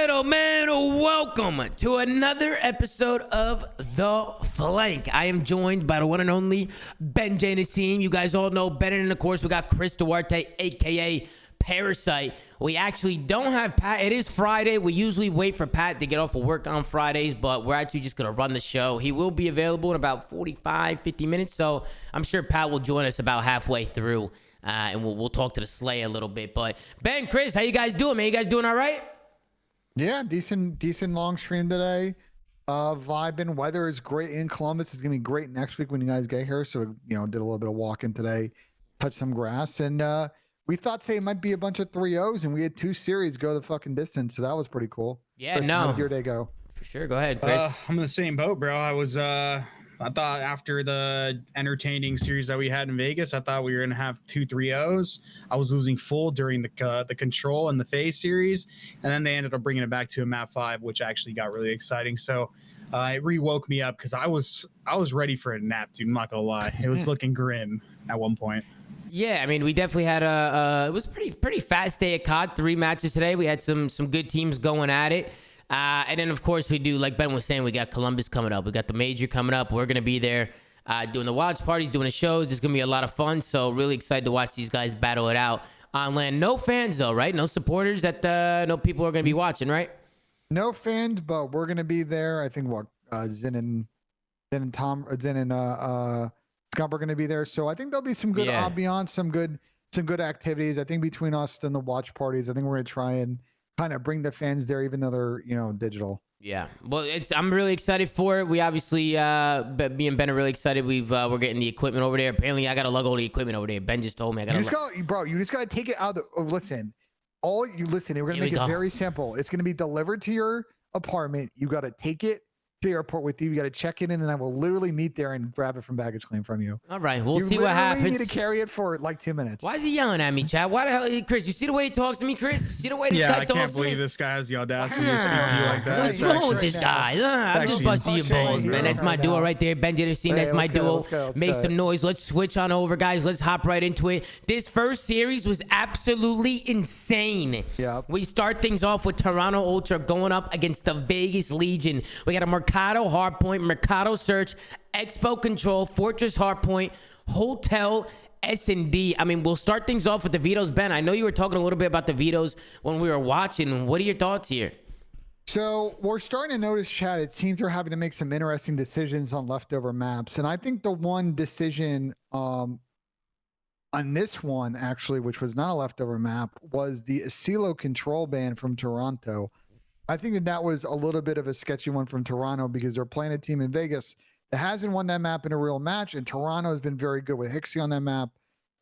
gentlemen, welcome to another episode of The Flank. I am joined by the one and only Ben J. Nassim. You guys all know Ben, and of course we got Chris Duarte, aka Parasite. We actually don't have Pat. It is Friday. We usually wait for Pat to get off of work on Fridays, but we're actually just going to run the show. He will be available in about 50 minutes, so I'm sure Pat will join us about halfway through, and we'll talk to the Slay a little bit. But Ben, Chris, how you guys doing, man? You guys doing all right? Yeah, decent long stream today. Vibing. Weather is great in Columbus. It's gonna be great next week when you guys get here. So did a little bit of walking today, touched some grass, and we thought today might be a bunch of 3-0s, and we had 2 series go the fucking distance. So that was pretty cool. Yeah, Chris, no. how did your day go? For sure. Go ahead, Chris. I'm in the same boat, bro. I thought after the entertaining series that we had in Vegas, I thought we were gonna have 2 3-0s. I was losing full during the control and the FaZe series, and then they ended up bringing it back to a map 5, which actually got really exciting. So it re-woke me up because I was ready for a nap, dude. I'm not gonna lie, it was looking grim at one point. Yeah, I mean, we definitely had it was pretty fast day at COD. 3 matches today. We had some good teams going at it. And then, of course, we do, like Ben was saying, we got Columbus coming up. We got the Major coming up. We're going to be there doing the watch parties, doing the shows. It's going to be a lot of fun. So really excited to watch these guys battle it out on land. No fans, though, right? No supporters no people are going to be watching, right? No fans, but we're gonna be there. I think Zen and Scump are gonna be there. So I think there'll be some good ambiance, some good activities. I think between us and the watch parties, I think we're gonna try and kind of bring the fans there, even though they're digital. Yeah, well, I'm really excited for it. We obviously, me and Ben are really excited. We're getting the equipment over there. Apparently, I got to lug all the equipment over there. Ben just told me I got to. Bro, you just got to take it out of the. Listen, we're gonna make it very simple. It's gonna be delivered to your apartment. You got to take it to the airport with you. You got to check it in, and I will literally meet there and grab it from baggage claim from you. All right, we'll see what happens. You need to carry it for like 2 minutes. Why is he yelling at me, Chad? Why the hell, Chris? You see the way he talks to me, Chris? You see the way this guy talks to me? I can't believe this guy has the audacity to speak to you like that. What's wrong with this guy? I'm just busting your balls, man. That's my duo right there. Ben Jennerstein, that's my duo. Make some noise. Let's switch on over, guys. Let's hop right into it. This first series was absolutely insane. Yeah. We start things off with Toronto Ultra going up against the Vegas Legion. We got a Mercado Hardpoint, Mercado Search, Expo Control, Fortress Hardpoint, Hotel S&D. I mean, we'll start things off with the vetoes. Ben, I know you were talking a little bit about the vetoes when we were watching. What are your thoughts here? So we're starting to notice, Chad, it seems they're having to make some interesting decisions on leftover maps. And I think the one decision on this one, actually, which was not a leftover map, was the Asilo control ban from Toronto. I think that was a little bit of a sketchy one from Toronto because they're playing a team in Vegas that hasn't won that map in a real match, and Toronto has been very good with Hixie on that map.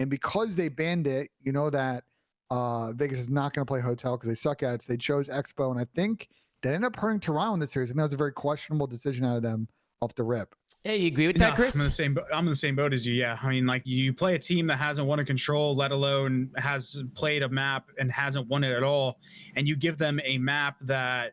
And because they banned it, you know that Vegas is not going to play Hotel because they suck at it. So they chose Expo, and I think that ended up hurting Toronto in this series, and that was a very questionable decision out of them off the rip. Hey, you agree with that, Chris? I'm in the same boat as you. Yeah, I mean, like, you play a team that hasn't won a control, let alone has played a map and hasn't won it at all, and you give them a map that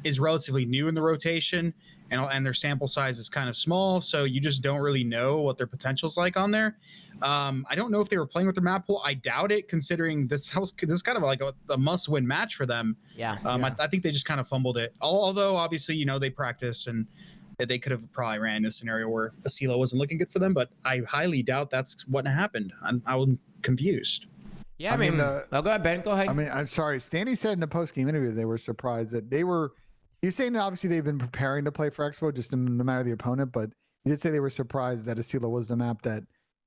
is relatively new in the rotation, and their sample size is kind of small, so you just don't really know what their potential's like on there. I don't know if they were playing with their map pool. I doubt it, considering this is kind of like a must-win match for them. Yeah. I think they just kind of fumbled it. Although obviously, they practice and they could have probably ran a scenario where Asilo wasn't looking good for them, but I highly doubt that's what happened. I'm confused. Yeah, I mean go ahead, Ben. Go ahead. I mean, I'm sorry. Standy said in the post-game interview they were surprised that they were. He's saying that obviously they've been preparing to play for Expo, just no matter the opponent, but he did say they were surprised that Asilo was the map that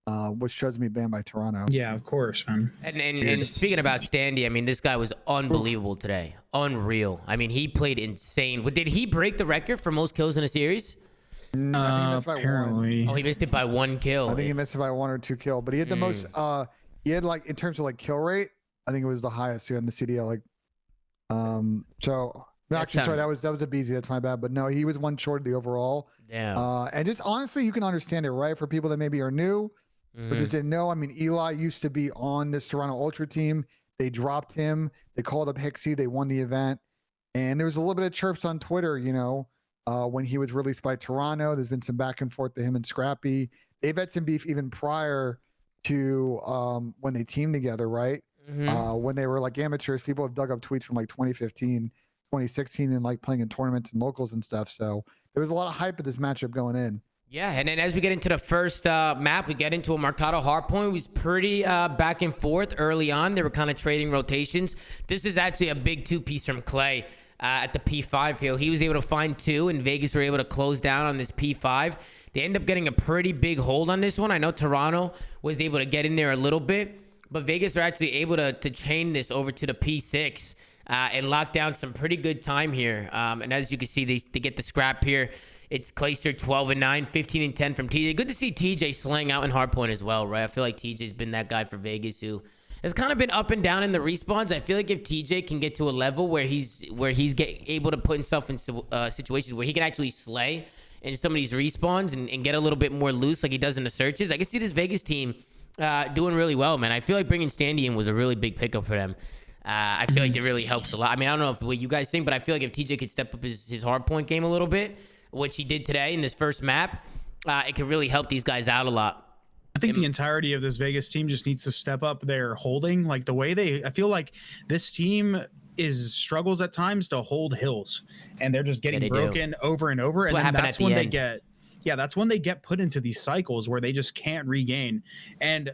was chosen to be banned by Toronto. Yeah, of course, man. And speaking about Standy, I mean, this guy was unbelievable today. Unreal. I mean, he played insane. Did he break the record for most kills in a series? I think he missed by apparently. 1. Oh, he missed it by 1 kill. I think he missed it by 1 or 2 kill, but he had the most. He had, like, in terms of like kill rate, I think it was the highest in the CDL. Like, so. No, actually, sorry, that was a BZ. That's my bad. But no, he was 1 short of the overall. Damn. And just honestly, you can understand it, right? For people that maybe are new, but just didn't know. I mean, Eli used to be on this Toronto Ultra team. They dropped him. They called up Hixie. They won the event. And there was a little bit of chirps on Twitter, when he was released by Toronto. There's been some back and forth to him and Scrappy. They've had some beef even prior to when they teamed together, right? When they were like amateurs. People have dug up tweets from like 2015. 2016 and like playing in tournaments and locals and stuff. So there was a lot of hype of this matchup going in. Yeah, and then as we get into the first map, we get into a Mercado hardpoint. It was pretty back and forth early on. They were kind of trading rotations. This is actually a big two-piece from Clay at the P5 hill. He was able to find two, and Vegas were able to close down on this P5. They end up getting a pretty big hold on this one. I know Toronto was able to get in there a little bit, but Vegas are actually able to chain this over to the P6 and lock down some pretty good time here. And as you can see, they get the scrap here. It's Clayster 12-9, 15-10 from TJ. Good to see TJ slaying out in hardpoint as well, right? I feel like TJ's been that guy for Vegas who has kind of been up and down in the respawns. I feel like if TJ can get to a level where he's able to put himself in situations where he can actually slay in some of these respawns and get a little bit more loose like he does in the searches, I can see this Vegas team doing really well, man. I feel like bringing Standy in was a really big pickup for them. I feel like it really helps a lot. I mean, I don't know what you guys think, but I feel like if TJ could step up his hardpoint game a little bit, which he did today in this first map, it could really help these guys out a lot. I think the entirety of this Vegas team just needs to step up their holding. Like the way I feel like this team struggles at times to hold hills, and they're just getting broken over and over. And then that's when they get, that's when they get put into these cycles where they just can't regain. And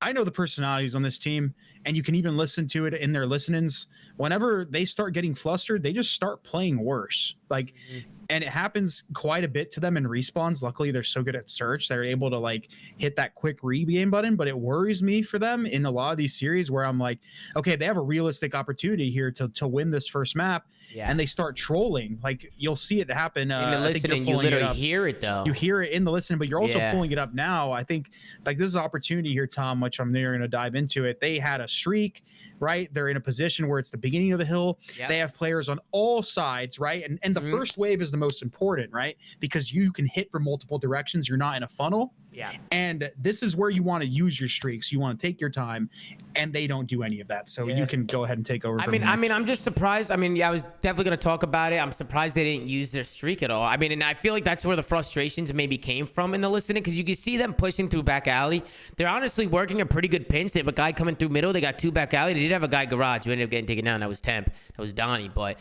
I know the personalities on this team, and you can even listen to it in their listenings. Whenever they start getting flustered, they just start playing worse. Like, and it happens quite a bit to them in respawns. Luckily, they're so good at search. They're able to like hit that quick regain button, but it worries me for them in a lot of these series where I'm like, okay, they have a realistic opportunity here to win this first map. Yeah. And they start trolling. Like you'll see it happen. In the listening, you literally hear it though. You hear it in the listening, but you're also pulling it up now. I think like this is an opportunity here, Tom, which I'm going to dive into it. They had a streak, right? They're in a position where it's the beginning of the hill. Yep. They have players on all sides, right? And the first wave is the most important, right? Because you can hit from multiple directions. You're not in a funnel. Yeah. And this is where you want to use your streaks. You want to take your time, and they don't do any of that. So you can go ahead and take over. I mean, I'm just surprised. I mean, I was definitely going to talk about it. I'm surprised they didn't use their streak at all. I mean, and I feel like that's where the frustrations maybe came from in the listening, because you can see them pushing through back alley. They're honestly working a pretty good pinch. They have a guy coming through middle. They got two back alley. They did have a guy garage who ended up getting taken down. That was Temp. That was Donnie. But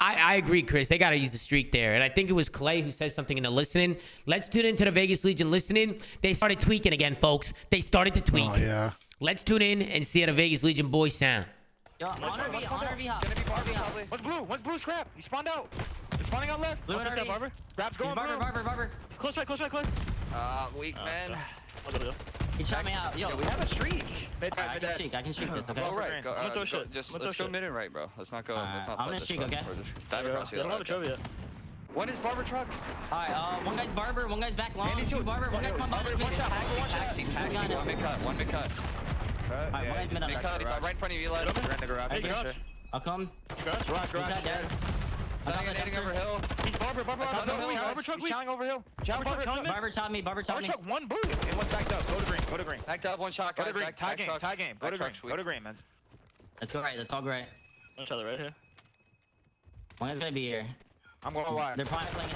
I agree, Chris. They got to use the streak there. And I think it was Clay who said something in the listening. Let's tune into the Vegas Legion listening. They started tweaking again, folks. They started to tweak. Oh, yeah. Let's tune in and see how the Vegas Legion boys sound. Yo, honor V hop. What's blue? What's blue scrap? He spawned out. He's spawning out left. Blue step, Barber. Grab's going Barber. Close right. Weak man. He shot me out. Yo, we have a streak. I can streak this, okay? Go right. Let's go mid and right, bro. Let's not go. I'm gonna streak, okay? Dive across the other. One is Barber truck. Alright, one guy's Barber, one guy's back long. Two Barber, one guy's spawned Barber. One shot. One mid cut. Alright, one guy's mid on that. Right in front of you, Eli. I'll come. Garage. Standing over hill. He's Barber truck. He's challenging over hill. Barber shot me. Barber truck, one blue. And one's backed up. Go to green. Backed up, one shot. Go to green. Tag game. Go to green, man. Let's go right. Let's all go right. Each other right here. One guy's gonna be here. I'm going wide. They're probably playing it.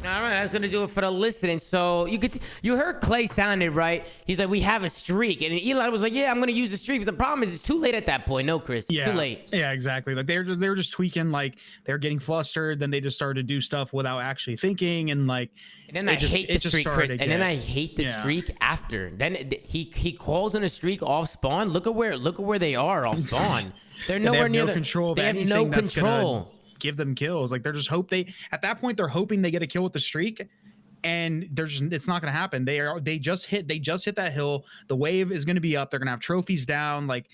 All right, that's gonna do it for the listening. So you heard Clay sounded right. He's like, we have a streak, and Eli was like, yeah, I'm gonna use the streak. But the problem is, it's too late at that point. No, Chris, it's too late. Yeah, exactly. Like they were just tweaking. Like they're getting flustered. Then they just started to do stuff without actually thinking, and like. And then I hate the streak, Chris. And then I hate the streak after. Then he calls in a streak off spawn. Look at where they are off spawn. They're nowhere near the control. They have no control. Give them kills. Like they're just at that point they're hoping they get a kill with the streak, and it's not going to happen. They just hit that hill. The wave is going to be up. They're going to have trophies down. Like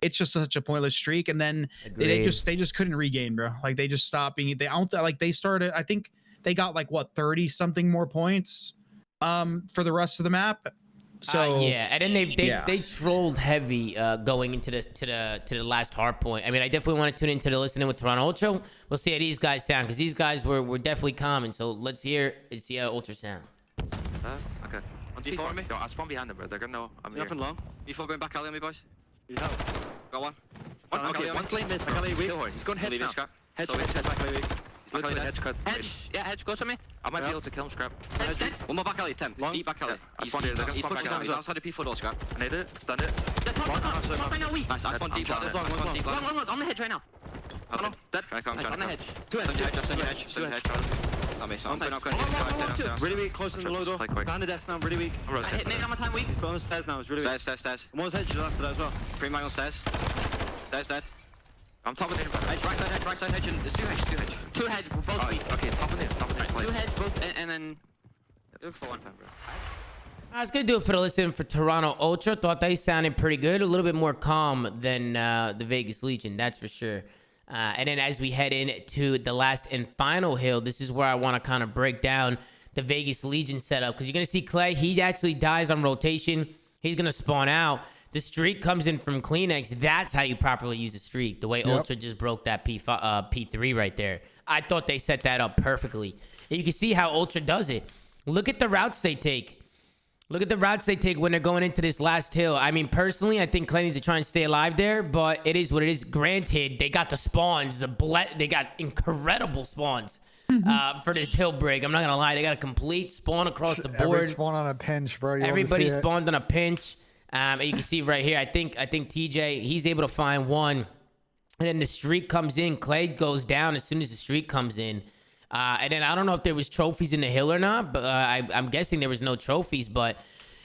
it's just such a pointless streak. And then they just couldn't regain, bro. Like they just stopped being. They started. I think they got like 30 something more points for the rest of the map. So and then they trolled heavy going into the last hard point. I mean, I definitely want to tune into the listening with Toronto Ultra. We'll see how these guys sound, because these guys were definitely common. So let's hear and see how Ultra sound. Okay. You follow me? No, I'll spawn behind them, bro. They're gonna know I'm here. Nothing long. You four going back alley on me, boys? You know. Got one. Okay, one's lane mid. He's going head trap. Head back alley. Hedge, close on me. I might be able to kill him, Scrap. One more back alley, 10. Deep back alley. I spawned here. They're gonna spawn back alley. He's outside the P4 door, Scrap. I need it. Stand it. Nice, I spawned deep. Nice, I spawned deep. On the hedge right now. Oh, no, dead. On the hedge. Two hedge. Send your hedge. That makes sense. I'm going. Really weak, close in the low door. Behind the desk now, really weak. I hit Nate on my time weak. But on the stairs now, it's really weak. Stairs. One's hedge after that as well. 3 mile stairs. Stairs dead. I'm top of the hedge, right side hedge, and there's two hedge. Two hedge, both weak. Okay, top of the two hedge, both, and then look for one time, bro. I was gonna do it for the listen for Toronto Ultra. Thought they sounded pretty good, a little bit more calm than the Vegas Legion, that's for sure. And then as we head into the last and final hill, this is where I want to kind of break down the Vegas Legion setup, because you're gonna see Clay. He actually dies on rotation. He's gonna spawn out. The streak comes in from Kleenex. That's how you properly use a streak. The way Ultra just broke that P3 right there. I thought they set that up perfectly. And you can see how Ultra does it. Look at the routes they take. Look at the routes they take when they're going into this last hill. I mean, personally, I think Clay needs to try and stay alive there, but it is what it is. Granted, they got the spawns. They got incredible spawns for this hill break. I'm not going to lie. They got a complete spawn across the board. Every spawn on a pinch, bro. Everybody spawned on a pinch. And you can see right here, I think TJ, he's able to find one. And then the streak comes in. Clay goes down as soon as the streak comes in. And then I don't know if there was trophies in the hill or not, but I'm guessing there was no trophies. But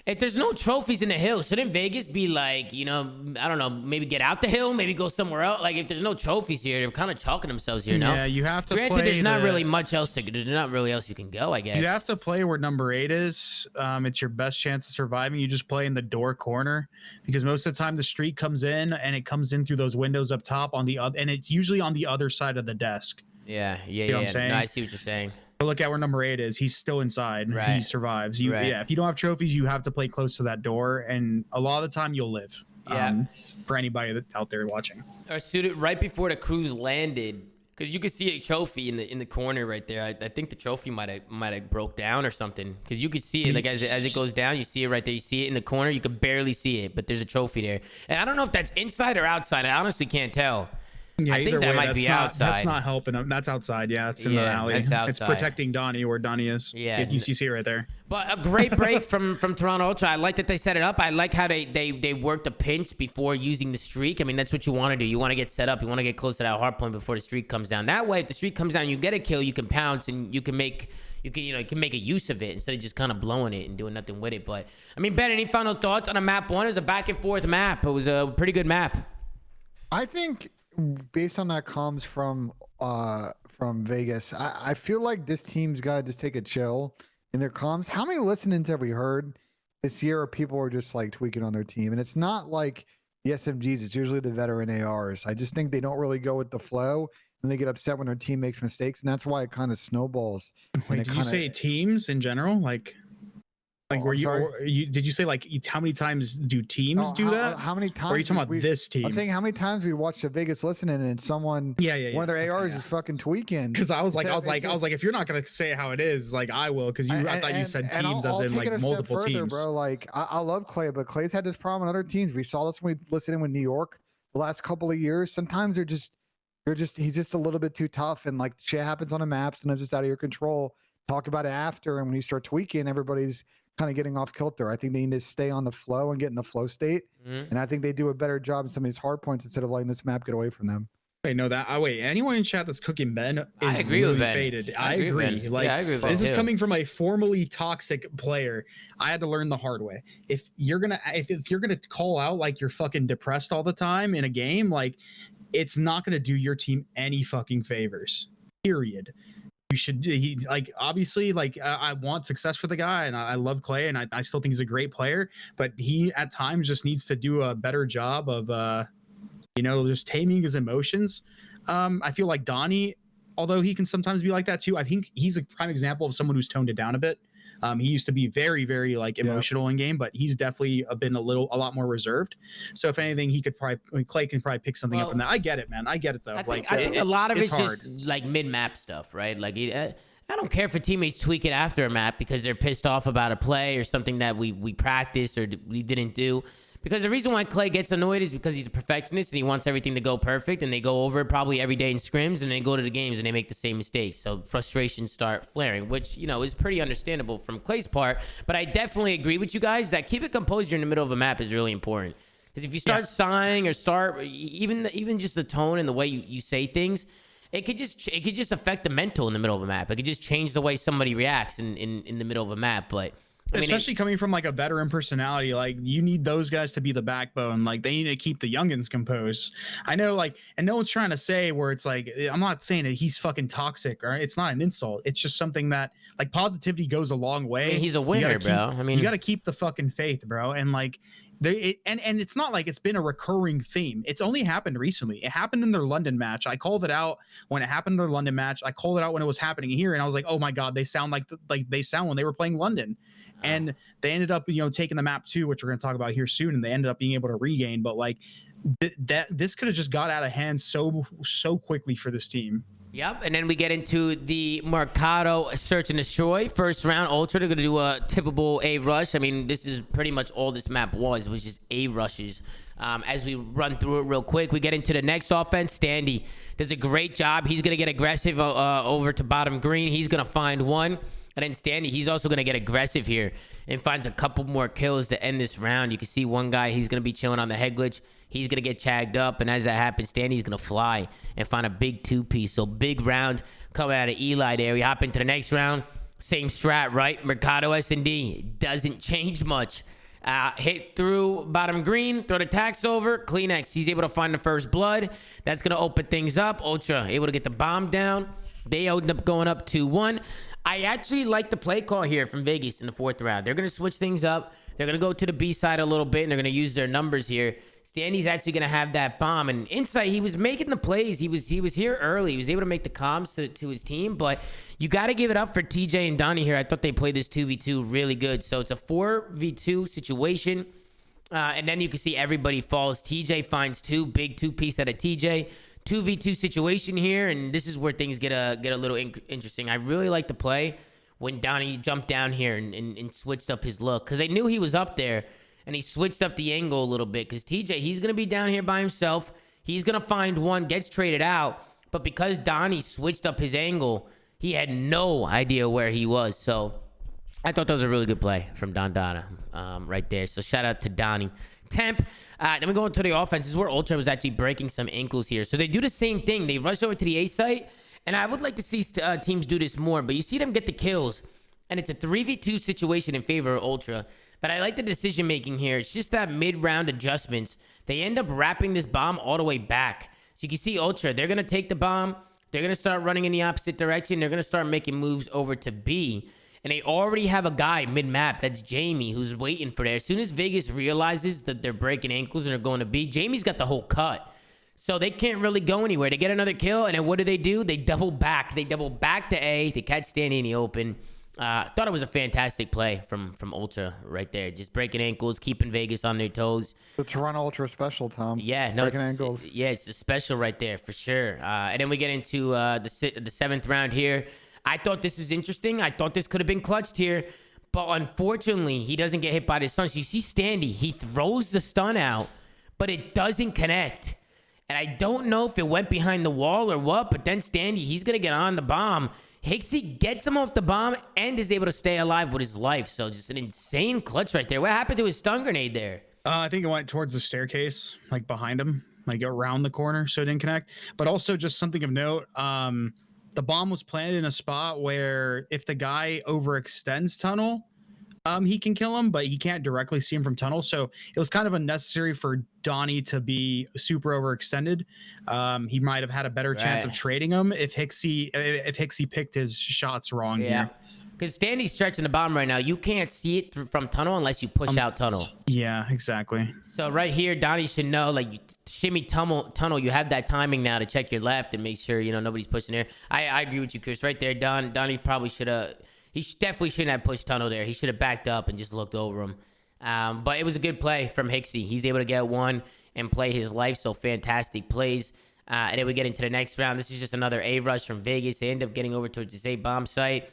if there's no trophies in the hill, shouldn't Vegas be like, I don't know, maybe get out the hill, maybe go somewhere else? Like, if there's no trophies here, they're kind of chalking themselves here, no? Yeah, you have to Granted, there's not really much else there's not really else you can go, I guess. You have to play where number 8 is. It's your best chance of surviving. You just play in the door corner, because most of the time the streak comes in and it comes in through those windows up top on the other, and it's usually on the other side of the desk. Yeah. You know what I'm saying? No, I see what you're saying. But look at where number 8 is. He's still inside. Right. He survives. Yeah, if you don't have trophies, you have to play close to that door, and a lot of the time you'll live. Yeah. For anybody that's out there watching. Or suited right before the cruise landed, because you could see a trophy in the corner right there. I think the trophy might have broke down or something, because you could see it like as it goes down. You see it right there. You see it in the corner. You could barely see it, but there's a trophy there. And I don't know if that's inside or outside. I honestly can't tell. Yeah, I think that might be outside. That's not helping him. That's outside. Yeah, it's in the alley. That's outside. It's protecting Donnie where Donnie is. Yeah. You see right there. But a great break from Toronto Ultra. I like that they set it up. I like how they worked the pinch before using the streak. I mean, that's what you want to do. You want to get set up. You want to get close to that hard point before the streak comes down. That way, if the streak comes down, you get a kill, you can pounce, and you can make a use of it instead of just kind of blowing it and doing nothing with it. But I mean, Ben, any final thoughts on a map 1? It was a back and forth map. It was a pretty good map. I think based on that comms from Vegas, I feel like this team's got to just take a chill in their comms. How many listenings have we heard this year where people are just like tweaking on their team? And it's not like the SMGs, it's usually the veteran ARs. I just think they don't really go with the flow, and they get upset when their team makes mistakes, and that's why it kind of snowballs. Wait, did you say teams in general? Like did you say like how many times do teams do that? How many times? Or are you talking about this team? I'm saying how many times we watched a Vegas listening and someone, one of their ARs is fucking tweaking. Because I was like, if you're not gonna say how it is, like I will, because I thought you said teams as in like multiple teams. Bro, like I love Clay, but Clay's had this problem on other teams. We saw this when we listened in with New York the last couple of years. Sometimes he's just a little bit too tough, and like shit happens on a map. Sometimes it's out of your control. Talk about it after, and when you start tweaking, everybody's kind of getting off kilter. I think they need to stay on the flow and get in the flow state. And I think they do a better job in some of these hard points instead of letting this map get away from them. Wait, no, anyone in chat that's cooking Ben is I agree with Ben. faded. I agree. Like, I agree with this Ben is too. coming from a formerly toxic player. I had to learn the hard way. If you're gonna call out like you're fucking depressed all the time in a game, like it's not gonna do your team any fucking favors. Period. You should obviously I want success for the guy, and I love Clay, and I still think he's a great player, but he at times just needs to do a better job of just taming his emotions. I feel like Donnie, although he can sometimes be like that too, I think he's a prime example of someone who's toned it down a bit. He used to be very, very emotional in game, but he's definitely been a lot more reserved. So if anything, Clay can probably pick something up from that. I get it, man. I get it though. I think a lot of it's just like mid-map stuff, right? Like I don't care if teammates tweak it after a map because they're pissed off about a play or something that we practiced or we didn't do. Because the reason why Clay gets annoyed is because he's a perfectionist and he wants everything to go perfect, and they go over it probably every day in scrims, and they go to the games and they make the same mistakes. So frustrations start flaring, which, is pretty understandable from Clay's part. But I definitely agree with you guys that keeping composure in the middle of a map is really important. Because if you start sighing or start even just the tone and the way you say things, it could just affect the mental in the middle of a map. It could just change the way somebody reacts in the middle of a map. But I mean, especially coming from like a veteran personality, like you need those guys to be the backbone. Like they need to keep the youngins composed. I know, like, and no one's trying to say where it's like, I'm not saying that he's fucking toxic, or it's not an insult. It's just something that like positivity goes a long way. I mean, he's a winner, bro. I mean, you got to keep the fucking faith, bro. And like, and it's not like it's been a recurring theme. It's only happened recently. It happened in their London match. I called it out when it happened in their London match. I called it out when it was happening here, and I was like, oh my god, they sound like they sound when they were playing London. And they ended up, taking the map too, which we're going to talk about here soon. And they ended up being able to regain. But like this could have just got out of hand so quickly for this team. Yep. And then we get into the Mercado search and destroy. First round, Ultra, they're going to do a typical A rush. I mean, this is pretty much all this map was just A rushes. As we run through it real quick, we get into the next offense. Standy does a great job. He's going to get aggressive over to bottom green. He's going to find one. And then Standy, he's also going to get aggressive here and finds a couple more kills to end this round. You can see one guy, he's going to be chilling on the head glitch. He's going to get chagged up. And as that happens, Standy's going to fly and find a big two-piece. So big round coming out of Eli there. We hop into the next round. Same strat, right? Mercado S&D doesn't change much. Hit through bottom green, throw the tax over, Kleenex. He's able to find the first blood. That's going to open things up. Ultra able to get the bomb down. They end up going up 2-1. I actually like the play call here from Vegas in the fourth round. They're going to switch things up. They're going to go to the B side a little bit, and they're going to use their numbers here. Standy's actually going to have that bomb. And Insight, he was making the plays. He was here early. He was able to make the comms to his team. But you got to give it up for TJ and Donnie here. I thought they played this 2v2 really good. So it's a 4v2 situation. And then you can see everybody falls. TJ finds two. Big two-piece out of TJ. 2v2 situation here, and this is where things get a little interesting. I really like the play when Donnie jumped down here and switched up his look, because they knew he was up there, and he switched up the angle a little bit, because TJ, he's going to be down here by himself. He's going to find one, gets traded out, but because Donnie switched up his angle, he had no idea where he was. So I thought that was a really good play from Don Donna right there. So shout out to Donnie. Temp. Then we go into the offense. This is where Ultra was actually breaking some ankles here. So they do the same thing. They rush over to the A site, and I would like to see teams do this more, but you see them get the kills, and it's a 3v2 situation in favor of Ultra. But I like the decision making here. It's just that mid-round adjustments. They end up wrapping this bomb all the way back. So you can see Ultra, they're going to take the bomb. They're going to start running in the opposite direction. They're going to start making moves over to B. And they already have a guy mid-map. That's Jamie, who's waiting for there. As soon as Vegas realizes that they're breaking ankles and they're going to B, Jamie's got the whole cut. So they can't really go anywhere. They get another kill, and then what do? They double back. They double back to A. They catch Standy in the open. Thought it was a fantastic play from Ultra right there. Just breaking ankles, keeping Vegas on their toes. The Toronto Ultra special, Tom. Yeah, no, breaking ankles. Yeah, it's a special right there for sure. And then we get into the seventh round here. I thought this was interesting. I thought this could have been clutched here. But unfortunately, he doesn't get hit by the stun. So you see Standy, he throws the stun out, but it doesn't connect. And I don't know if it went behind the wall or what, but then Standy, he's going to get on the bomb. Hixie gets him off the bomb and is able to stay alive with his life. So just an insane clutch right there. What happened to his stun grenade there? I think it went towards the staircase, like behind him, like around the corner, so it didn't connect. But also just something of note, the bomb was planted in a spot where if the guy overextends tunnel, he can kill him, but he can't directly see him from tunnel. So it was kind of unnecessary for Donnie to be super overextended. He might have had a better chance of trading him if Hixie picked his shots wrong here. Because Standy's stretching the bomb right now. You can't see it from tunnel unless you push out tunnel. Yeah, exactly. So right here, Donnie should know, like, you shimmy tunnel. You have that timing now to check your left and make sure, nobody's pushing there. I agree with you, Chris. Right there, Donnie probably should have... He definitely shouldn't have pushed tunnel there. He should have backed up and just looked over him. But it was a good play from Hixie. He's able to get one and play his life. So fantastic plays. And then we get into the next round. This is just another A rush from Vegas. They end up getting over towards this A bomb site.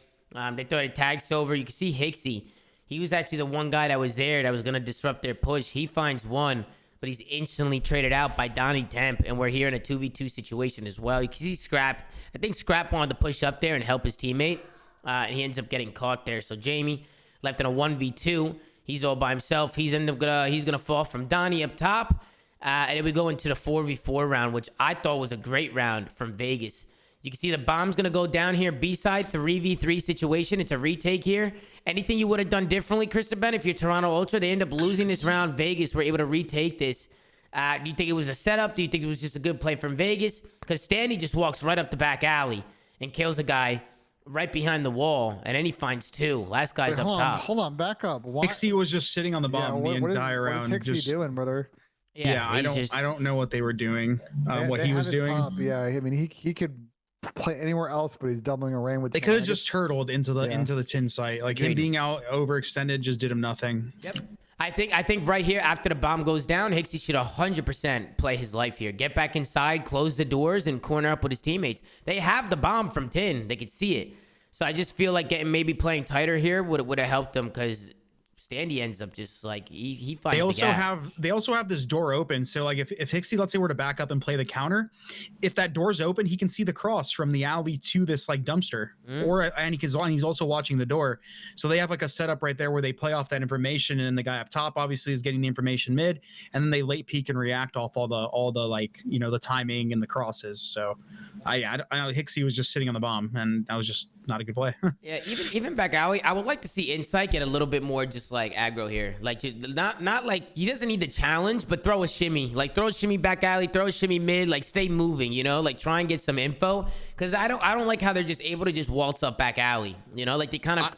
They throw the tags over. You can see Hixie. He was actually the one guy that was there that was going to disrupt their push. He finds one, but he's instantly traded out by Donnie Temp. And we're here in a 2v2 situation as well. You can see Scrap. I think Scrap wanted to push up there and help his teammate. And he ends up getting caught there. So Jamie left in a 1v2. He's all by himself. He's gonna fall from Donnie up top. And then we go into the 4v4 round, which I thought was a great round from Vegas. You can see the bomb's going to go down here. B-side, 3v3 situation. It's a retake here. Anything you would have done differently, Krista Ben, if you're Toronto Ultra? They end up losing this round. Vegas were able to retake this. Do you think it was a setup? Do you think it was just a good play from Vegas? Because Standy just walks right up the back alley and kills a guy right behind the wall. And then he finds two. Last guy's up top. Hold on, back up. Why? Hixie was just sitting on the bottom the entire round. What is Hixie doing, brother? Yeah, I don't know what they were doing. What he was doing. Yeah, I mean he could play anywhere else, but he's doubling a rain with. They could have just turtled into the tin site. Like him being out overextended just did him nothing. Yep. I think right here after the bomb goes down, Hixie should 100% play his life here. Get back inside, close the doors, and corner up with his teammates. They have the bomb from tin. They could see it. So I just feel like maybe playing tighter here would have helped them because Standy ends up just like he finds they also have this door open, so like if Hixie, let's say, were to back up and play the counter, if that door's open, he can see the cross from the alley to this like dumpster, and he's also watching the door. So they have like a setup right there where they play off that information, and then the guy up top obviously is getting the information mid, and then they late peek and react off all the like the timing and the crosses. So I know Hixie was just sitting on the bomb, and that was just not a good play. Yeah, even back alley, I would like to see Insight get a little bit more just like aggro here. Like not like he doesn't need the challenge, but throw a shimmy. Like throw a shimmy back alley, throw a shimmy mid, like stay moving, like try and get some info. Cause I don't like how they're just able to just waltz up back alley. Like they kind of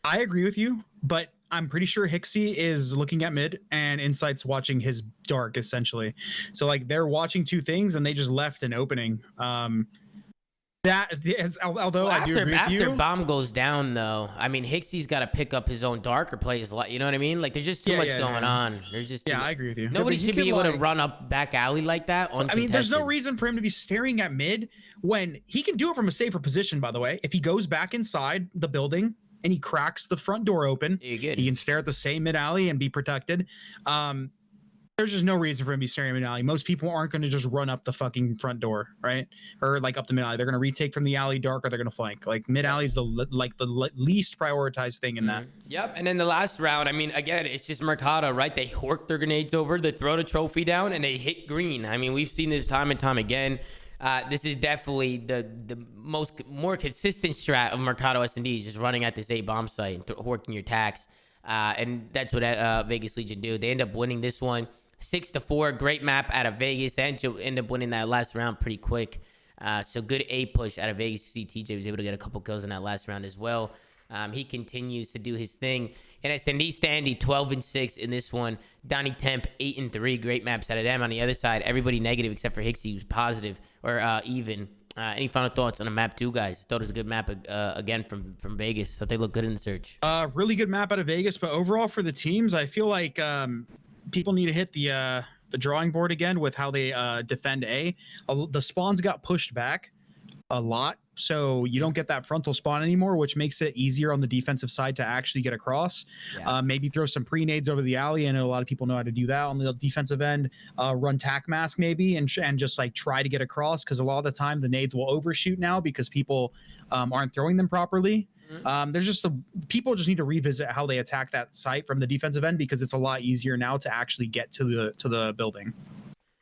I agree with you, but I'm pretty sure Hixie is looking at mid and Insight's watching his dark essentially. So like they're watching two things and they just left an opening. That is, although I do agree with you. After bomb goes down, though, I mean, Hixie's got to pick up his own dark or play his light. You know what I mean? Like, there's just too much going on. There's just I agree with you. Nobody should be able to run up back alley like that. I mean, there's no reason for him to be staring at mid when he can do it from a safer position. By the way, if he goes back inside the building and he cracks the front door open, he can stare at the same mid alley and be protected. There's just no reason for him to be staring at mid alley. Most people aren't going to just run up the fucking front door, right? Or like up the mid alley. They're going to retake from the alley dark, or they're going to flank. Like mid alley is the least prioritized thing in that. Yep. And then the last round, I mean, again, it's just Mercado, right? They hork their grenades over, they throw the trophy down, and they hit green. I mean, we've seen this time and time again. This is definitely the more consistent strat of Mercado S&D, just running at this A bomb site and horking your tax. And that's what Vegas Legion do. They end up winning this one 6-4. Great map out of Vegas. They end up winning that last round pretty quick. So good A push out of Vegas. See, TJ was able to get a couple kills in that last round as well. He continues to do his thing. And S&D Standy 12-6 in this one. Donnie Temp 8-3. Great maps out of them. On the other side, everybody negative except for Hixie, who's positive or even. Any final thoughts on the map too, guys? Thought it was a good map again from Vegas. Thought they look good in the search. Really good map out of Vegas, but overall for the teams, I feel like people need to hit the drawing board again with how they defend A. The spawns got pushed back a lot, so you don't get that frontal spawn anymore, which makes it easier on the defensive side to actually get across. Maybe throw some pre-nades over the alley. I know a lot of people know how to do that on the defensive end. Run tack mask maybe and just like try to get across, because a lot of the time the nades will overshoot now because people aren't throwing them properly. There's just people just need to revisit how they attack that site from the defensive end, because it's a lot easier now to actually get to the building.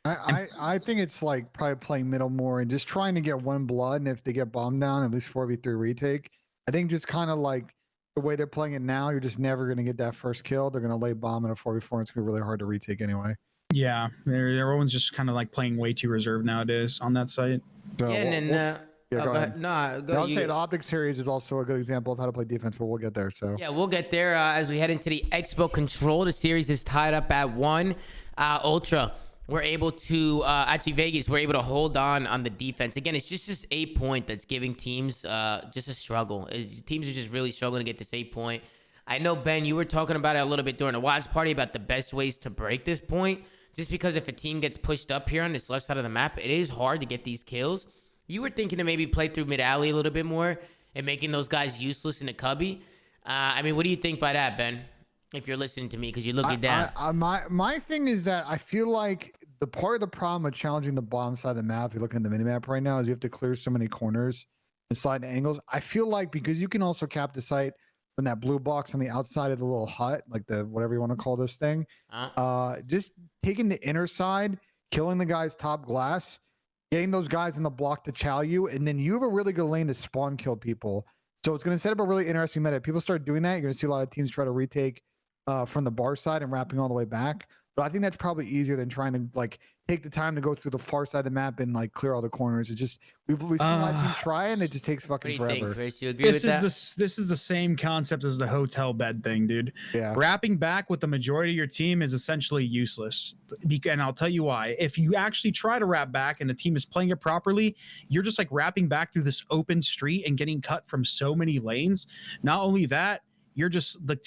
I think it's like probably playing middle more and just trying to get one blood, and if they get bombed down, at least 4v3 retake. I think just kind of like the way they're playing it now, you're just never going to get that first kill. They're going to lay bomb in a 4v4, and it's going to be really hard to retake anyway. Yeah, everyone's just kind of like playing way too reserved nowadays on that site. So yeah, and then go ahead. I'll say the OpTic series is also a good example of how to play defense, but we'll get there. So yeah, we'll get there as we head into the Expo Control. The series is tied up at 1. Ultra, we're able to actually Vegas, we're able to hold on the defense. Again, it's just this 8 point that's giving teams just a struggle. Teams are just really struggling to get this 8 point. I know, Ben, you were talking about it a little bit during the watch party about the best ways to break this point. Just because if a team gets pushed up here on this left side of the map, it is hard to get these kills. You were thinking to maybe play through mid alley a little bit more and making those guys useless in the cubby. I mean, what do you think by that, Ben? If you're listening to me, because you're looking down. My thing is that I feel like the part of the problem with challenging the bottom side of the map, if you're looking at the minimap right now, is you have to clear so many corners and side angles. I feel like because you can also cap the site from that blue box on the outside of the little hut, like the whatever you want to call this thing. Just taking the inner side, killing the guy's top glass, getting those guys in the block to chow you, and then you have a really good lane to spawn kill people. So it's going to set up a really interesting meta. If people start doing that, you're going to see a lot of teams try to retake from the bar side and wrapping all the way back. But I think that's probably easier than trying to like take the time to go through the far side of the map and like clear all the corners. It just we've seen a lot of teams try and it just takes fucking What do you forever. think, Chris? You agree with that? This is the same concept as the hotel bed thing, dude. Yeah. Wrapping back with the majority of your team is essentially useless. And I'll tell you why. If you actually try to wrap back and the team is playing it properly, you're just like wrapping back through this open street and getting cut from so many lanes. Not only that, you're just the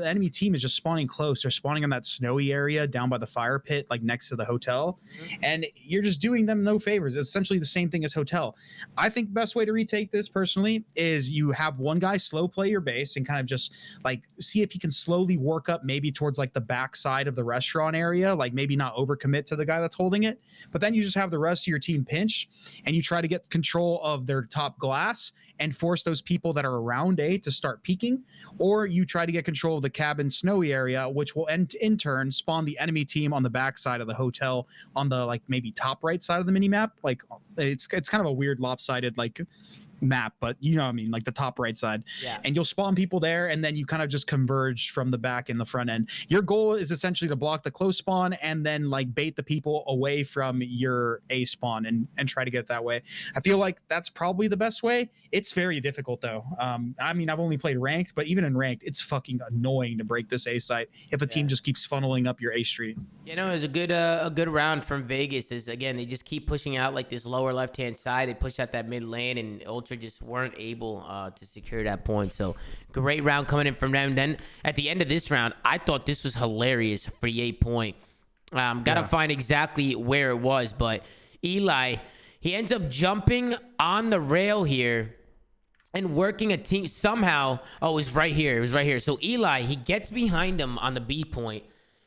enemy team is just spawning close. They're spawning in that snowy area down by the fire pit, like next to the hotel. And you're just doing them no favors. It's essentially the same thing as hotel. I think the best way to retake this personally is you have one guy slow play your base and kind of just like see if he can slowly work up maybe towards like the back side of the restaurant area, like maybe not overcommit to the guy that's holding it. But then you just have the rest of your team pinch and you try to get control of their top glass and force those people that are around A to start peeking. Or you try to get control of the cabin snowy area, which will in turn spawn the enemy team on the back side of the hotel on the like maybe top right side of the mini map. Like it's kind of a weird lopsided like map, but you know what I mean, like the top right side. Yeah. And you'll spawn people there and then you kind of just converge from the back and the front end. Your goal is essentially to block the close spawn and then like bait the people away from your A spawn and try to get it that way. I feel like that's probably the best way. It's very difficult though. I mean, I've only played ranked, but even in ranked, it's fucking annoying to break this A site if a team just keeps funneling up your A street. You know, it was a good round from Vegas. Is again, they just keep pushing out like this lower left hand side. They push out that mid lane, and Ultra just weren't able to secure that point. So great round coming in from them. Then at the end of this round, I thought this was hilarious for the 8 point. Gotta find exactly where it was, but Eli, he ends up jumping on the rail here and working a team somehow. Oh, it was right here. It was right here. So Eli, he gets behind him on the B point.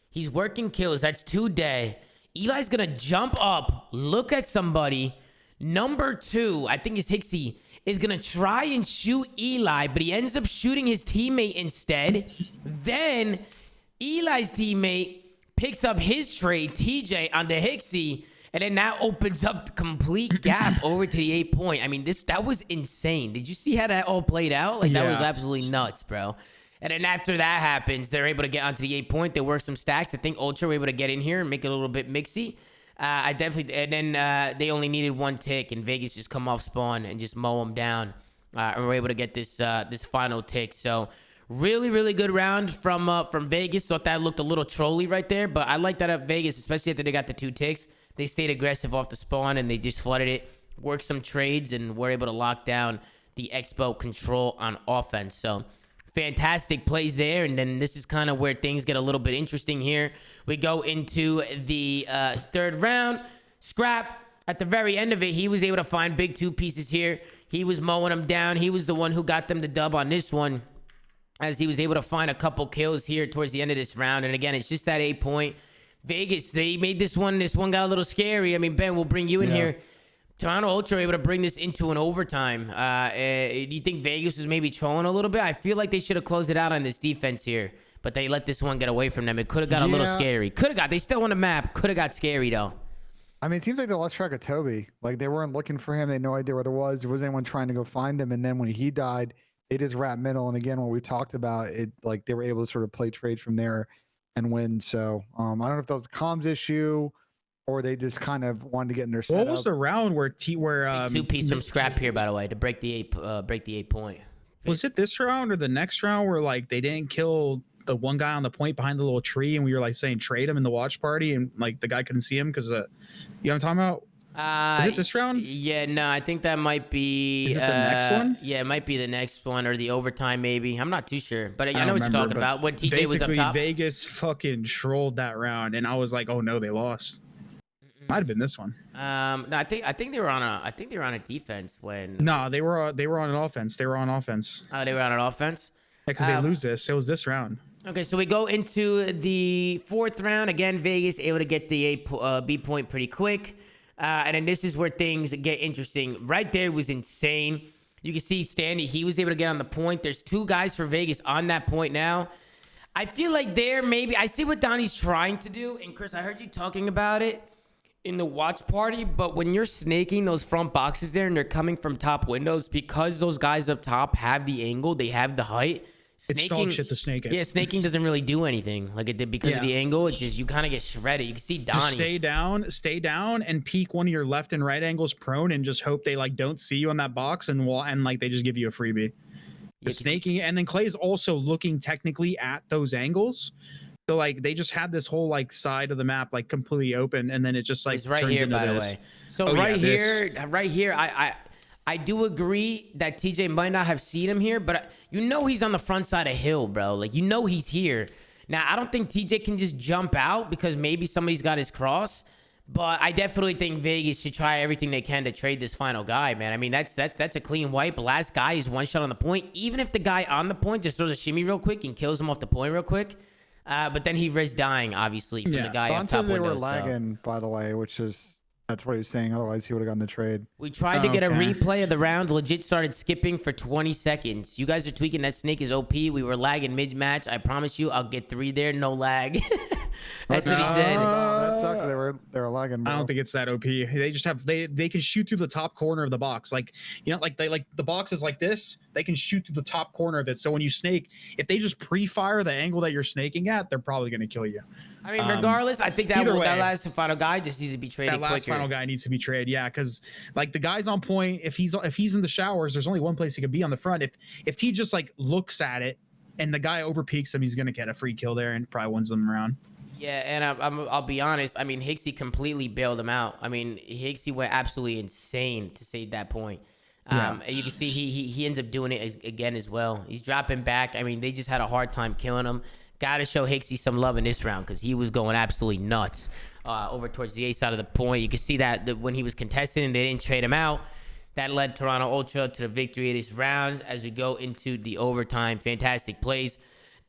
He's working kills. That's 2 dead. Eli's going to jump up, look at somebody. Number 2, I think it's Hixie, is going to try and shoot Eli, but he ends up shooting his teammate instead. Then Eli's teammate picks up his trade, TJ, onto Hixie, and then that opens up the complete gap over to the 8 point. I mean, that was insane. Did you see how that all played out? Like, that was absolutely nuts, bro. And then after that happens, they're able to get onto the 8 point. They work some stacks. I think Ultra were able to get in here and make it a little bit mixy. And then they only needed 1 tick, and Vegas just come off spawn and just mow them down. And we're able to get this final tick. So really, really good round from Vegas. Thought that looked a little trolly right there, but I like that at Vegas, especially after they got the 2 ticks. They stayed aggressive off the spawn and they just flooded it, worked some trades, and were able to lock down the Expo control on offense. So fantastic plays there. And then this is kind of where things get a little bit interesting here. We go into the 3rd round. Scrap, at the very end of it, he was able to find big 2 pieces here. He was mowing them down. He was the one who got them the dub on this one, as he was able to find a couple kills here towards the end of this round. And again, it's just that 8 point. Vegas, they made this one got a little scary. I mean, Ben, we'll bring you in here. Toronto Ultra were able to bring this into an overtime. Do you think Vegas was maybe trolling a little bit? I feel like they should have closed it out on this defense here, but they let this one get away from them. It could have got a little scary. They still won the map. Could have got scary, though. I mean, it seems like they lost track of Toby. Like, they weren't looking for him. They had no idea where there was. There wasn't anyone trying to go find him. And then when he died, they just wrapped middle. And again, what we talked about, it like they were able to sort of play trades from there and win. So I don't know if that was a comms issue or they just kind of wanted to get in their setup. What was the round where 2 piece from Scrap here, by the way, to break the 8 point? Was it this round or the next round where like they didn't kill the one guy on the point behind the little tree and we were like saying trade him in the watch party and like the guy couldn't see him because you know what I'm talking about? Is it this round? Yeah, no, I think that might be. Is it the next one? Yeah, it might be the next one or the overtime maybe. I'm not too sure, but I know what you're talking about. When TJ was up top. Vegas fucking trolled that round, and I was like, oh no, they lost. Might have been this one. No, I think they were on a defense when. No, they were on an offense. They were on offense. Oh, they were on an offense. Yeah, because they lose this. It was this round. Okay, so we go into the 4th round again. Vegas able to get the B point pretty quick. And then this is where things get interesting. Right there was insane. You can see Standy, he was able to get on the point. There's 2 guys for Vegas on that point now. I feel like I see what Donnie's trying to do. And Chris, I heard you talking about it in the watch party, but when you're snaking those front boxes there and they're coming from top windows, because those guys up top have the angle, they have the height. It's dog shit to snake it. Yeah, snaking doesn't really do anything like it did because of the angle. It just, you kind of get shredded. You can see Donnie. Just stay down and peek one of your left and right angles prone and just hope they like don't see you on that box and like they just give you a freebie. The snaking, and then Clay is also looking technically at those angles. So like they just had this whole like side of the map like completely open, and then it just like it's right turns here, into by this. the way. So right here, I do agree that TJ might not have seen him here, but you know he's on the front side of hill, bro. Like, you know he's here. Now, I don't think TJ can just jump out because maybe somebody's got his cross, but I definitely think Vegas should try everything they can to trade this final guy, man. I mean, that's a clean wipe. Last guy is 1 shot on the point. Even if the guy on the point just throws a shimmy real quick and kills him off the point real quick, but then he risks dying, obviously, from the guy on top says they windows, were lagging, by the way, which is... That's what he was saying. Otherwise, he would have gotten the trade. We tried to get a replay of the round. Legit started skipping for 20 seconds. You guys are tweaking. That snake is OP. We were lagging mid-match. I promise you, I'll get 3 there. No lag. That's what he said. That sucks. They were lagging, bro. I don't think it's that OP. They just have they can shoot through the top corner of the box. Like, you know, like the box is like this. They can shoot through the top corner of it. So when you snake, if they just pre-fire the angle that you're snaking at, they're probably going to kill you. I mean, regardless, I think that last final guy just needs to be traded. That last quicker. final guy needs to be traded, yeah, because like the guy's on point. If he's in the showers, there's only one place he could be on the front. If T just like looks at it and the guy overpeaks him, he's gonna get a free kill there and probably wins them around. Yeah, and I'll be honest. I mean, Hicksy completely bailed him out. I mean, Hicksy went absolutely insane to save that point. And you can see he ends up doing it again as well. He's dropping back. I mean, they just had a hard time killing him. Got to show Hicksy some love in this round because he was going absolutely nuts over towards the A side of the point. You can see that when he was contesting and they didn't trade him out, that led Toronto Ultra to the victory of this round as we go into the overtime. Fantastic plays.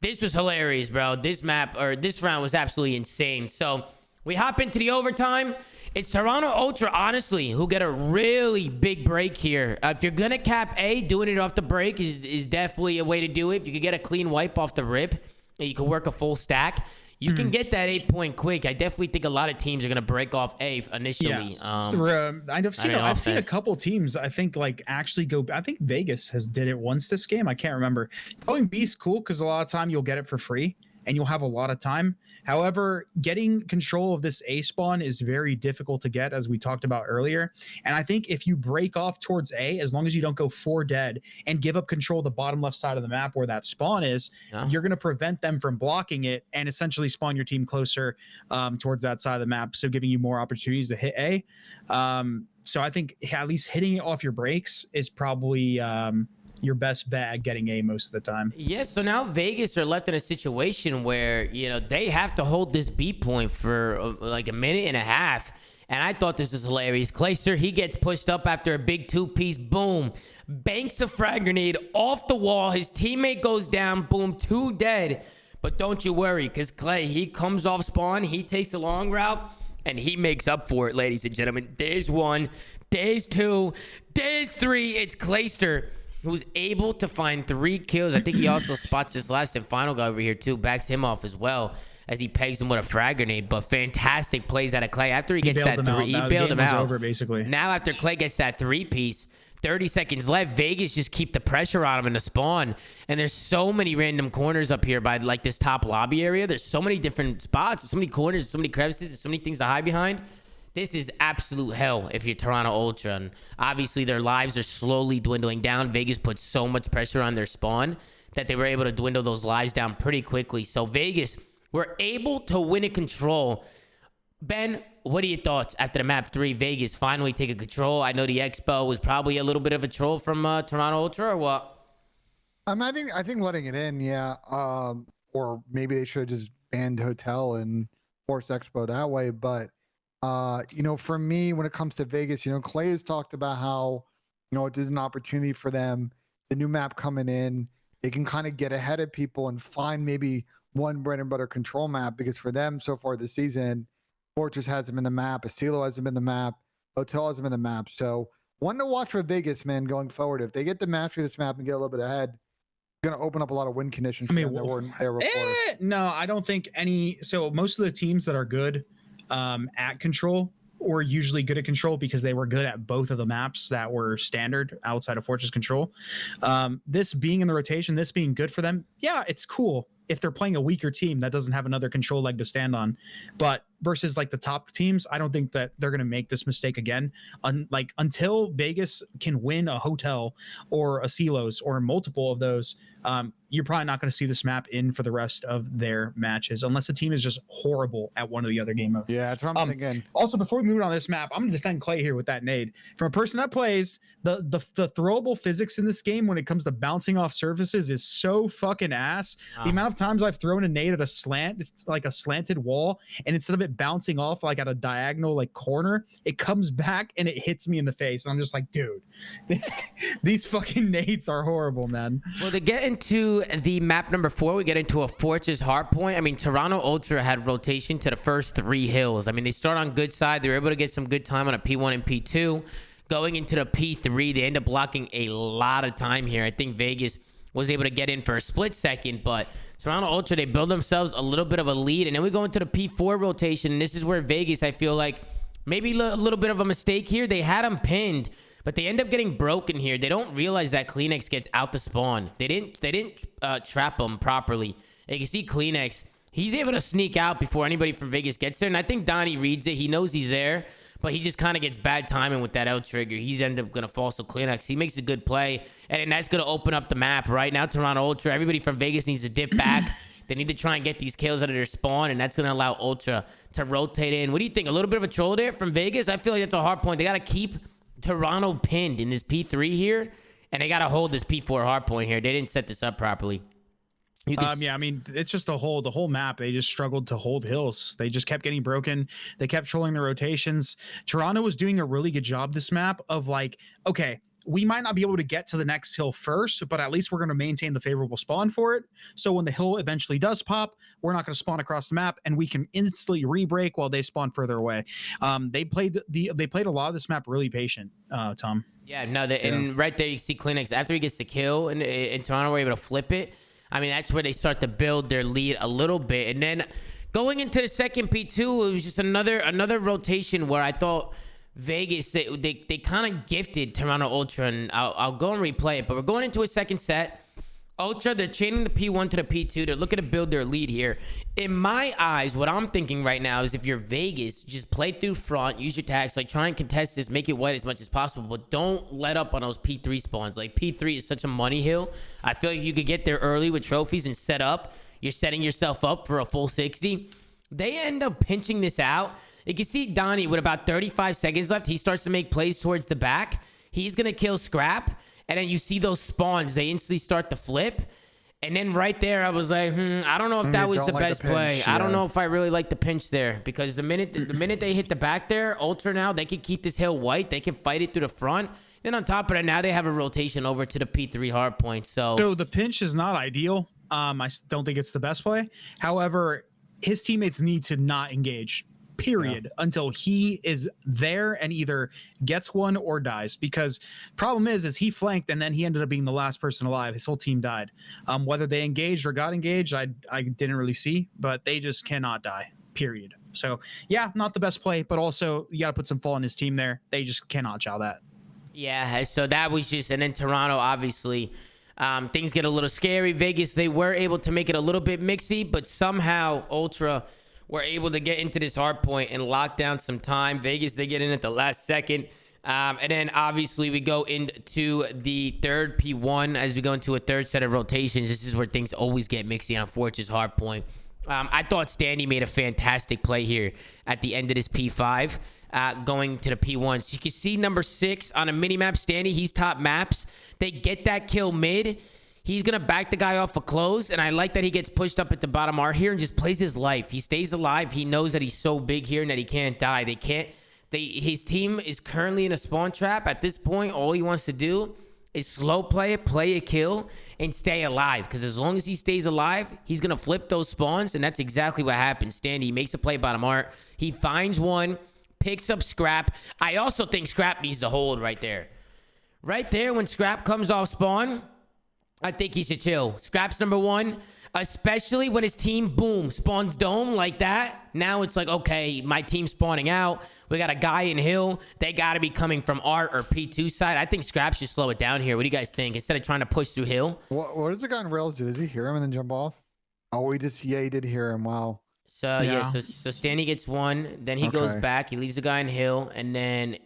This was hilarious, bro. This round was absolutely insane. So we hop into the overtime. It's Toronto Ultra, honestly, who get a really big break here. If you're going to cap A, doing it off the break is definitely a way to do it. If you could get a clean wipe off the rip, you can work a full stack. You can get that 8-point quick. I definitely think a lot of teams are going to break off A initially. Yeah. I've seen a couple teams, I think, like actually go. I think Vegas did it once this game. I can't remember. Going B is cool because a lot of time you'll get it for free and you'll have a lot of time. However, getting control of this A spawn is very difficult to get, as we talked about earlier. And I think if you break off towards A, as long as you don't go 4 dead and give up control of the bottom left side of the map where that spawn is, you're going to prevent them from blocking it and essentially spawn your team closer towards that side of the map, so giving you more opportunities to hit A. So I think at least hitting it off your breaks is probably your best bet at getting A most of the time. Yeah, so now Vegas are left in a situation where, you know, they have to hold this B point for like a minute and a half. And I thought this was hilarious. Clayster, he gets pushed up after a big 2-piece. Boom. Banks a frag grenade off the wall. His teammate goes down. Boom. 2 dead. But don't you worry, because Clay, he comes off spawn. He takes the long route, and he makes up for it, ladies and gentlemen. There's 1. There's 2. There's 3. It's Clayster, who's able to find 3 kills. I think he also spots this last and final guy over here, too. Backs him off as well as he pegs him with a frag grenade. But fantastic plays out of Clay. After he gets that 3, he bailed him out. Over, basically. Now, after Clay gets that 3-piece, 30 seconds left, Vegas just keep the pressure on him in the spawn. And there's so many random corners up here by, like, this top lobby area. There's so many different spots. There's so many corners. There's so many crevices. There's so many things to hide behind. This is absolute hell if you're Toronto Ultra. And obviously, their lives are slowly dwindling down. Vegas put so much pressure on their spawn that they were able to dwindle those lives down pretty quickly. So Vegas were able to win a control. Ben, what are your thoughts after the map 3? Vegas finally taking control. I know the Expo was probably a little bit of a troll from Toronto Ultra, or what? I think letting it in, yeah. Or maybe they should have just banned Hotel and forced Expo that way. But you know, for me, when it comes to Vegas, you know, Clay has talked about how, you know, it is an opportunity for them. The new map coming in, they can kind of get ahead of people and find maybe one bread and butter control map, because for them so far this season, Fortress hasn't been the map, Asilo hasn't been the map, Hotel hasn't been the map. So One to watch for Vegas, man, going forward. If they get the mastery of this map and get a little bit ahead, it's going to open up a lot of win conditions for them that weren't there before. No, I don't think any. So most of the teams that are good at control were usually good at control because they were good at both of the maps that were standard outside of Fortress control. This being in the rotation, this being good for them, yeah, it's cool if they're playing a weaker team that doesn't have another control leg to stand on. But versus like the top teams, I don't think that they're going to make this mistake again. Until Vegas can win a hotel or a Silos or multiple of those, you're probably not going to see this map in for the rest of their matches unless the team is just horrible at one of the other game modes. Yeah, that's what I'm thinking. Also, before we move on this map, I'm going to defend Clay here with that nade. From a person that plays, the throwable physics in this game when it comes to bouncing off surfaces is so fucking ass. The amount of times I've thrown a nade at a slant, it's like a slanted wall, and instead of it bouncing off like at a diagonal like corner, it comes back and it hits me in the face. And I'm just like, dude, these fucking nades are horrible, man. Well, to get into the map number 4, we get into a Fortress hardpoint. I mean, Toronto Ultra had rotation to the first 3 hills. I mean, they start on good side. They were able to get some good time on a P1 and P2. Going into the P3, they end up blocking a lot of time here. I think Vegas was able to get in for a split second, but Toronto Ultra, they build themselves a little bit of a lead. And then we go into the P4 rotation, and this is where Vegas, I feel like, maybe a little bit of a mistake here. They had them pinned, but they end up getting broken here. They don't realize that Kleenex gets out the spawn. They didn't trap them properly. You can see Kleenex. He's able to sneak out before anybody from Vegas gets there. And I think Donnie reads it. He knows he's there, but he just kind of gets bad timing with that L trigger. He's ended up going to fall to Kleenex. He makes a good play, and that's going to open up the map. Right now, Toronto Ultra, everybody from Vegas needs to dip back. They need to try and get these kills out of their spawn, and that's going to allow Ultra to rotate in. What do you think? A little bit of a troll there from Vegas? I feel like that's a hard point. They got to keep Toronto pinned in this P3 here, and they got to hold this P4 hard point here. They didn't set this up properly. Yeah, I mean, it's just the whole map. They just struggled to hold hills. They just kept getting broken. They kept trolling the rotations. Toronto was doing a really good job this map of like, okay, we might not be able to get to the next hill first, but at least we're going to maintain the favorable spawn for it. So when the hill eventually does pop, we're not going to spawn across the map, and we can instantly re-break while they spawn further away. They played a lot of this map really patient, Tom. Yeah, no, and right there you see Kleenex after he gets the kill, and Toronto were able to flip it. I mean, that's where they start to build their lead a little bit, and then going into the second P2, it was just another rotation where I thought Vegas, they kind of gifted Toronto Ultra, and I'll go and replay it, but we're going into a second set. Ultra, they're chaining the P1 to the P2. They're looking to build their lead here. In my eyes, what I'm thinking right now is if you're Vegas, just play through front, use your tags, like try and contest this, make it wet as much as possible, but don't let up on those P3 spawns. Like P3 is such a money hill. I feel like you could get there early with trophies and set up. You're setting yourself up for a full 60. They end up pinching this out. You can see Donnie with about 35 seconds left. He starts to make plays towards the back. He's going to kill Scrap. And then you see those spawns. They instantly start to flip. And then right there, I was like, I don't know if that was the best play. I don't know if I really like the pinch there. Because the minute they hit the back there, Ultra now, they can keep this hill white. They can fight it through the front. Then on top of that, now they have a rotation over to the P3 hard point. So the pinch is not ideal. I don't think it's the best play. However, his teammates need to not engage. Period. Until he is there and either gets one or dies, because problem is he flanked and then he ended up being the last person alive. His whole team died. Whether they engaged or got engaged, I didn't really see, but they just cannot die, period. So yeah, not the best play, but also you got to put some fall on his team there. They just cannot chow that. Yeah, so that was just, and then Toronto, obviously, things get a little scary. Vegas, they were able to make it a little bit mixy, but somehow Ultra were able to get into this hard point and lock down some time. Vegas, they get in at the last second. And then obviously we go into the third P1 as we go into a third set of rotations. This is where things always get mixy on Forge's hard point. I thought Standy made a fantastic play here at the end of this P5 going to the P1. So you can see number 6 on a mini-map. Standy, he's top maps. They get that kill mid. He's going to back the guy off a close, and I like that he gets pushed up at the bottom R here and just plays his life. He stays alive. He knows that he's so big here and that he can't die. His team is currently in a spawn trap. At this point, all he wants to do is slow play it, play a kill, and stay alive. Because as long as he stays alive, he's going to flip those spawns, and that's exactly what happens. Standy makes a play bottom art. He finds one, picks up Scrap. I also think Scrap needs to hold right there. Right there, when Scrap comes off spawn, I think he should chill. Scrap's number one, especially when his team, boom, spawns dome like that. Now it's like, okay, my team's spawning out. We got a guy in hill. They got to be coming from Art or P2 side. I think Scrap should slow it down here. What do you guys think? Instead of trying to push through hill. What does the guy on rails do? Does he hear him and then jump off? Oh, he did hear him. Wow. So so Standy gets one, then he goes back, he leaves the guy in hill, and then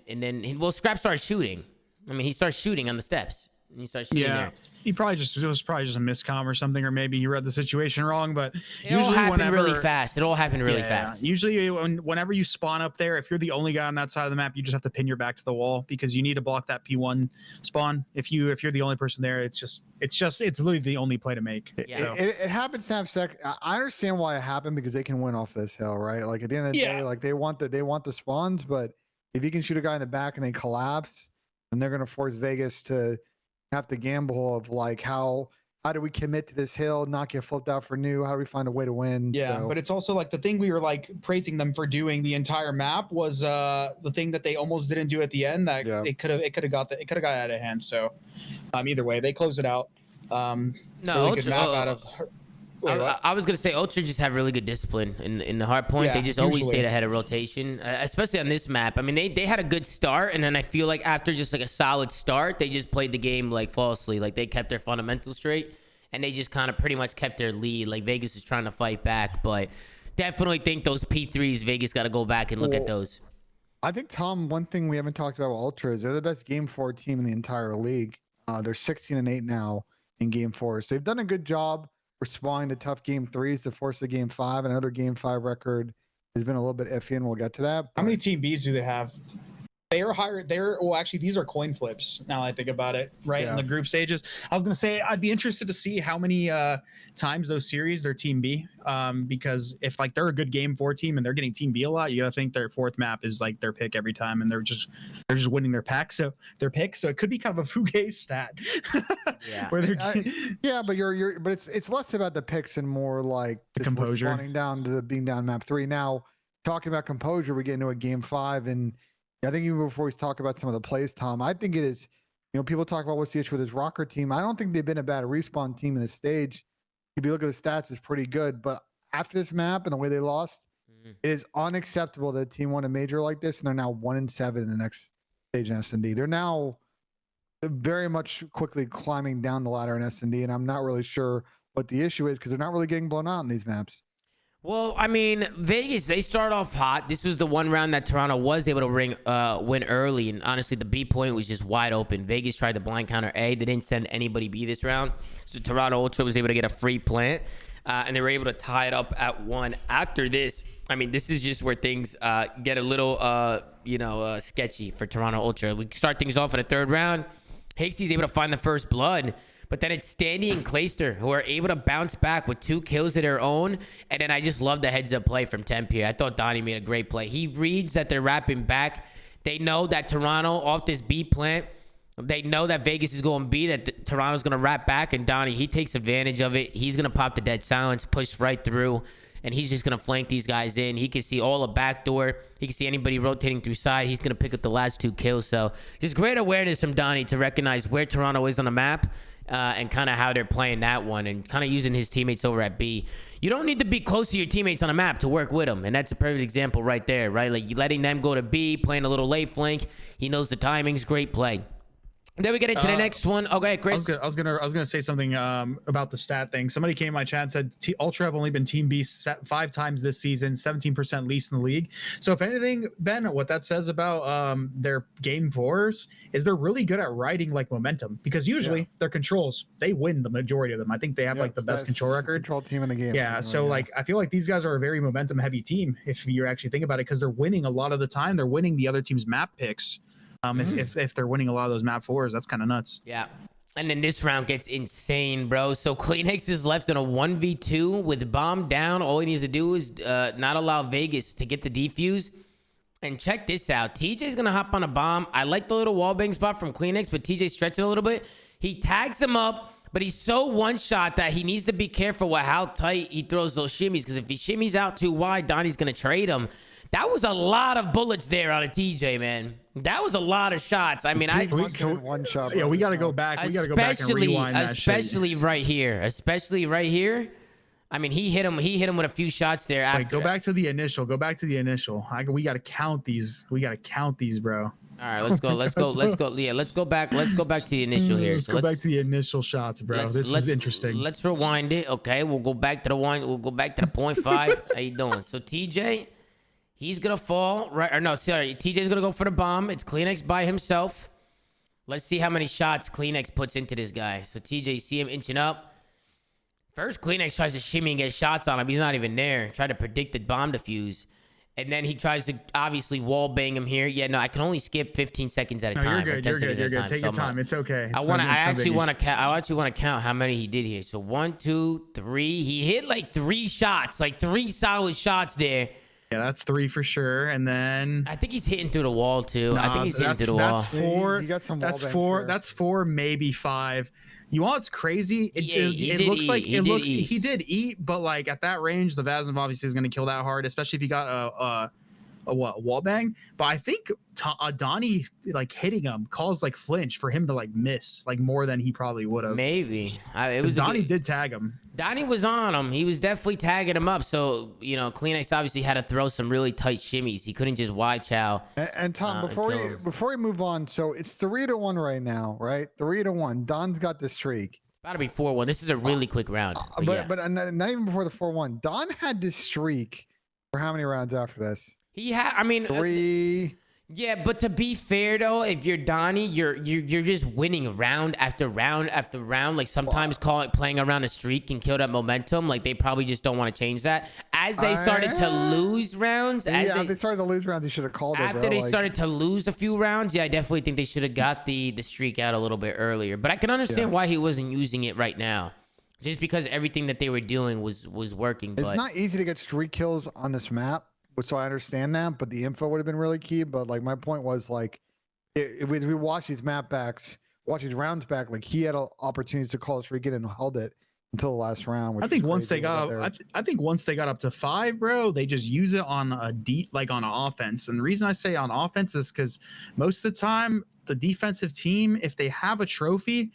Scrap starts shooting. I mean, he starts shooting on the steps. And he starts shooting there. It was probably just a miscomm or something, or maybe you read the situation wrong. But it all happened really fast. It all happened really fast. Usually, whenever you spawn up there, if you're the only guy on that side of the map, you just have to pin your back to the wall because you need to block that P1 spawn. If you're the only person there, it's literally the only play to make. Yeah. So. It happened snap-sec. I understand why it happened because they can win off this hill, right? Like at the end of the day, like they want the spawns, but if you can shoot a guy in the back and they collapse, then they're gonna force Vegas to have to gamble of like how do we commit to this hill, not get flipped out for new? How do we find a way to win? Yeah, but it's also like the thing we were like praising them for doing the entire map was the thing that they almost didn't do at the end that it could have got out of hand. So either way, they close it out. Really good map out of. I was gonna say Ultra just have really good discipline in the hard point. They just always stayed ahead of rotation, especially on this map. I mean, they had a good start, and then I feel like after just like a solid start, they just played the game like flawlessly. Like they kept their fundamentals straight, and they just kind of pretty much kept their lead. Like Vegas is trying to fight back, but definitely think those P3s Vegas got to go back and look at those. I think Tom, one thing we haven't talked about with Ultra is they're the best Game 4 team in the entire league. They're 16-8 now in Game 4, so they've done a good job responding to tough Game 3s to force a Game 5. Another Game 5 record has been a little bit iffy, and we'll get to that. How many Team Bs do they have? Actually, these are coin flips now I think about it, right? In the group stages. I was going to say, I'd be interested to see how many times those series they're Team B, because if like they're a good Game 4 team and they're getting Team B a lot, you got to think their fourth map is like their pick every time, and they're just winning their pack. So it could be kind of a fugazi stat. Where they're but it's less about the picks and more like the composure responding down to being down map 3. Now, talking about composure, we get into a Game 5, and I think even before we talk about some of the plays, Tom, I think it is, people talk about what's the issue with this Rokkr team. I don't think they've been a bad respawn team in this stage. If you look at the stats, it's pretty good. But after this map and the way they lost, it is unacceptable that a team won a major like this, and they're now 1-7 in the next stage in S&D. They're now very much quickly climbing down the ladder in S&D, and I'm not really sure what the issue is because they're not really getting blown out in these maps. Well, I mean, Vegas, they start off hot. This was the one round that Toronto was able to win early. And honestly, the B point was just wide open. Vegas tried to blind counter A. They didn't send anybody B this round. So Toronto Ultra was able to get a free plant. And they were able to tie it up at 1. After this, I mean, this is just where things get a little, sketchy for Toronto Ultra. We start things off in the third round. Hakesy's able to find the first blood. But then it's Standy and Clayster who are able to bounce back with 2 kills of their own. And then I just love the heads-up play from Temp here. I thought Donnie made a great play. He reads that they're wrapping back. They know that Toronto, off this B plant, they know that Vegas is going B, that Toronto's going to wrap back. And Donnie, he takes advantage of it. He's going to pop the dead silence, push right through. And he's just going to flank these guys in. He can see all the backdoor. He can see anybody rotating through side. He's going to pick up the last 2 kills. So just great awareness from Donnie to recognize where Toronto is on the map. And kind of how they're playing that one and kind of using his teammates over at B. You don't need to be close to your teammates on a map to work with them. And that's a perfect example right there, right? Like you letting them go to B, playing a little late flank. He knows the timings. Great play. And then we get into the next one. Okay, Chris. I was gonna say something about the stat thing. Somebody came in my chat and said Ultra have only been Team B 5 times this season, 17% least in the league. So if anything, Ben, what that says about their Game 4s is they're really good at riding like momentum because usually their controls, they win the majority of them. I think they have like the best control record. Control team in the game. Yeah, so like I feel like these guys are a very momentum heavy team if you actually think about it because they're winning a lot of the time. They're winning the other team's map picks. If they're winning a lot of those map 4s, that's kind of nuts. Yeah. And then this round gets insane, bro. So Kleenex is left in a 1v2 with bomb down. All he needs to do is not allow Vegas to get the defuse. And check this out. TJ's going to hop on a bomb. I like the little wallbang spot from Kleenex, but TJ stretched it a little bit. He tags him up, but he's so one-shot that he needs to be careful with how tight he throws those shimmies. Because if he shimmies out too wide, Donnie's going to trade him. That was a lot of bullets there on a TJ, man. That was a lot of shots. I mean, one shot. Yeah, we got to go back. We got to go back and rewind that shit. Especially right here. I mean, he hit him with a few shots there. After Go back to the initial. We got to count these. Bro. All right, let's go. Yeah, let's go back to the initial here. Let's go back to the initial shots, bro. This is interesting. Let's rewind it. Okay, we'll go back to the one. We'll go back to the 0.5. How you doing? So TJ, he's gonna fall right. Or no, sorry. TJ's gonna go for the bomb. It's Kleenex by himself. Let's see how many shots Kleenex puts into this guy. So TJ, you see him inching up. First, Kleenex tries to shimmy and get shots on him. He's not even there. Try to predict the bomb defuse. And then he tries to obviously wall bang him here. Yeah, no, I can only skip 15 seconds at a time. You're good. Take your time. It's okay. I actually want to count how many he did here. So 1, 2, 3. He hit like 3 shots, like 3 solid shots there. Yeah, that's 3 for sure. And then I think he's hitting through the wall too. I think he's hitting through the wall. That's 4. You got some that's 4. That's 4, maybe 5. You know what's crazy? It looks like he did eat, but like at that range, the Vazov obviously is going to kill that hard, especially if he got a wall bang. But I think Donnie like hitting him caused like flinch for him to like miss like more than he probably would have. Maybe Donnie did tag him. Donnie was on him. He was definitely tagging him up. So Kleenex obviously had to throw some really tight shimmies. He couldn't just wide chow. And Tom, before we move on, so it's 3-1 right now, right? 3-1. Don's got the streak. About to be 4-1. This is a really quick round. But not even before the 4-1. Don had this streak for how many rounds after this? He had, I mean, 3. Yeah, but to be fair though, if you're Donnie, you're just winning round after round after round. Like sometimes playing around a streak can kill that momentum. Like they probably just don't want to change that. As they started to lose rounds, if they started to lose rounds, they should have called it. After they started to lose a few rounds, yeah, I definitely think they should have got the streak out a little bit earlier. But I can understand why he wasn't using it right now. Just because everything that they were doing was working. It's not easy to get streak kills on this map. So I understand that, but the info would have been really key. But like my point was like, if we watch these these rounds back, like he had opportunities to call a streak in and held it until the last round. I think once they got up, I think once they got up to 5, bro, they just use it on a on an offense. And the reason I say on offense is because most of the time the defensive team, if they have a trophy,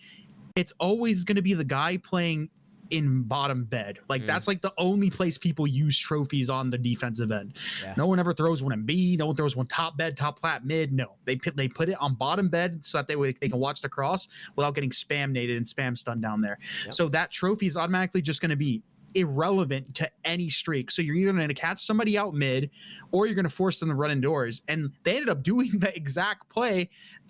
it's always going to be the guy playing in bottom bed. Like that's like the only place people use trophies on the defensive end. No one ever throws one in B. No one throws one top bed, top plat, mid. No, they put it on bottom bed so that they can watch the cross without getting spam naded and spam stunned down there. So that trophy is automatically just going to be irrelevant to any streak. So you're either going to catch somebody out mid or you're going to force them to run indoors. And they ended up doing the exact play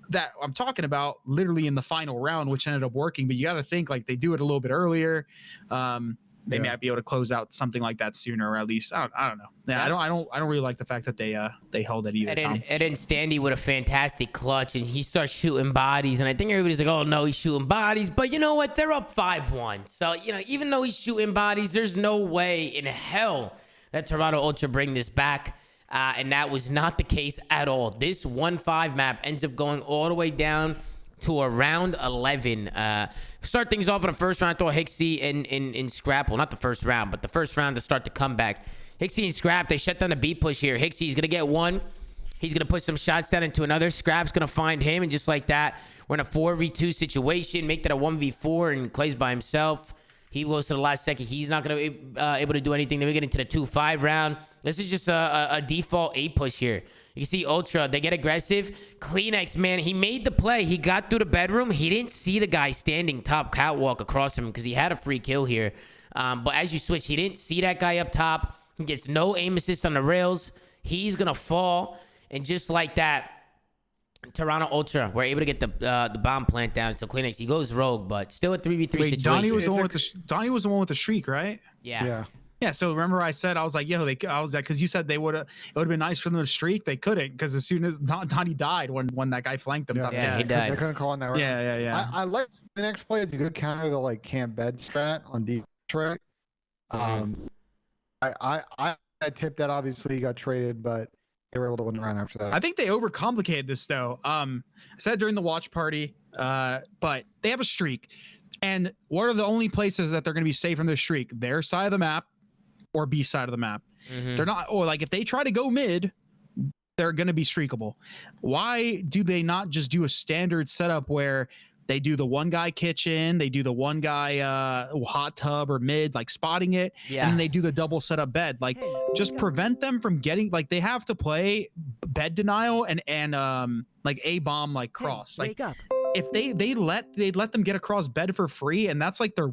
that I'm talking about literally in the final round, which ended up working. But you got to think like they do it a little bit earlier. They might be able to close out something like that sooner, or at least I don't know. Yeah, I don't really like the fact that they held it either. And then Standy with a fantastic clutch, and he starts shooting bodies, and I think everybody's like, "Oh no, he's shooting bodies." But you know what? They're up 5-1, so even though he's shooting bodies, there's no way in hell that Toronto Ultra bring this back. And that was not the case at all. This 1-5 map ends up going all the way down to around 11. Start things off in the first round. I thought Hixie and Scrap, well, not the first round, but the first round to start the comeback. Hixie and Scrap, they shut down the B push here. Hixie's going to get one. He's going to put some shots down into another. Scrap's going to find him, and just like that, we're in a 4v2 situation. Make that a 1v4, and Clay's by himself. He goes to the last second. He's not going to be able to do anything. Then we get into the 2-5 round. This is just a default 8 push here. You can see Ultra. They get aggressive. Kleenex, man, he made the play. He got through the bedroom. He didn't see the guy standing top catwalk across him because he had a free kill here. But as you switch, he didn't see that guy up top. He gets no aim assist on the rails. He's going to fall. And just like that, Toronto Ultra were able to get the bomb plant down. So Kleenex, he goes rogue, but still a 3v3 situation. Donnie was the one with the streak, right? Yeah. So remember I said, I was like, because you said it would have been nice for them to streak. They couldn't, because as soon as Donnie died when that guy flanked him. He died. They couldn't call on that round. Yeah. I like the next play. It's a good counter to like camp bed strat on Detroit. I tipped that obviously he got traded, but they were able to win the round after that. I think they overcomplicated this though. I said during the watch party, but they have a streak. And what are the only places that they're going to be safe from their streak? Their side of the map or B side of the map. They're not, or like if they try to go mid, they're going to be streakable. Why do they not just do a standard setup where they do the one guy kitchen, they do the one guy hot tub or mid, like spotting it, and then they do the double setup bed. Like just prevent them from getting, like they have to play bed denial and like a bomb like cross. Like if they let them get across bed for free, and that's like their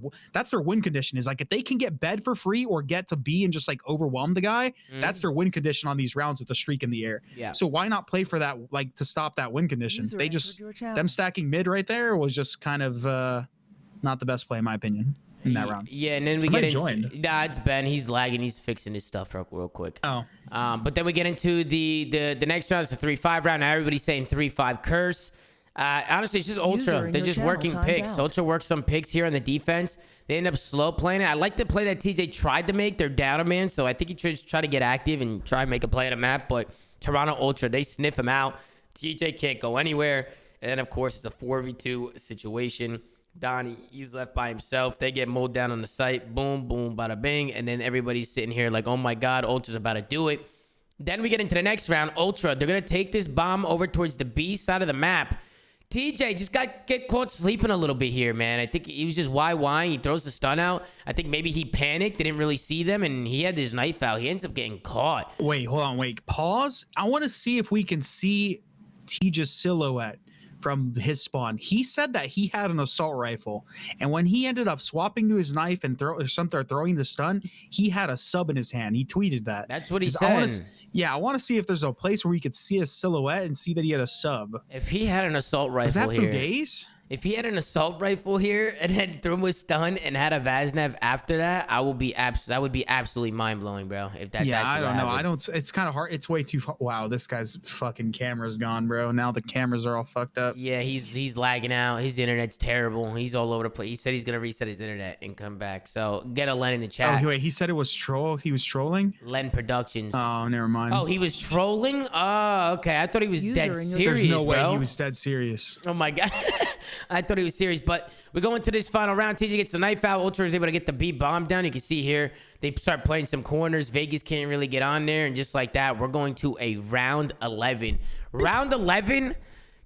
win condition, is like if they can get bed for free or get to B and just like overwhelm the guy, that's their win condition on these rounds with the streak in the air. So why not play for that, like to stop that win condition? They just, them stacking mid right there was just kind of not the best play in my opinion in that round. Yeah, and then we get into, it's Ben. He's lagging. He's fixing his stuff real quick. But then we get into the next round. It's the 3-5 round. Now everybody's saying 3-5 curse. Honestly, it's just Ultra. They're just working picks. Ultra works some picks here on the defense. They end up slow playing it. I like the play that TJ tried to make. They're down a man, so I think he should try to get active and try and make a play on a map. But Toronto Ultra, they sniff him out. TJ can't go anywhere. And then, of course, it's a 4v2 situation. Donnie, he's left by himself. They get mowed down on the site. Boom, boom, bada bing. And then everybody's sitting here like, oh my God, Ultra's about to do it. Then we get into the next round. Ultra, they're going to take this bomb over towards the B side of the map. TJ just get caught sleeping a little bit here, man. I think he was just why. He throws the stun out. I think maybe he panicked, didn't really see them, and he had his knife out. He ends up getting caught. Wait, hold on, wait. Pause. I want to see if we can see TJ's silhouette from his spawn. He said that he had an assault rifle, and when he ended up swapping to his knife and throwing the stun, he had a sub in his hand. He tweeted that. That's what he said. I want to see if there's a place where we could see his silhouette and see that he had a sub. If he had an assault rifle, is that here, from days? If he had an assault rifle here and then threw him with stun and had a Vaznev after that, that would be absolutely mind blowing, bro. If that's I don't know. It's kind of hard. It's way too far. Wow, this guy's fucking camera's gone, bro. Now the cameras are all fucked up. Yeah, he's lagging out. His internet's terrible. He's all over the place. He said he's gonna reset his internet and come back. So get a Len in the chat. Oh wait, he said it was troll. He was trolling. Len Productions. Oh, never mind. Oh, he was trolling. Oh, okay. I thought he was dead serious. There's no way bro. He was dead serious. Oh my God. I thought he was serious, but we go into this final round. TJ gets the knife out. Ultra is able to get the B bomb down. You can see here, they start playing some corners. Vegas can't really get on there, and just like that, we're going to a round 11. Round 11,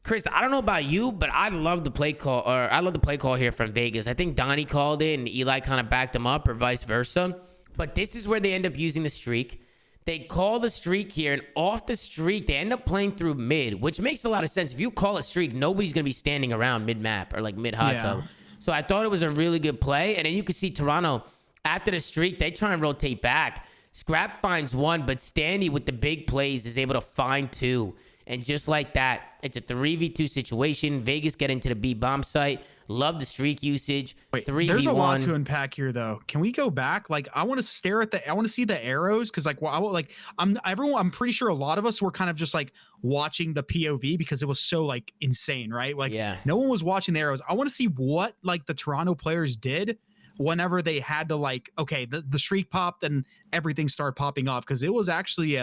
Chris, I don't know about you, but I love the play call, here from Vegas. I think Donnie called it, and Eli kind of backed him up, or vice versa. But this is where they end up using the streak. They call the streak here, and off the streak, they end up playing through mid, which makes a lot of sense. If you call a streak, nobody's going to be standing around mid-map or like mid-hot tub. So I thought it was a really good play. And then you can see Toronto, after the streak, they try and rotate back. Scrap finds one, but Standy with the big plays is able to find two. And just like that, it's a 3v2 situation. Vegas get into the B bomb site. Love the streak usage. Wait, 3v1. There's a lot to unpack here, though. Can we go back? Like, I want to stare at I want to see the arrows, because like, I'm pretty sure a lot of us were kind of just like watching the POV because it was so like insane, right? Like, no one was watching the arrows. I want to see what like the Toronto players did whenever they had to like, okay, the streak popped and everything started popping off, because it was actually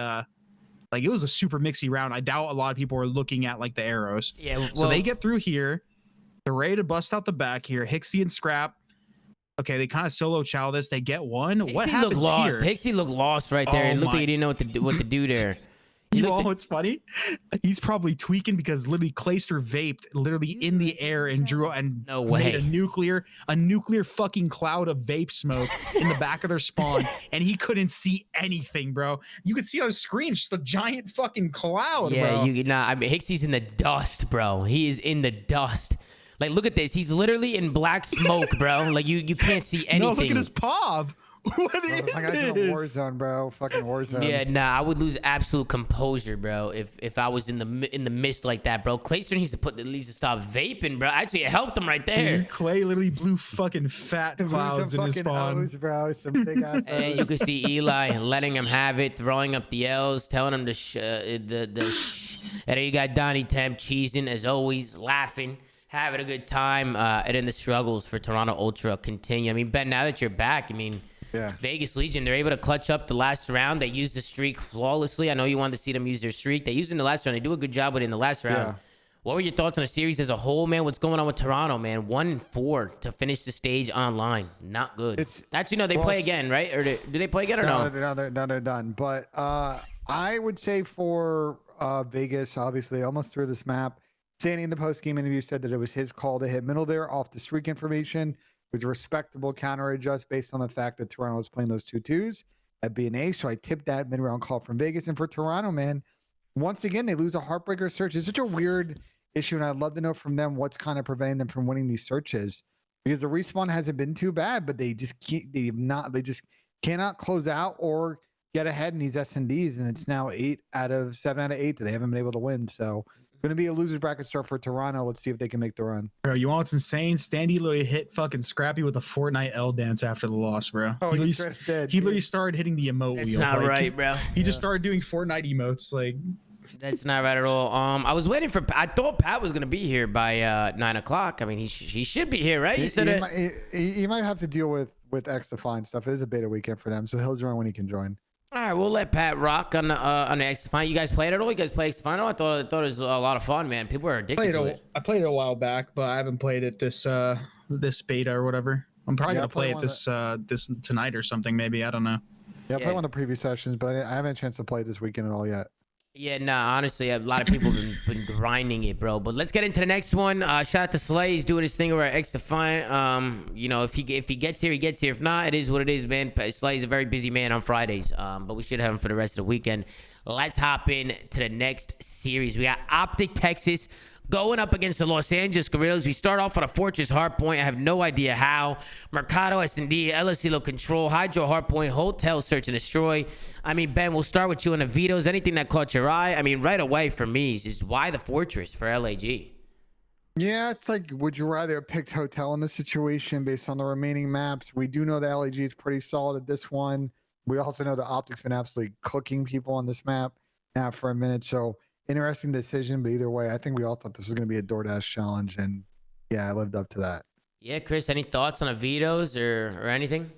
like it was a super mixy round. I doubt a lot of people were looking at like the arrows. Yeah. Well, so they get through here. They're ready to bust out the back here. Hixie and Scrap. Okay, they kind of solo chow this. They get one. What happens here? Hixie looked lost right there. It looked like he didn't know what to do there. It's funny. He's probably tweaking because literally Clayster vaped literally in the air and made a nuclear fucking cloud of vape smoke in the back of their spawn, and he couldn't see anything, bro. You could see it on the screen, just a giant fucking cloud, bro. I mean, Hixie's in the dust, bro. He is in the dust. Like, look at this. He's literally in black smoke, bro. Like, you can't see anything. No, look at his POV. What is this? I got in a war zone, bro. Fucking war zone. Yeah, I would lose absolute composure, bro, if I was in the mist like that, bro. Clayster needs to stop vaping, bro. Actually, it helped him right there. Dude, Clay literally blew fucking fat clouds in his spawn. Hose, bro. Some big ass. And you can see Eli letting him have it, throwing up the L's, telling him and then you got Donnie Temp cheesing as always, laughing, having a good time. And then the struggles for Toronto Ultra continue. I mean, Ben, now that you're back, I mean, Vegas Legion, they're able to clutch up the last round. They used the streak flawlessly. I know you wanted to see them use their streak. They used it in the last round. They do a good job with it in the last round. What were your thoughts on the series as a whole, man? What's going on with Toronto, man? 1-4 to finish the stage online. Not good. Actually, no, they play again, right? Or do they play again or no? No, they're done. But I would say for Vegas, obviously, almost through this map. Standy in the post-game interview said that it was his call to hit middle there off the streak information, which respectable counter adjust based on the fact that Toronto was playing those 2-2s at B&A. So I tipped that mid-round call from Vegas. And for Toronto, man, once again, they lose a heartbreaker search. It's such a weird issue, and I'd love to know from them what's kind of preventing them from winning these searches, because the respawn hasn't been too bad, but they just cannot close out or get ahead in these S&Ds, and it's now 7 out of 8 that they haven't been able to win. So going to be a loser's bracket start for Toronto. Let's see if they can make the run. Bro, you want what's insane? Standy literally hit fucking Scrappy with a Fortnite L dance after the loss, bro. Oh, he literally started hitting the emote That's wheel. not right, bro. He just started doing Fortnite emotes, like. That's not right at all. I was waiting for. I thought Pat was gonna be here by 9 o'clock. I mean, he should be here, right? He might have to deal with X Defiant stuff. It is a beta weekend for them, so he'll join when he can join. All right, we'll let Pat rock on the X Defiant. You guys played it all? You guys play X Defiant? I thought it was a lot of fun, man. People are addicted to it. I played it a while back, but I haven't played it this beta or whatever. I'm probably gonna play it this tonight or something. Maybe, I don't know. Yeah, I played one of the preview sessions, but I haven't had a chance to play it this weekend at all yet. Yeah, nah, honestly, a lot of people have been grinding it, bro. But let's get into the next one. Shout out to Slay. He's doing his thing over at X Defiant. You know, if he gets here, he gets here. If not, it is what it is, man. Slay's a very busy man on Fridays. But we should have him for the rest of the weekend. Let's hop in to the next series. We got OpTic Texas going up against the Los Angeles Guerrillas. We start off on a Fortress Hardpoint. I have no idea how. Mercado, S&D, LSCLO Control, Hydro Hardpoint, Hotel Search and Destroy. I mean, Ben, we'll start with you on the vetoes. Anything that caught your eye? I mean, right away for me is just why the Fortress for LAG? Yeah, it's like, would you rather have picked Hotel in this situation based on the remaining maps? We do know the LAG is pretty solid at this one. We also know the OpTic's been absolutely cooking people on this map now for a minute. So interesting decision, but either way, I think we all thought this was going to be a DoorDash challenge, and yeah, I lived up to that. Yeah, Chris, any thoughts on the vetoes or anything?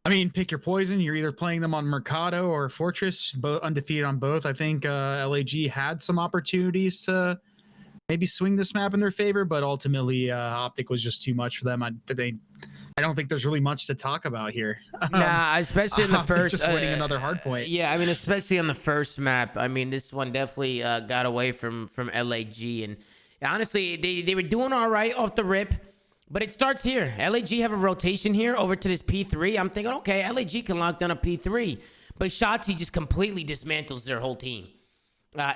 I mean, pick your poison. You're either playing them on Mercado or Fortress, both undefeated on both. I think LAG had some opportunities to maybe swing this map in their favor, but ultimately OpTic was just too much for them. I don't think there's really much to talk about here. Nah, especially in the first. Just winning another hard point. Yeah, I mean, especially on the first map. I mean, this one definitely got away from LAG, and honestly, they were doing all right off the rip, but it starts here. LAG have a rotation here over to this P3. I'm thinking, okay, LAG can lock down a P3, but Shotzi just completely dismantles their whole team.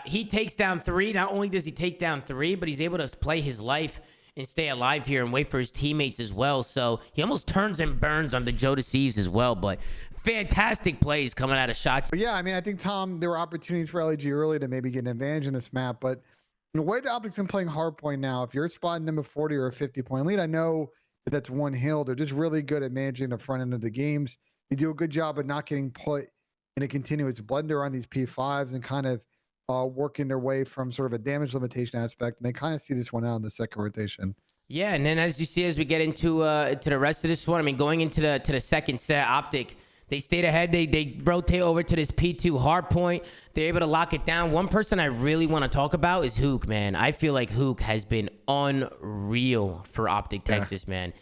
He takes down 3. Not only does he take down 3, but he's able to play his life and stay alive here and wait for his teammates as well. So he almost turns and burns on the Joe Deceives as well. But fantastic plays coming out of shots. But yeah, I mean, I think, Tom, there were opportunities for LAG early to maybe get an advantage in this map. But the way the OpTic's been playing hardpoint now, if you're spotting them a 40 or a 50-point lead, I know that that's one hill. They're just really good at managing the front end of the games. They do a good job of not getting put in a continuous blender on these P5s and kind of working their way from sort of a damage limitation aspect, and they kind of see this one out in the second rotation. Yeah, and then as you see, as we get into to the rest of this one, I mean, going into the second set, OpTic, they stayed ahead. They rotate over to this P2 hard point. They're able to lock it down. One person I really want to talk about is Huke, man. I feel like Huke has been unreal for OpTic Texas, man.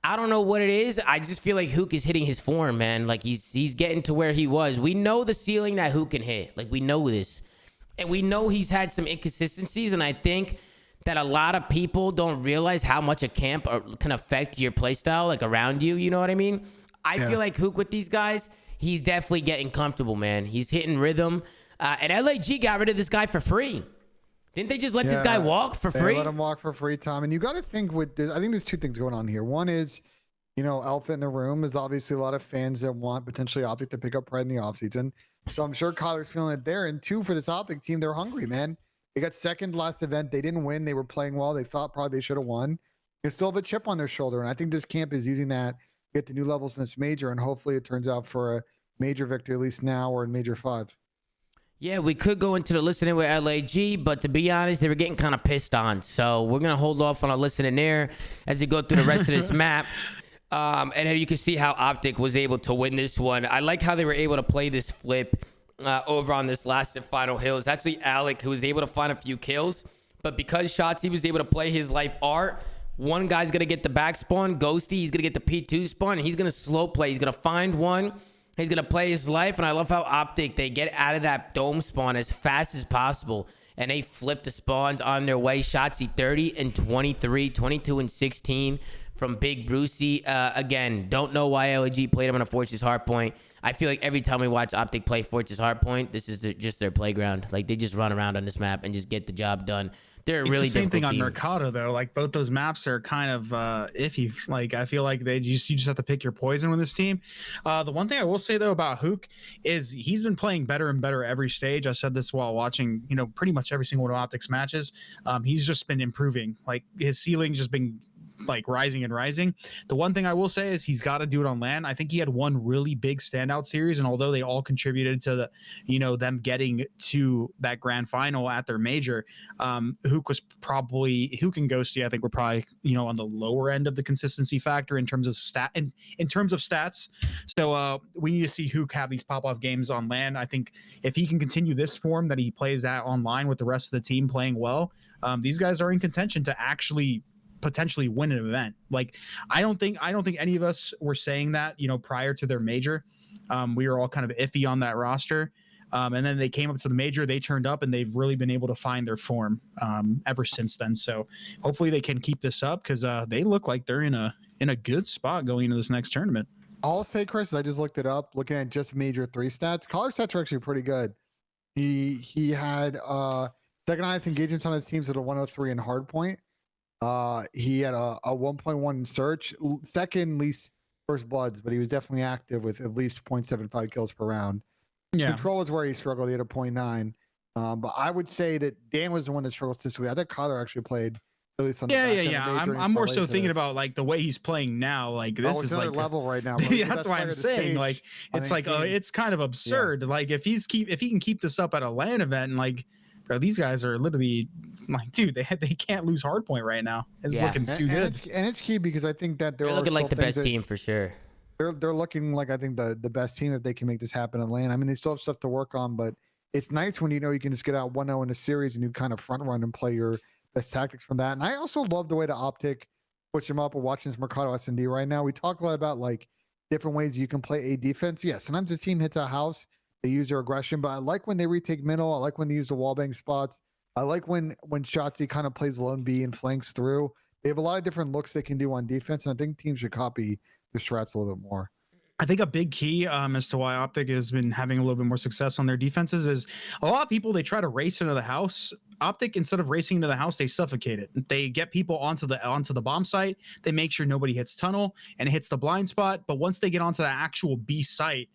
I don't know what it is. I just feel like Huke is hitting his form, man. Like he's getting to where he was. We know the ceiling that Huke can hit. Like we know this. And we know he's had some inconsistencies, and I think that a lot of people don't realize how much a camp can affect your playstyle, like around you. You know what I mean? I feel like Huke with these guys, he's definitely getting comfortable, man. He's hitting rhythm. And LAG got rid of this guy for free. Didn't they just let this guy walk for free? They let him walk for free, Tom. And you got to think with this, I think there's two things going on here. One is, you know, elephant in the room is obviously a lot of fans that want potentially OpTic to pick up pride in the offseason. So I'm sure Kyler's feeling it there. And 2, for this OpTic team, they're hungry, man. They got second last event. They didn't win. They were playing well. They thought probably they should have won. They still have a chip on their shoulder. And I think this camp is using that to get to new levels in this major. And hopefully it turns out for a major victory, at least now or in major 5. Yeah, we could go into the listening with LAG, but to be honest, they were getting kind of pissed on. So we're going to hold off on our listening there as we go through the rest of this map. And then you can see how OpTic was able to win this one. I like how they were able to play this flip over on this last and final hill. It's actually Alec who was able to find a few kills, But because Shotzzy was able to play his life art, one guy's going to get the back spawn, Ghosty, he's going to get the P2 spawn, and he's going to slow play. He's going to find one. He's going to play his life, and I love how OpTic, they get out of that dome spawn as fast as possible, and they flip the spawns on their way. Shotzzy 30 and 23, 22 and 16 from Big Brucey. Again, don't know why LAG played him on a Fortress Hardpoint. I feel like every time we watch OpTic play Fortress Hardpoint, this is just their playground. Like, they just run around on this map and just get the job done. They're It's really the same thing on team. Mercado though. Like both those maps are kind of iffy. Like I feel like you just have to pick your poison with this team. The one thing I will say though about Huke is he's been playing better and better every stage. I said this while watching, pretty much every single one of OpTic's matches. He's just been improving. Like his ceiling's just been like rising and rising. The one thing I will say is he's got to do it on LAN. I think he had one really big standout series, and although they all contributed to the them getting to that grand final at their major, Huke and Ghosty I think were probably on the lower end of the consistency factor in terms of stats. So we need to see Huke have these pop-off games on LAN. I think if he can continue this form that he plays at online with the rest of the team playing well, these guys are in contention to actually potentially win an event. Like I don't think any of us were saying that prior to their major. We were all kind of iffy on that roster, and then they came up to the major, they turned up, and they've really been able to find their form ever since then. So hopefully they can keep this up, because they look like they're in a good spot going into this next tournament. I'll say, Chris, I just looked it up, looking at just major 3 stats. Collar stats are actually pretty good. He had second highest engagements on his teams at a 103 in hardpoint. He had a 1.1 in search, second least first bloods, but he was definitely active with at least 0.75 kills per round. Yeah. Control is where he struggled. He had a 0.9. But I would say that Dan was the one that struggled statistically. I think Kyler actually played really something. I'm more so thinking about like the way he's playing now. Like this is like level right now. Bro. Yeah, that's why I'm saying like it's like it's kind of absurd. Yeah. Like if he can keep this up at a LAN event, and like bro, these guys are literally like, dude, they can't lose hardpoint right now. It's looking too good. And it's key because I think that they're looking like the best team for sure. They're looking like, I think, the best team if they can make this happen in LAN. I mean, they still have stuff to work on, but it's nice when you can just get out 1-0 in a series and you kind of front run and play your best tactics from that. And I also love the way the OpTic push them up. We're watching this Mercado S&D right now. We talk a lot about like different ways you can play a defense. Yeah, sometimes the team hits a house, they use their aggression, but I like when they retake middle. I like when they use the wallbang spots. I like when Shotzzy kind of plays lone B and flanks through. They have a lot of different looks they can do on defense, and I think teams should copy their strats a little bit more. I think a big key as to why OpTic has been having a little bit more success on their defenses is a lot of people, they try to race into the house. OpTic, instead of racing into the house, they suffocate it. They get people onto the bomb site. They make sure nobody hits tunnel and hits the blind spot. But once they get onto the actual B site,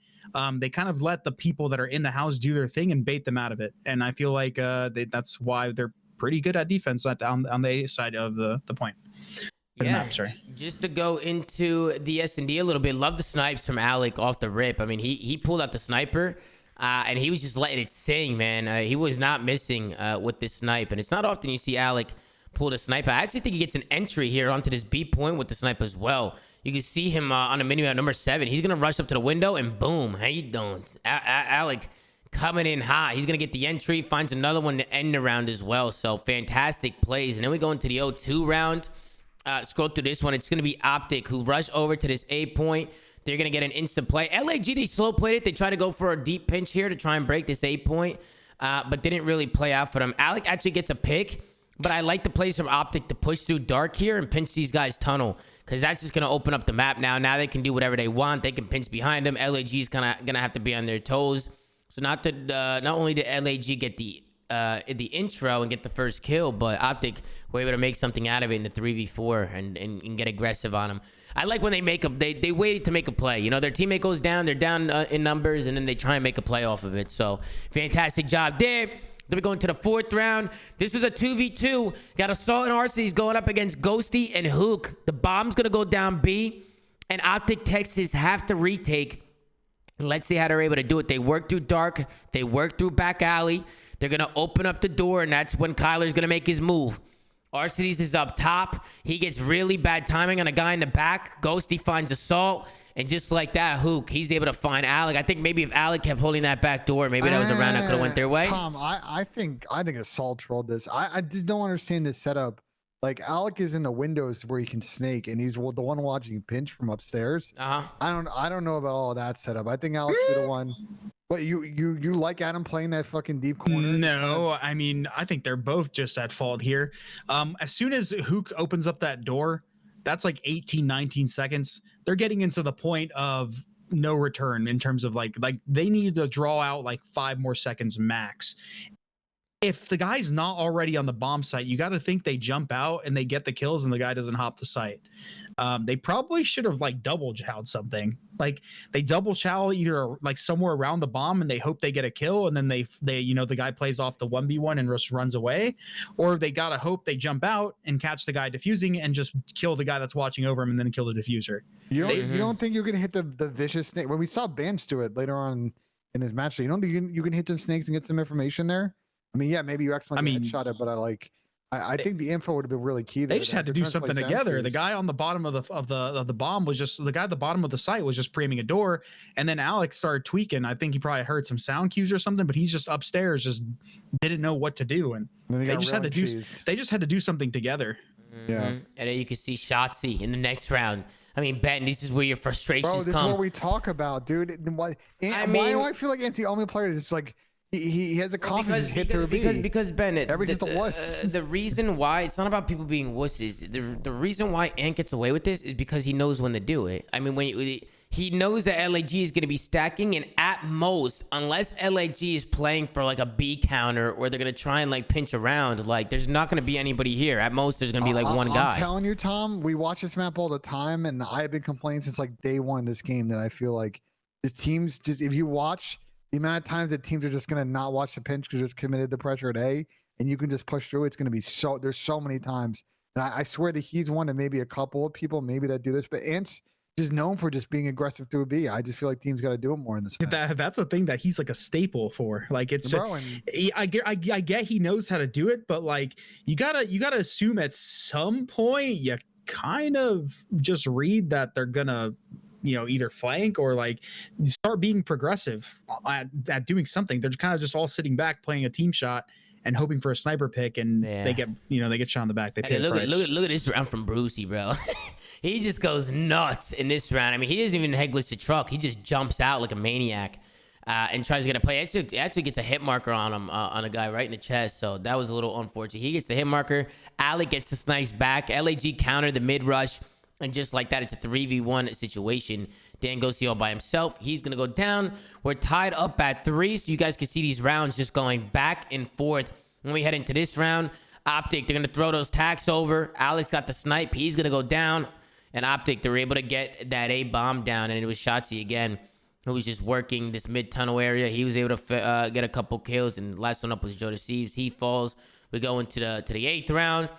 they kind of let the people that are in the house do their thing and bait them out of it. And I feel like that's why they're pretty good at defense on the A side of the point. Yeah, map, sorry. Just to go into the S&D a little bit, love the snipes from Alec off the rip. I mean, he pulled out the sniper, and he was just letting it sing, man. He was not missing with this snipe, and it's not often you see Alec pull the sniper. I actually think he gets an entry here onto this B point with the snipe as well. You can see him on the menu at number 7. He's going to rush up to the window, and boom, how you doing? Alec coming in hot. He's going to get the entry, finds another one to end the round as well. So fantastic plays. And then we go into the 0-2 round. Scroll through this one. It's going to be OpTic who rush over to this A point. They're going to get an instant play. LAG, they slow played it. They try to go for a deep pinch here to try and break this A point, but didn't really play out for them. Alec actually gets a pick, but I like the plays from OpTic to push through dark here and pinch these guys tunnel, because that's just going to open up the map now. Now they can do whatever they want. They can pinch behind them. LAG is going to have to be on their toes. So not only did LAG get the intro and get the first kill, but OpTic were able to make something out of it in the 3v4 and get aggressive on them. I like when they make they waited to make a play. Their teammate goes down, they're down in numbers, and then they try and make a play off of it. So fantastic job there. Then we go into the 4th round. This was a 2v2. Got Assault and RC's going up against Ghosty and Huke. The bomb's going to go down B, and OpTic Texas have to retake. Let's see how they're able to do it. They work through dark. They work through back alley. They're going to open up the door, and that's when Kyler's going to make his move. RCDs is up top. He gets really bad timing on a guy in the back. Ghosty finds Assault, And just like that, Huke, he's able to find Alec. I think maybe if Alec kept holding that back door, maybe that was a round that could have went their way. Tom, I think Assault trolled this. I just don't understand this setup. Like, Alec is in the windows where he can snake, and he's the one watching pinch from upstairs. Uh-huh. I don't know about all that setup. I think Alex be the one. But you like Adam playing that fucking deep corner? No, I mean, I think they're both just at fault here. As soon as Huke opens up that door, that's like 18, 19 seconds. They're getting into the point of no return in terms of like they need to draw out like 5 more seconds max. If the guy's not already on the bomb site, you got to think they jump out and they get the kills and the guy doesn't hop the site. They probably should have like double chowed something. Like they double chow either like somewhere around the bomb and they hope they get a kill and then they the guy plays off the 1v1 and just runs away, or they gotta hope they jump out and catch the guy defusing and just kill the guy that's watching over him and then kill the diffuser. You don't think you're gonna hit the vicious snake when we saw Bams do it later on in his match? You don't think you can hit some snakes and get some information there? I mean, yeah, maybe you accidentally headshot it, but I think the info would have been really key. They just had to do something together. The guy on the bottom of the bomb was just the guy at the bottom of the site was just pre-aiming a door, and then Alex started tweaking. I think he probably heard some sound cues or something, but he's just upstairs, just didn't know what to do, and they just had to do something together. Yeah, and then you can see Shotzi in the next round. I mean, Ben, this is where your frustrations Bro, this come. is what we talk about, dude. Why do I feel like Ant's the only player that's just like he has a confidence hit through B? Because Ben, everything's a wuss. The reason why it's not about people being wusses. The reason why Ant gets away with this is because he knows when to do it. I mean, he knows that LAG is going to be stacking, and at most, unless LAG is playing for like a B counter or they're going to try and like pinch around, like there's not going to be anybody here. At most, there's going to be like one guy. I'm telling you, Tom, we watch this map all the time, and I've been complaining since like day one in this game that I feel like this team's just, if you watch the amount of times that teams are just going to not watch the pinch because they're just committed the pressure at A, and you can just push through, it's going to be there's so many times. And I swear that he's one of maybe a couple of people maybe that do this, but Ant's just known for just being aggressive through a B. I just feel like teams got to do it more in this match. That's a thing that he's like a staple for. Like it's I get he knows how to do it, but like you gotta assume at some point you kind of just read that they're gonna either flank or like start being progressive at doing something. They're kind of just all sitting back playing a team shot and hoping for a sniper pick, and they get shot in the back. They pay look at this round from Brucey, bro. He just goes nuts in this round. I mean, he doesn't even headless the truck. He just jumps out like a maniac and tries to get a play. Actually gets a hit marker on him, on a guy right in the chest. So that was a little unfortunate. He gets the hit marker. Alec gets the snipes back. LAG countered the mid rush. And just like that, it's a 3v1 situation. Dan goes all by himself. He's going to go down. We're tied up at 3. So you guys can see these rounds just going back and forth. When we head into this round, OpTic, they're going to throw those tacks over. Alex got the snipe. He's going to go down. And OpTic, they were able to get that A bomb down. And it was Shotzi again, who was just working this mid-tunnel area. He was able to get a couple kills. And last one up was Joe Deceives. He falls. We go into the 8th round.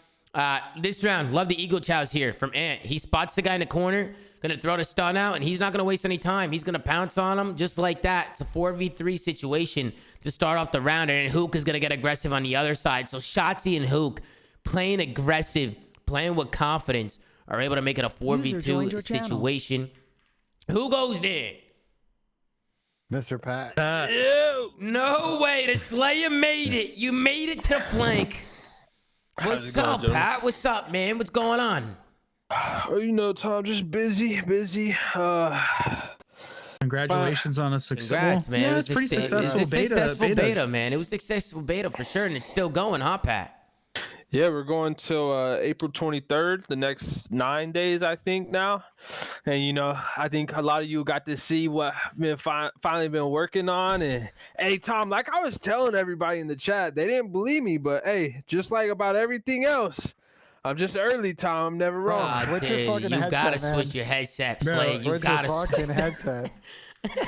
This round, love the eagle chows here from Ant. He spots the guy in the corner, gonna throw the stun out, and he's not gonna waste any time. He's gonna pounce on him just like that. It's a 4v3 situation to start off the round, and Huke is gonna get aggressive on the other side. So Shotzi and Huke, playing aggressive, playing with confidence, are able to make it a 4v2 situation. Who goes there? Mr. Pat. No way, the Slayer made it. You made it to the flank. What's up, Pat? What's up, man? What's going on? Tom, just busy. Congratulations on a successful. Congrats, man. Yeah, it's pretty successful beta, man. It was successful beta for sure, and it's still going, huh, Pat? Yeah, we're going till April 23rd, the next 9 days, I think now. And, I think a lot of you got to see what I've finally been working on. And, hey, Tom, like I was telling everybody in the chat, they didn't believe me. But, hey, just like about everything else, I'm just early, Tom. I'm never wrong. Switch your fucking headset, gotta man. switch your headset, play. You gotta fucking switch headset.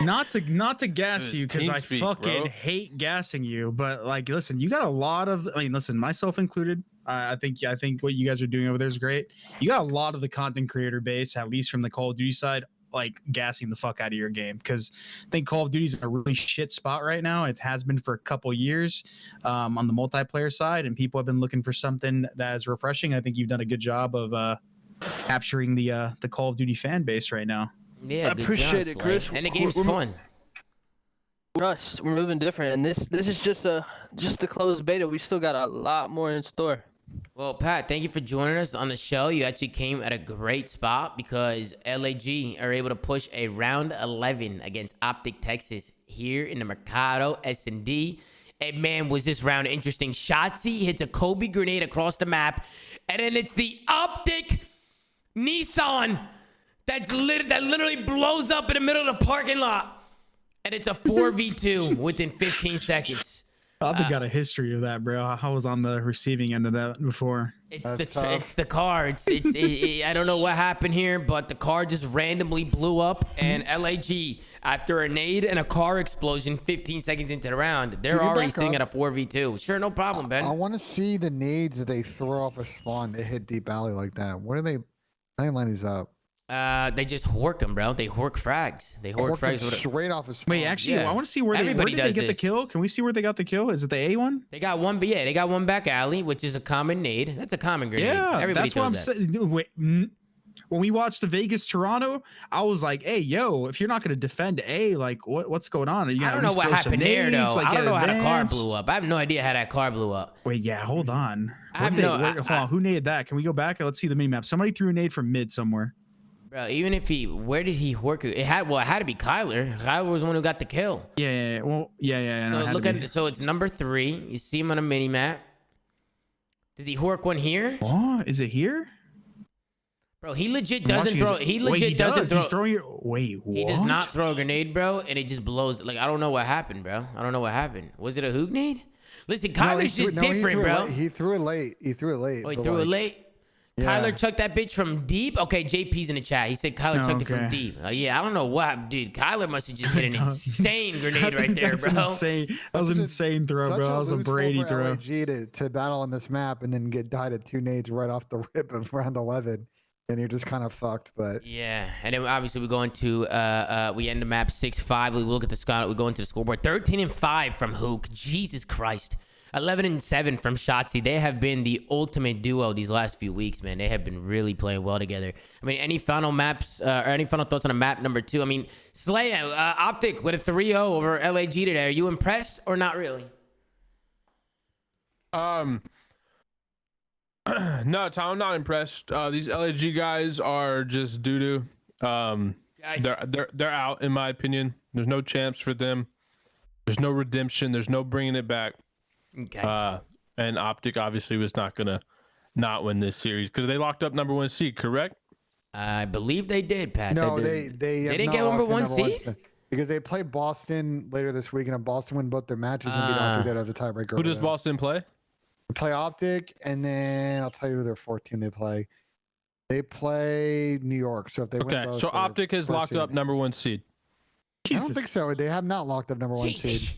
Not to gas you, because I fucking hate gassing you, but like, listen, you got a lot of, listen, myself included. I think what you guys are doing over there is great. You got a lot of the content creator base, at least from the Call of Duty side, like gassing the fuck out of your game, because I think Call of Duty's in a really shit spot right now. It has been for a couple years on the multiplayer side, and people have been looking for something that is refreshing. I think you've done a good job of capturing the Call of Duty fan base right now. Yeah, I good appreciate job, it, Slay. Chris. And the game's We're- fun. Us, we're moving different, and this is just a closed beta. We still got a lot more in store. Well, Pat, thank you for joining us on the show. You actually came at a great spot because LAG are able to push a round 11 against OpTic Texas here in the Mercado S&D. And man, was this round interesting. Shotzzy hits a Kobe grenade across the map, and then it's the OpTic Nissan that literally blows up in the middle of the parking lot. And it's a 4v2 within 15 seconds. Optic got a history of that, bro. I was on the receiving end of that before. It's That's the car. I don't know what happened here, but the car just randomly blew up, and LAG, after a nade and a car explosion 15 seconds into the round, they're Can you already back sitting at up? a 4v2. Sure, no problem, Ben. I want to see the nades that they throw off a spawn that hit deep alley like that. What are they? How do they line these up? They just hork them, bro. They hork frags. They hork Hork them frags with it. straight off a spawn. Wait, actually, Yeah. I want to see where Everybody did they does get this. the kill? Can we see where they got the kill? Is it the A one? They got one, but yeah, they got one back alley, which is a common nade. That's a common grenade. Yeah, Everybody that's what I'm throws that. saying. Wait, when we watched the Vegas Toronto, I was like, "Hey, yo, if you're not going to defend A, like, what's going on? Are you I gonna don't know what happened there, though. I don't know how the car blew up. I have no idea how that car blew up. Wait, yeah, hold on. I have Hold on. Who naded that? Can we go back and let's see the mini map? Somebody threw a nade from mid somewhere. Bro, even if where did he hork it? It had to be Kyler. Kyler was the one who got the kill. Yeah. Well, yeah. No, So it had look to at be. so it's number 3. You see him on a mini map. Does he hork one here? Oh, is it here? Bro, he legit I'm doesn't watching throw. his- He Wait, legit doesn't does. throw. He's throwing your. Wait, what? He does not throw a grenade, bro, and it just blows. Like I don't know what happened, bro. I don't know what happened. Was it a Huke nade? Listen, Kyler's just different, bro. He threw it late. He threw it late. Oh, he but, threw it like, late. Yeah. Kyler chucked that bitch from deep. Okay, JP's in the chat. He said Kyler Oh, chucked it from okay. deep. Yeah, I don't know what, dude. Kyler must have just hit an insane grenade right there, That's bro. insane. That was an insane throw, Such bro. That was a lose for Brady throw. LAG to battle on this map and then get died at 2 nades right off the rip of round 11, and you're just kind of fucked. But Yeah, and then obviously we go into we end the map 6-5. We look at the score. We go into the scoreboard 13-5 from Huke. Jesus Christ. 11-7 from Shotzzy. They have been the ultimate duo these last few weeks, man. They have been really playing well together. I mean, any final maps or any final thoughts on a map number 2? I mean, Slay, OpTic with a 3-0 over LAG today. Are you impressed or not really? No, Tom, I'm not impressed. These LAG guys are just doo-doo. They're out, in my opinion. There's no champs for them. There's no redemption. There's no bringing it back. Okay. And OpTic obviously was not gonna not win this series because they locked up number 1 seed, correct? I believe they did, Pat. no, They they didn't have get not number locked in 1 seed? because they play Boston later this week, and if Boston win both their matches and beat OpTic, they'd have the tiebreaker. Who over does them. Boston play? They play OpTic, and then I'll tell you who their 14 they play. They play New York. So if they win Okay, both, so they're OpTic has first locked seed. up number 1 seed. I don't think so. They have not locked up number 1 seed. Jesus.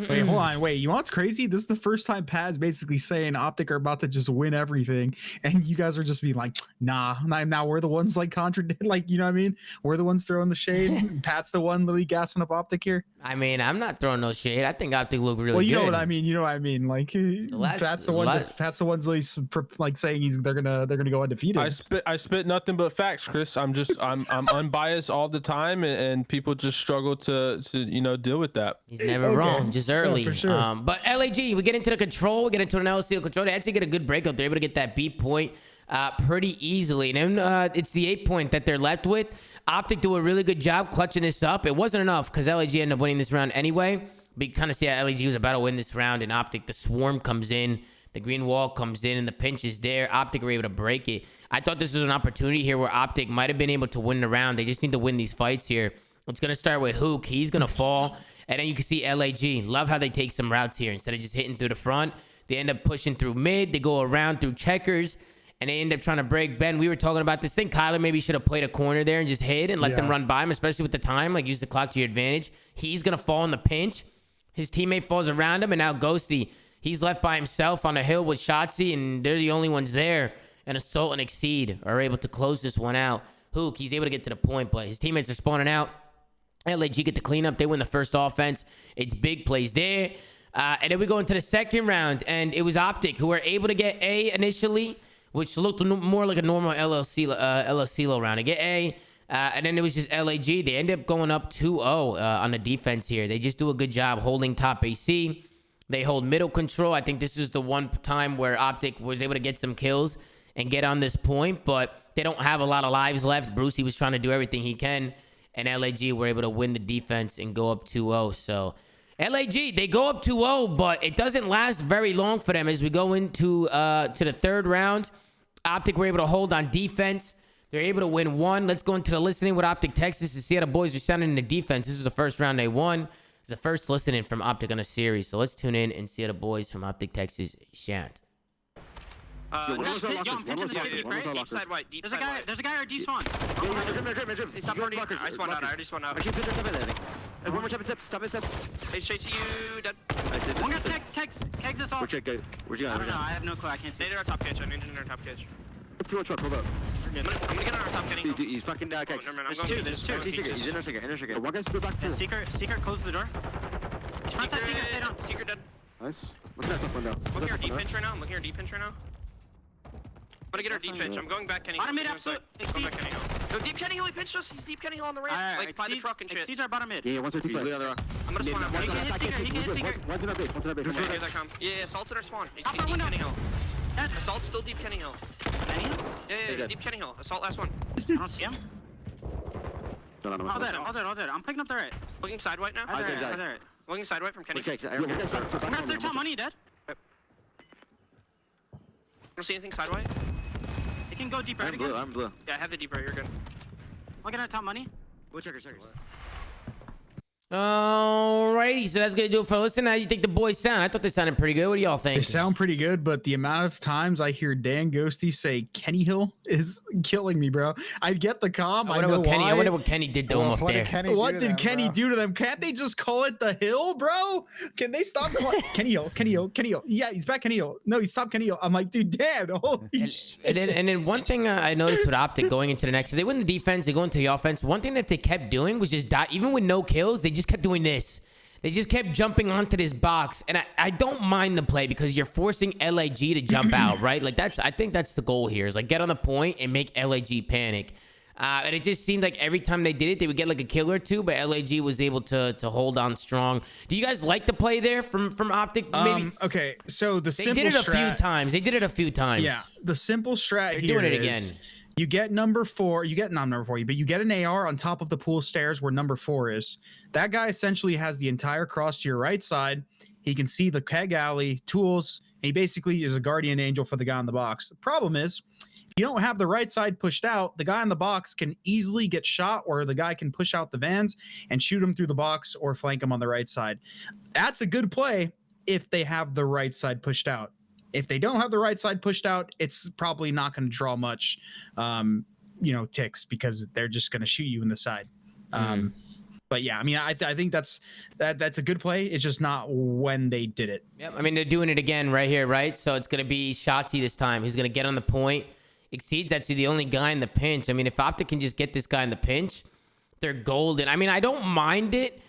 Wait, hold on. Wait, you know what's crazy? This is the first time Pat's basically saying OpTic are about to just win everything, and you guys are just being like, nah. Now we're the ones like contradict, like, you know what I mean? We're the ones throwing the shade. Pat's the one literally gassing up OpTic here. I mean, I'm not throwing no shade. I think OpTic look really Well, you good. know what I mean. You know what I mean. Like last- Pat's the one. Pat's the one's like saying they're gonna go undefeated. I spit nothing but facts, Chris. I'm unbiased all the time, and people just struggle to deal with that. He's never Okay. wrong, just early. for sure. But LAG, we get into the control, we get into an LCL control. They actually get a good breakup. They're able to get that B point pretty easily. And then it's the 8 point that they're left with. OpTic do a really good job clutching this up. It wasn't enough because LAG ended up winning this round anyway. But you kind of see how LAG was about to win this round, and OpTic, the swarm comes in, the green wall comes in, and the pinch is there. OpTic were able to break it. I thought this was an opportunity here where OpTic might have been able to win the round. They just need to win these fights here. It's going to start with Huke. He's going to fall. And then you can see LAG. Love how they take some routes here. Instead of just hitting through the front, they end up pushing through mid. They go around through checkers, and they end up trying to break. Ben, we were talking about this thing. Kyler maybe should have played a corner there and just hid and let them run by him, especially with the time. Like, use the clock to your advantage. He's going to fall in the pinch. His teammate falls around him, and now Ghosty, he's left by himself on a hill with Shotzzy, and they're the only ones there. And Assault and Exceed are able to close this one out. Huke, he's able to get to the point, but his teammates are spawning out. LAG get the cleanup. They win the first offense. It's big plays there. And then we go into the second round, and it was OpTic who were able to get A initially, which looked more like a normal LLC round. They get A. And then it was just LAG. They ended up going up 2-0 on the defense here. They just do a good job holding top AC. They hold middle control. I think this is the one time where OpTic was able to get some kills and get on this point, but they don't have a lot of lives left. Brucey was trying to do everything he can, and LAG were able to win the defense and go up 2-0. So LAG, they go up 2-0, but it doesn't last very long for them as we go into to the third round. OpTic were able to hold on defense. They're able to win one. Let's go into the listening with OpTic Texas to see how the boys are sounding in the defense. This was the first round they won. It's the first listening from OpTic on a series. So let's tune in and see how the boys from OpTic Texas chant. Deep side white. Deep side white. There's a guy or D spawn. Hey, stop partying. I spawned out. I already spawned out. One more stop it. Hey, chasing you. Dead. One got kegs is all. Where'd you go? I don't know, I have no clue, I can't see. Stay to our top catch. I'm engine our top catch. Hold up. I'm gonna get on our top Kenny. He's fucking down. Never mind, There's two. He's in our second. One guy's go back. Yeah, Secret, close the door. He's front side, Secret, stay down. Secret dead. Nice. Look at that window. Looking at our deep pinch right now. I'm gonna get our deep pinch. I'm going back Kenny. Bottom mid, absolute. Going back Kenny Hill. No, deep Kenny Hill, he pinched us. He's deep Kenny Hill on the ramp. Like by the truck and shit. Exceeds our bottom mid. Yeah, one's our two. He's on the rock. I'm gonna spawn out. He can hit Secret. One's in our base. Okay, here that come. Yeah, Assault's in our spawn. He's deep Kenny Hill. Assault's still deep Kenny Hill. Yeah, he's deep Kenny Hill. Assault last one. I don't see him. All dead. I'm picking up the right. Looking side white now. Right. Looking side white from Kenny. I'm Congrats, they're top money, dead. Don't see anything side white. It can go deep right again. I'm blue. Yeah, I have the deep right. You're good. Looking at top money. We'll check. Alrighty, so that's gonna do it for listening. How do you think the boys sound? I thought they sounded pretty good. What do y'all think? They sound pretty good, but the amount of times I hear Dan Ghosty say Kenny Hill is killing me, bro. I get the calm. I know why. I wonder what Kenny did to him up there. What did Kenny do to them? Can't they just call it the Hill, bro? Can they stop calling Kenny Hill? Yeah, he's back Kenny Hill. No, he stopped Kenny Hill. I'm like, dude, Dan, holy shit. And then one thing I noticed with OpTic going into the next, they win the defense, they go into the offense. One thing that they kept doing was just even with no kills, they just kept doing this. They just kept jumping onto this box, and I don't mind the play because you're forcing LAG to jump out, right? Like I think that's the goal here is like get on the point and make LAG panic. And it just seemed like every time they did it, they would get like a kill or two, but LAG was able to hold on strong. Do you guys like the play there from OpTic? Maybe? Okay, so the simple they did it a few times. Yeah, the simple strat They're here doing it is again. you get number 4, not number 4, but you get an AR on top of the pool stairs where number 4 is. That guy essentially has the entire cross to your right side. He can see the keg alley, tools, and he basically is a guardian angel for the guy in the box. The problem is, if you don't have the right side pushed out, the guy in the box can easily get shot, or the guy can push out the vans and shoot him through the box or flank him on the right side. That's a good play if they have the right side pushed out. If they don't have the right side pushed out, it's probably not going to draw much, ticks because they're just going to shoot you in the side. But yeah, I mean, I think that's a good play. It's just not when they did it. Yep. I mean, they're doing it again right here, right? So it's going to be Shotzi this time. He's going to get on the point. Exceeds actually the only guy in the pinch. I mean, if OpTic can just get this guy in the pinch, they're golden. I mean, I don't mind it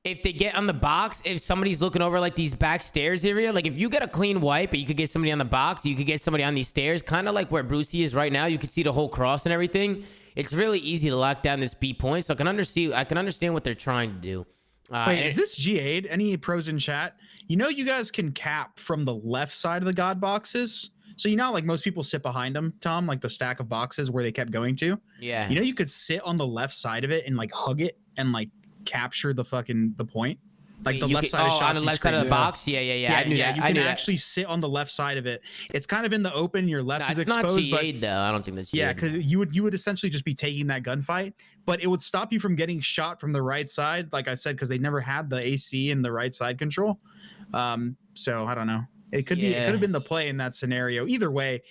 if they get on the box, if somebody's looking over like these back stairs area. Like if you get a clean wipe, but you could get somebody on the box, you could get somebody on these stairs, kind of like where Brucey is right now. You can see the whole cross and everything. It's really easy to lock down this B point. So I can understand what they're trying to do. Wait, is this G8? Any pros in chat? You guys can cap from the left side of the God boxes. So like most people sit behind them, Tom, like the stack of boxes where they kept going to. Yeah. You could sit on the left side of it and like hug it and like capture the point. Like the left side of Shotzi's on the left side of the box. Yeah. I knew that. You can actually sit on the left side of it. It's kind of in the open. Your left is exposed. It's not G8 though. I don't think that's G8. Yeah, because you would essentially just be taking that gunfight, but it would stop you from getting shot from the right side. Like I said, because they never had the AC and the right side control. So I don't know. It could have been the play in that scenario. Either way,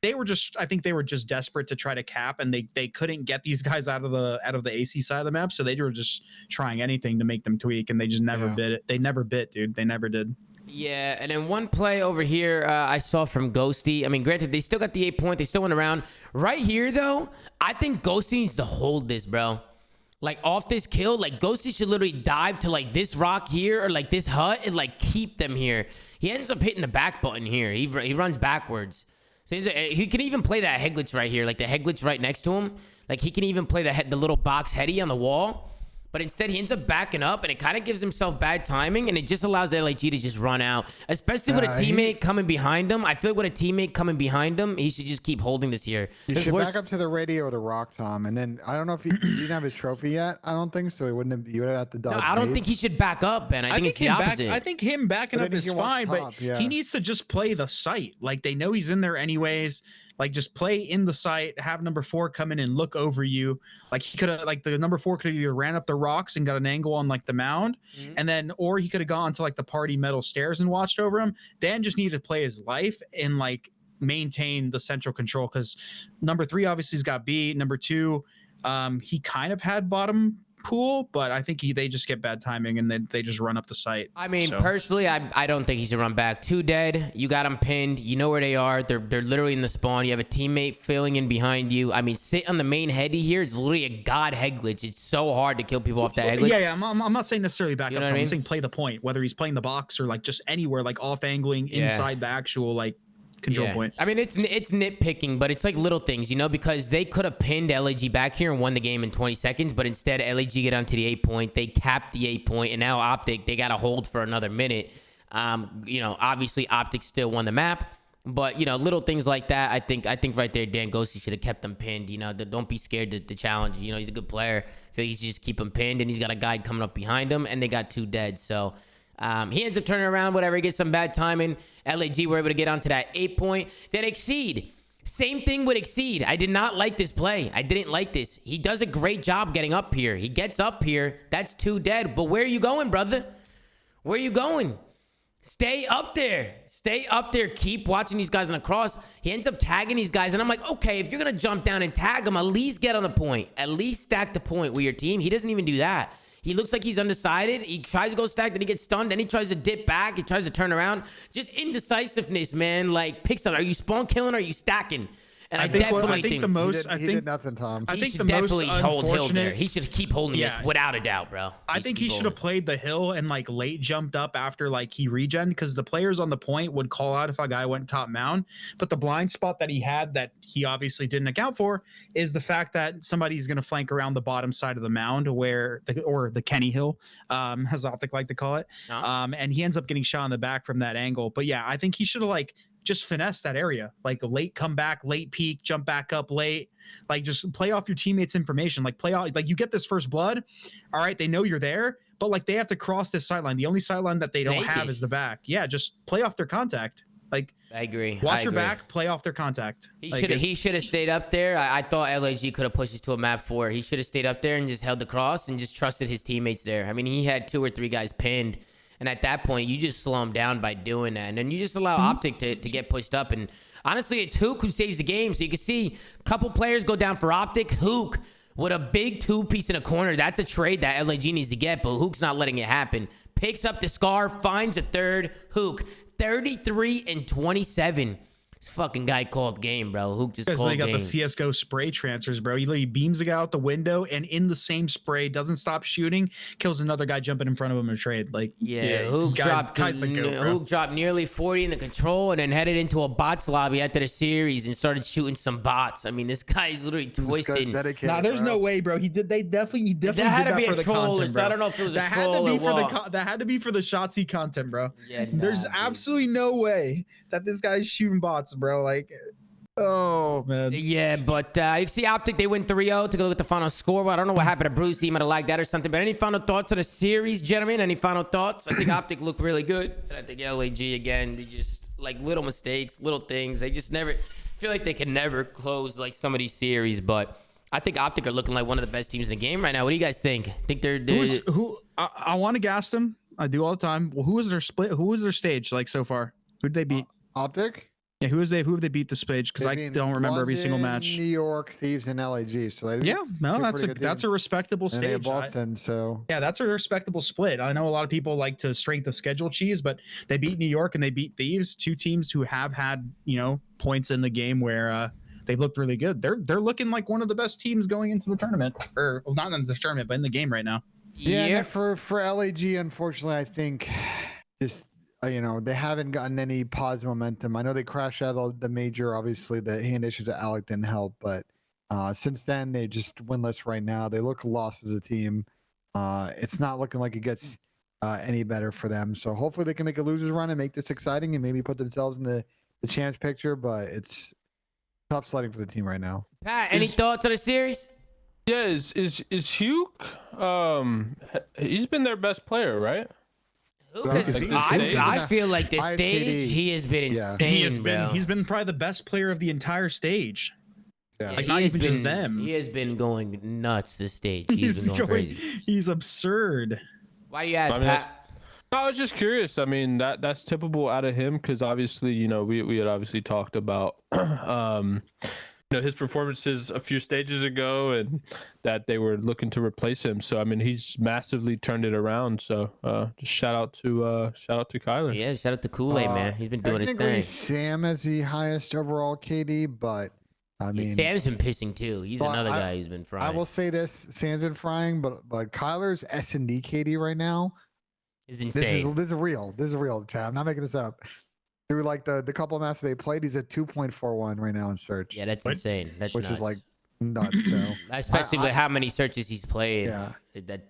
I think they were just desperate to try to cap, and they couldn't get these guys out of the AC side of the map, so they were just trying anything to make them tweak, and they just never bit it. They never bit, dude. They never did. Yeah, and then one play over here I saw from Ghosty. I mean, granted, they still got the 8 point. They still went around. Right here, though, I think Ghosty needs to hold this, bro. Like, off this kill, like, Ghosty should literally dive to, like, this rock here or, like, this hut and, like, keep them here. He ends up hitting the back button here. He runs backwards. So he can even play that head glitch right here, like the head glitch right next to him. Like he can even play the little box heady on the wall. But instead, he ends up backing up, and it kind of gives himself bad timing, and it just allows LAG to just run out, especially with a teammate coming behind him. I feel like with a teammate coming behind him, he should just keep holding this here. You should back up to the radio or the rock, Tom, and then I don't know if he didn't have his trophy yet. I don't think so. He wouldn't have. You would have to dodge. No, I don't think he should back up, Ben. I think it's the opposite. I think him backing up is fine, but he needs to just play the site. Like they know he's in there anyways. Like just play in the site, have number 4 come in and look over you. Like he could have, like the number 4 could have either ran up the rocks and got an angle on like the mound, and then, or he could have gone to like the party metal stairs and watched over him. Dan just needed to play his life and like maintain the central control, because number 3 obviously has got B. Number 2, he kind of had bottom pool, but I think they just get bad timing and then they just run up the site. I mean, personally, I don't think he should run back. 2 dead. You got them pinned. You know where they are. They're literally in the spawn. You have a teammate filling in behind you. I mean, sit on the main heady here. It's literally a god head glitch. It's so hard to kill people off that head glitch. Yeah. I'm not saying necessarily back You up. know what I mean? I'm saying play the point, whether he's playing the box or like just anywhere, like off angling inside the actual like control point. I mean, it's nitpicking, but it's like little things, you know, because they could have pinned LAG back here and won the game in 20 seconds, but instead LAG get onto the 8 point. They capped the 8 point, and now OpTic, they got to hold for another minute. You know, obviously OpTic still won the map, but you know, little things like that. I think right there, Dan Ghosty should have kept them pinned. You know, don't be scared to challenge. You know, he's a good player. I feel like he should just keep him pinned, and he's got a guy coming up behind him, and they got 2 dead. So he ends up turning around, whatever. He gets some bad timing. LAG were able to get onto that 8 point. Then Exceed. Same thing with Exceed. I did not like this play. I didn't like this. He does a great job getting up here. He gets up here. That's 2 dead. But where are you going, brother? Where are you going? Stay up there. Stay up there. Keep watching these guys on the cross. He ends up tagging these guys. And I'm like, okay, if you're going to jump down and tag them, at least get on the point. At least stack the point with your team. He doesn't even do that. He looks like he's undecided. He tries to go stack, then he gets stunned. Then he tries to dip back. He tries to turn around. Just indecisiveness, man. Like, pick something. Are you spawn killing or are you stacking? And I think the most. He did nothing, Tom. I think the definitely most hold hill there. unfortunate. He should keep holding this without a doubt, bro. I think he should have played the hill and like late jumped up after like he regen, because the players on the point would call out if a guy went top mound. But the blind spot that he had that he obviously didn't account for is the fact that somebody's going to flank around the bottom side of the mound, or the Kenny Hill, as OpTic like to call it. And he ends up getting shot in the back from that angle. But yeah, I think he should have like just finesse that area, like a late comeback, late peek, jump back up late, like just play off your teammates' information, like play out, like you get this first blood. All right. They know you're there, but like they have to cross this sideline. The only sideline that they don't have is the back. Yeah. Just play off their contact. Like, I agree. Watch your back, play off their contact. He should have stayed up there. I thought LAG could have pushed this to a map 4. He should have stayed up there and just held the cross and just trusted his teammates there. I mean, he had 2 or 3 guys pinned. And at that point, you just slow him down by doing that. And then you just allow OpTic to get pushed up. And honestly, it's Huke who saves the game. So you can see a couple players go down for OpTic. Huke with a big 2-piece in a corner. That's a trade that LAG needs to get, but Huke's not letting it happen. Picks up the scar, finds a third. Huke, 33 and 27. This fucking guy called game, bro. Huke just called game. They got the CSGO spray transfers, bro. He beams a guy out the window and in the same spray, doesn't stop shooting, kills another guy jumping in front of him in a trade. Like, Huke dropped nearly 40 in the control and then headed into a bots lobby after the series and started shooting some bots. I mean, this guy's literally twisting. Nah, there's no way, bro. He definitely did that for the content, bro. I don't know if it was a troll or what. That had to be for the Shotzzy content, bro. Yeah, there's absolutely no way that this guy's shooting bots, bro. Like, oh man. Yeah, but you can see OpTic, they win 3-0 to go look at the final score. But I don't know what happened to Bruce. He might have liked that or something. But any final thoughts on the series, gentlemen? Any final thoughts? I think OpTic looked really good. And I think LAG again, they just like little mistakes, little things. They just never feel like they can never close like some of these series. But I think OpTic are looking like one of the best teams in the game right now. What do you guys think? Think they're I want to gas them. I do all the time. Well, who was their split? Who was their stage like so far? Who did they beat? OpTic? Yeah, who have they beat the stage? Because I don't remember every single match. New York, Thieves, and LAG. So that's a respectable stage. And Boston, so yeah, that's a respectable split. I know a lot of people like to strength of schedule cheese, but they beat New York and they beat Thieves, 2 teams who have had points in the game where they've looked really good. They're looking like one of the best teams going into the tournament, or well, not in the tournament, but in the game right now. Yeah. For LAG, unfortunately, I think just. They haven't gotten any positive momentum. I know they crashed out of the major. Obviously, the hand issues at Alec didn't help, but Since then, they just winless right now. They look lost as a team. It's not looking like it gets any better for them. So hopefully they can make a losers run and make this exciting and maybe put themselves in the chance picture. But it's tough sledding for the team right now. Pat, any thoughts on the series? Yeah, is Huke? He's been their best player, right? I feel like the ISKD. stage he has been insane. He's been probably the best player of the entire stage. Yeah. Like, not even just them. He has been going nuts this stage. He's been going crazy. He's absurd. Why do you ask, I mean, Pat? I was just curious. I mean, that's typical out of him because obviously, you know, we had obviously talked about you know, his performances a few stages ago and that they were looking to replace him. So I mean, he's massively turned it around. So just shout out to Kyler. Yeah, shout out to Kool-Aid, man. He's been doing his Technically, thing. Sam has the highest overall KD, but I mean, Sam's been pissing too. He's Well, another guy who's been frying. I will say this: Sam's been frying, but Kyler's S&D KD right now. It's insane. This is real. This is real, chat. I'm not making this up. Through like the couple of matches they played, he's at 2.41 right now in search. Yeah, that's insane. That's which nuts. is like nuts. So especially with how many searches he's played. Yeah.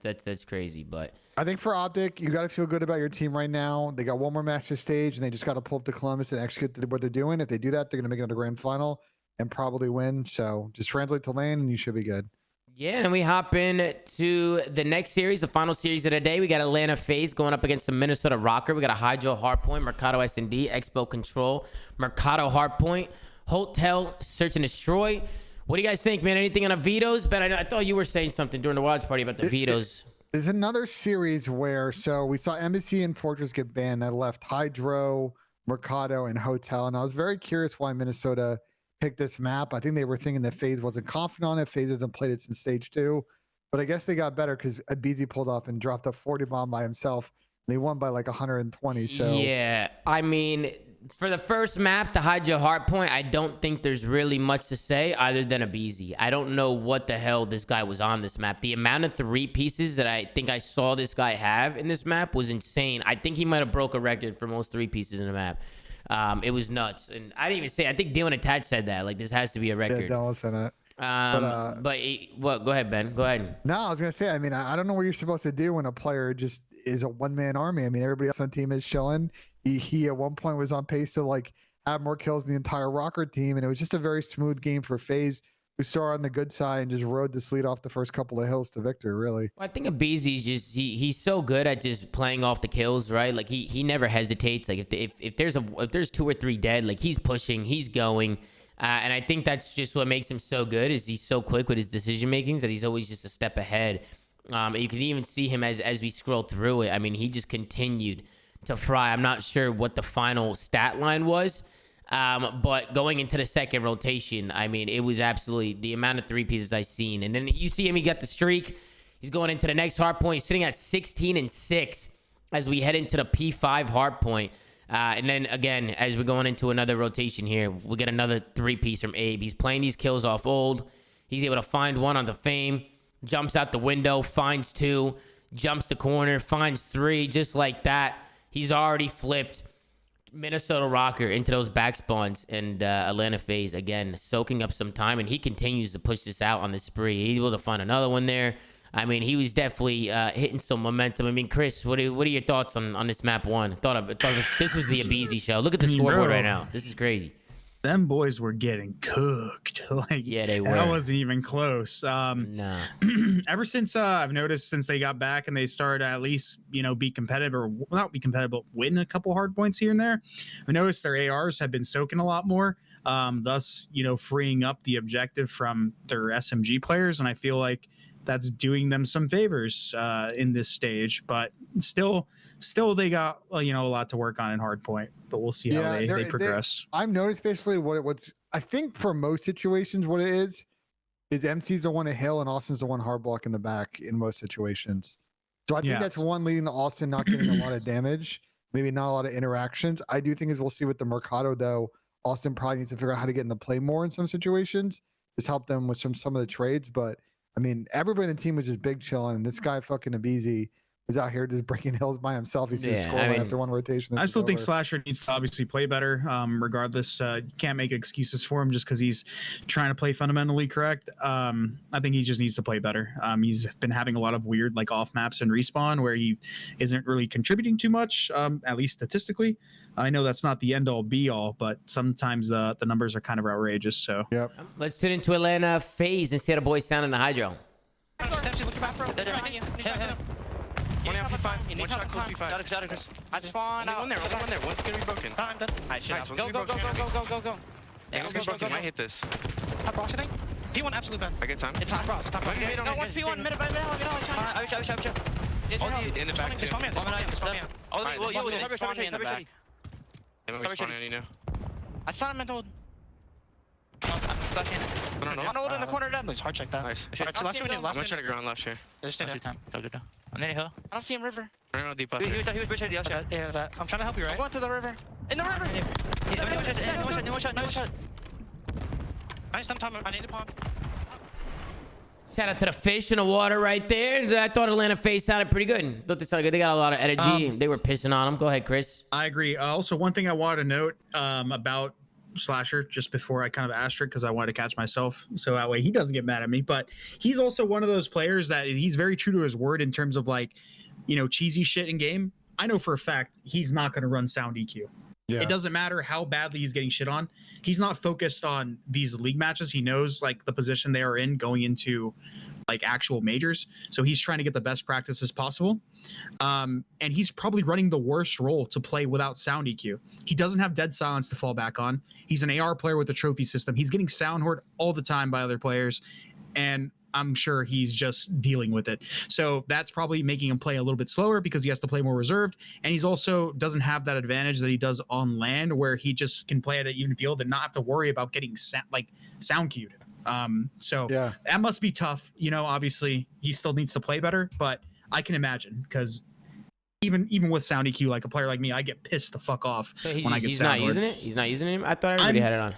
That's crazy. But I think for OpTic, you got to feel good about your team right now. They got one more match to stage, and they just got to pull up to Columbus and execute what they're doing. If they do that, they're going to make it to the grand final and probably win. So just translate to lane, and you should be good. yeah, and we hop in to the next series, the final series of the day. We got Atlanta FaZe going up against the Minnesota Rokkr. We got a Hydro Hardpoint, Mercado S&D, Expo Control, Mercado Hardpoint, Hotel Search and Destroy. What do you guys think, man? Anything on the vetoes? Ben, I thought you were saying something during the watch party about the vetoes. There's another series where we saw Embassy and Fortress get banned. That left Hydro, Mercado, and Hotel. And I was very curious why Minnesota picked this map. I think they were thinking that FaZe wasn't confident on it. FaZe hasn't played it since stage 2. But I guess they got better because Abizi pulled up and dropped a 40 bomb by himself. They won by like 120. So yeah, I mean, for the first map, the Hydro Hardpoint, I don't think there's really much to say other than Abizi. I don't know what the hell this guy was on this map. The amount of 3 pieces that I think I saw this guy have in this map was insane. I think he might have broke a record for most 3 pieces in a map. It was nuts. And I didn't even say, I think Dylan Attach said that. Like, this has to be a record. yeah, Dallas said that. Go ahead, Ben. Go ahead. No, I was gonna say. I mean, I don't know what you're supposed to do when a player just is a one-man army. I mean, everybody else on the team is chilling. He at one point was on pace to like have more kills than the entire Rokkr team, and it was just a very smooth game for FaZe, who started on the good side and just rode the sleet off the first couple of hills to victory. Really, Well, I think Abizi's just he's so good at just playing off the kills, right? Like he never hesitates. Like if there's 2 or 3 dead, like he's pushing, he's going. And I think that's just what makes him so good is he's so quick with his decision makings that he's always just a step ahead. You can even see him as we scroll through it. I mean, he just continued to fry. I'm not sure what the final stat line was, but going into the second rotation, I mean, it was absolutely the amount of 3 pieces I've seen. And then you see him, he got the streak. He's going into the next hard point, sitting at 16-6 as we head into the P5 hard point. And then again, as we're going into another rotation here, we get another 3-piece from Abe. He's playing these kills off old. He's able to find 1 on the Fame, jumps out the window, finds 2, jumps the corner, finds 3, just like that. He's already flipped Minnesota Rokkr into those back spawns, and Atlanta FaZe again soaking up some time, and he continues to push this out on the spree. He's able to find another one there. I mean, he was definitely hitting some momentum. I mean, Chris, what are your thoughts on this map 1? I thought this was the Abizi show. Look at the scoreboard right now. This is crazy. Them boys were getting cooked. Like, yeah, they were. That wasn't even close. Nah. Ever since I've noticed since they got back and they started to at least, be competitive or not be competitive, but win a couple hard points here and there. I noticed their ARs have been soaking a lot more. Thus, freeing up the objective from their SMG players. And I feel like that's doing them some favors in this stage, but still they got a lot to work on in hardpoint, but we'll see how they progress. I've noticed basically what's I think for most situations what it is MC's the one at hill and Austin's the one hard block in the back in most situations. So I think that's one leading to Austin not getting a lot of damage, maybe not a lot of interactions. I do think as we'll see with the Mercado though, Austin probably needs to figure out how to get in the play more in some situations, just help them with some of the trades. But I mean, everybody in the team was just big chilling, and this guy fucking Abizi He's out here just breaking hills by himself. He sees Yeah, score I right mean, after one rotation. I still think over. Slasher needs to obviously play better. Regardless, you can't make excuses for him just because he's trying to play fundamentally correct. I think he just needs to play better. He's been having a lot of weird like off maps and respawn where he isn't really contributing too much, at least statistically. I know that's not the end all be all, but sometimes the numbers are kind of outrageous. So Yep. Let's tune into Atlanta FaZe instead of boys sound in the hydro. One out P5, one shot close P5. I spawned out. One there, one's gonna be broken. Nice, go. Yeah, one's gonna be broken, might hit this. Top box, I think. P1 absolute bad. I get time. It's top box, top box. No, one's P1, middle, I All in the back too. Alright, well, you would spawn me in the back. Am I spawning you now? I saw him in the... No. On the corner dead. Hard check that. Nice. Alright, so last two, I'm gonna try to ground left here. There's two time. I'm near hill. I don't see him river. No, deep left. He was bridge the other shot. Yeah, that. I'm trying to help you, right? I'm going to the river. In the river! No shot. Nice, time. I need a pump. Shout out to the fish in the water right there. I thought Atlanta FaZe sounded pretty good. Thought they sounded good. They got a lot of energy. They were pissing on them. Go ahead, Chris. I agree. Also, one thing I wanted to note about Slasher just before I kind of asterisk because I wanted to catch myself so that way he doesn't get mad at me. But he's also one of those players that he's very true to his word in terms of like, cheesy shit in game. I know for a fact he's not going to run sound EQ. Yeah. It doesn't matter how badly he's getting shit on. He's not focused on these league matches. He knows like the position they are in going into like actual majors. So he's trying to get the best practices possible. And he's probably running the worst role to play without sound EQ. He doesn't have dead silence to fall back on. He's an AR player with a trophy system. He's getting sound hoard all the time by other players. And I'm sure he's just dealing with it. So that's probably making him play a little bit slower because he has to play more reserved. And he's also doesn't have that advantage that he does on land where he just can play at an even field and not have to worry about getting sound cued. So Yeah. that must be tough. Obviously he still needs to play better, but I can imagine because even with sound EQ, like a player like me, I get pissed the fuck off So when I get he's sound not hoard. using it? He's not using it? I thought everybody had it on.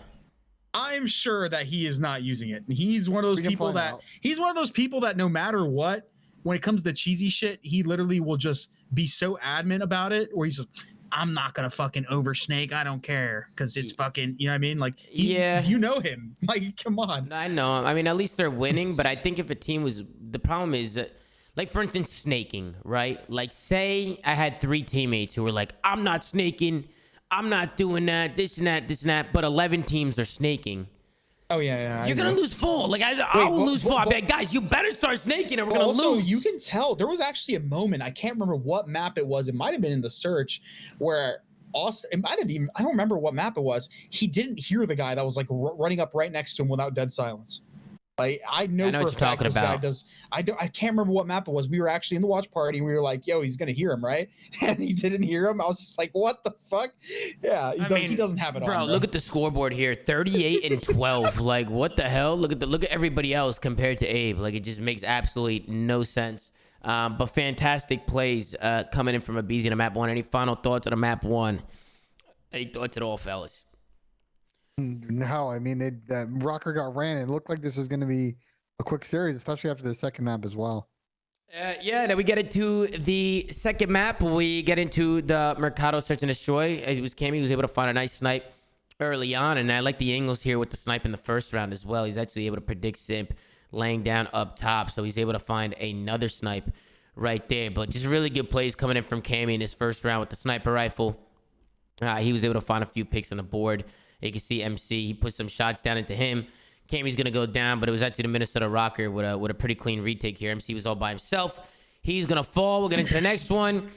I'm sure that he is not using it. He's one of those We can people find that out. he's one of those people that no matter what, when it comes to cheesy shit, he literally will just be so adamant about it where he's just, I'm not gonna fucking oversnake. I don't care because it's fucking, you know what I mean? Like, Yeah. you know him. Like, come on. I know. I mean, at least they're winning, but I think if a team was... The problem is that, like, for instance, snaking, right? Like, say I had 3 teammates who were like, I'm not snaking, I'm not doing that, this and that, but 11 teams are snaking. Oh yeah. You're going to lose full. Like, I will lose full. I bet, guys, you better start snaking or we're going to Also, lose. you can tell there was actually a moment. I can't remember what map it was. It might have been in the search where Austin. It might have even. I don't remember what map it was. He didn't hear the guy that was like running up right next to him without dead silence. Like I know for a fact this guy does. I can't remember what map it was. We were actually in the watch party. And we were like, "Yo, he's gonna hear him, right?" And he didn't hear him. I was just like, "What the fuck?" Yeah, he doesn't have it on. Bro, look at the scoreboard here: 38 and 12. Like, what the hell? Look at everybody else compared to Abe. Like, it just makes absolutely no sense. But fantastic plays coming in from Abizi to map 1. Any final thoughts on a map 1? Any thoughts at all, fellas? No, I mean, Rokkr got ran. It looked like this was going to be a quick series, especially after the second map as well. Yeah, then we get into the second map. We get into the Mercado Search and Destroy. It was Cammy who was able to find a nice snipe early on, and I like the angles here with the snipe in the first round as well. He's actually able to predict Simp laying down up top, so he's able to find another snipe right there. But just really good plays coming in from Cammy in his first round with the sniper rifle. He was able to find a few picks on the board. You can see MC. He put some shots down into him. Cammy's going to go down, but it was actually the Minnesota Rokkr with a pretty clean retake here. MC was all by himself. He's going to fall. We'll get into the next one.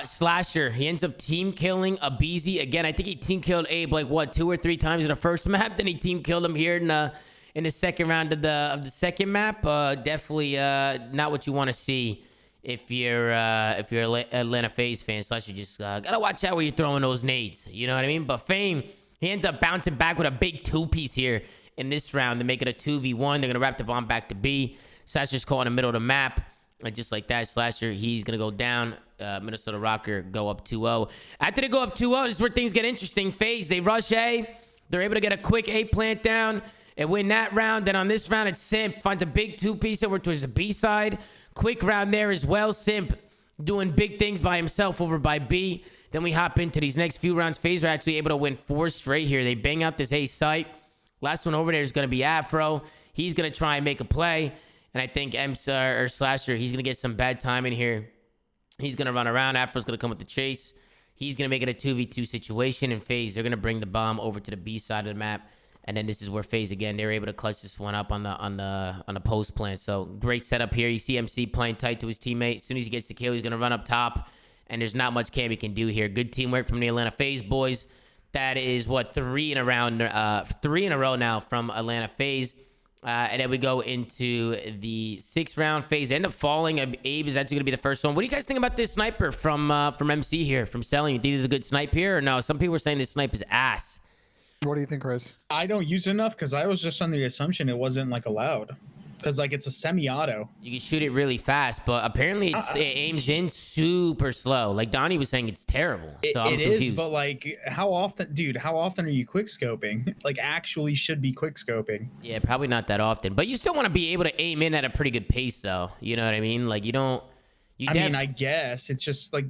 Slasher. He ends up team killing Abizi. Again, I think he team killed Abe like, what, 2 or 3 times in the first map. Then he team killed him here in the second round of the second map. Definitely not what you want to see if you're Atlanta FaZe fan. Slasher just got to watch out where you're throwing those nades. You know what I mean? But Fame... He ends up bouncing back with a big 2-piece here in this round to make it a 2v1. They're going to wrap the bomb back to B. Slasher's caught in the middle of the map. And just like that, Slasher, he's going to go down. Minnesota Rokkr go up 2-0. After they go up 2-0, this is where things get interesting. FaZe, they rush A. They're able to get a quick A plant down and win that round. Then on this round, it's Simp. Finds a big 2-piece over towards the B side. Quick round there as well. Simp doing big things by himself over by B. Then we hop into these next few rounds. FaZe are actually able to win 4 straight here. They bang out this A site. Last one over there is going to be Afro. He's going to try and make a play. And I think or Slasher, he's going to get some bad timing here. He's going to run around. Afro's going to come with the chase. He's going to make it a 2v2 situation. And FaZe, they're going to bring the bomb over to the B side of the map. And then this is where FaZe, again, they're able to clutch this one up on the post plant. So great setup here. You see MC playing tight to his teammate. As soon as he gets the kill, he's going to run up top. And there's not much Cammy can do here. Good teamwork from the Atlanta FaZe boys. That is, what, 3 in a row now from Atlanta FaZe. And then we go into the 6th round. FaZe end up falling. Abe is actually going to be the first one. What do you guys think about this sniper from MC here, from Selling? You think this is a good snipe here or no? Some people are saying this snipe is ass. What do you think, Chris? I don't use it enough because I was just under the assumption it wasn't like allowed. Because like it's a semi-auto. You can shoot it really fast, but apparently it aims in super slow. Like Donnie was saying, it's terrible. So I'm confused. Is, but like how often, dude? How often are you quick scoping? Like actually should be quick scoping. Yeah, probably not that often. But you still want to be able to aim in at a pretty good pace, though. You know what I mean? Like you don't. I mean, I guess it's just like.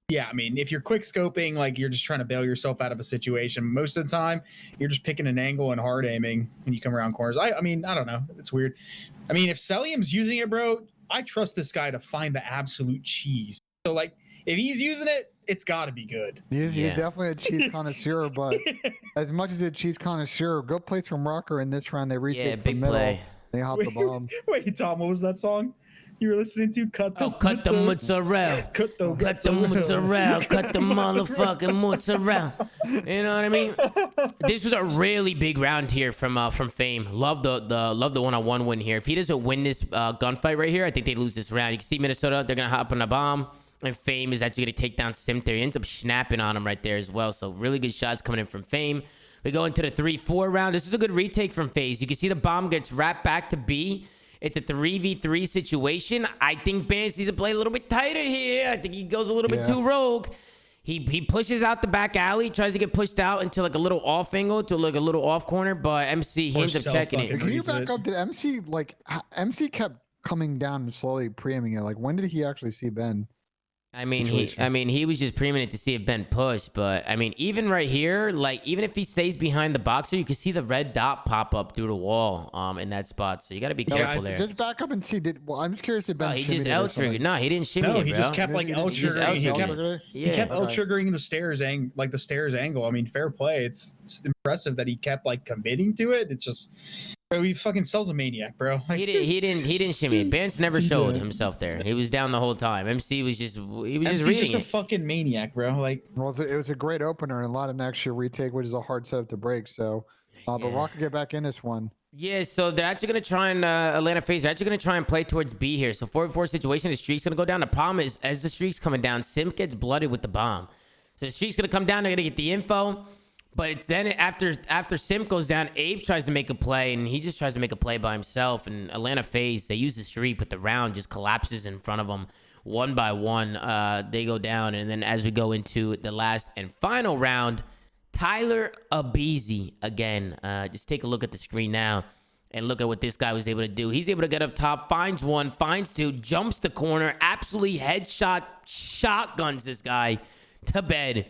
Yeah, I mean, if you're quick scoping, like you're just trying to bail yourself out of a situation. Most of the time, you're just picking an angle and hard aiming when you come around corners. I mean, I don't know. It's weird. I mean, if Celium's using it, bro, I trust this guy to find the absolute cheese. So, like, if he's using it, it's got to be good. He's definitely a cheese connoisseur, but as much as a cheese connoisseur, good plays from Rokkr in this round. They retake big middle. play. They hop the bomb. Wait, Tom, what was that song you were listening to? Cut the mozzarella. Cut the mozzarella. Cut the motherfucking mozzarella. You know what I mean? This was a really big round here from Fame. Love the one-on-one win here. If he doesn't win this gunfight right here, I think they lose this round. You can see Minnesota, they're gonna hop on a bomb, and Fame is actually gonna take down Simp there. He ends up snapping on him right there as well. So really good shots coming in from Fame. We go into the 3-4 round. This is a good retake from FaZe. You can see the bomb gets wrapped back to B. It's a 3v3 situation. I think Bance needs to play a little bit tighter here. I think he goes a little bit too rogue. He pushes out the back alley, tries to get pushed out into like a little off angle to like a little off corner, but MC, he ends up checking it. Can you back up? Did MC, like, MC kept coming down and slowly preeming it? Like, when did he actually see Ben? I mean, he was just preeming it to see if Ben pushed, but I mean, even right here, like, even if he stays behind the boxer, you can see the red dot pop up through the wall in that spot. So you got to be careful there. Just back up and see. I'm just curious if Ben. He just L triggered. No, he didn't shimmy. No, it, he bro. just kept like L triggering. He kept L triggering the stairs angle. I mean, fair play. It's impressive that he kept like committing to it. It's just. Bro, he fucking sells a maniac, bro. Like, he didn't shimmy. Bance never showed himself there. He was down the whole time. MC was just reading just a fucking maniac, bro. Like, well, it was a great opener and a lot of next year retake, which is a hard setup to break. So, but Rokkr get back in this one. Yeah, so they're actually gonna try and Atlanta FaZe. They're actually gonna try and play towards B here. So 4v4 situation. The streak's gonna go down. The problem is, as the streak's coming down, Simp gets blooded with the bomb. So the streak's gonna come down. They're gonna get the info. But it's then after Simp goes down, Abe tries to make a play, and he just tries to make a play by himself. And Atlanta FaZe, they use the streak, but the round just collapses in front of them one by one. They go down, and then as we go into the last and final round, Tyler Abeezy again. Just take a look at the screen now and look at what this guy was able to do. He's able to get up top, finds one, finds two, jumps the corner, absolutely headshot, shotguns this guy to bed.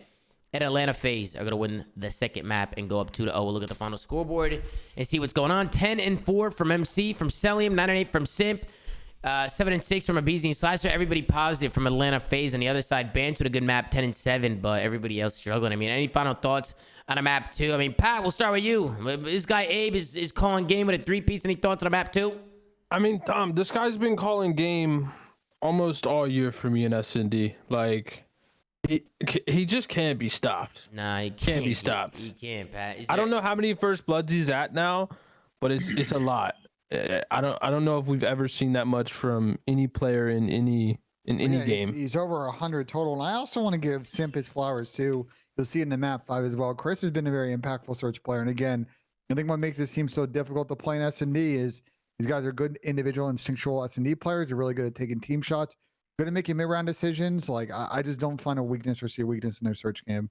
And Atlanta FaZe are going to win the second map and go up 2-0. We'll look at the final scoreboard and see what's going on. 10-4 from MC, from Celium, 9-8 from Simp, 7-6 from Abeezy and Slicer. Everybody positive from Atlanta FaZe. On the other side, Bance with a good map, 10-7, but everybody else struggling. I mean, any final thoughts on a map 2? I mean, Pat, we'll start with you. This guy Abe is calling game with a 3-piece. Any thoughts on a map 2? I mean, Tom, this guy's been calling game almost all year for me in S&D. Like... He just can't be stopped. Nah, he can't be stopped. He can't, Pat. I don't know how many first bloods he's at now, but it's a lot. I don't know if we've ever seen that much from any player in any game. He's over 100 total, and I also want to give Simp his flowers too. You'll see in the map 5 as well. Chris has been a very impactful search player, and again, I think what makes it seem so difficult to play in S&D is these guys are good individual instinctual S&D players. They're really good at taking team shots. Good at making mid-round decisions. Like I just don't find a weakness or see a weakness in their search game.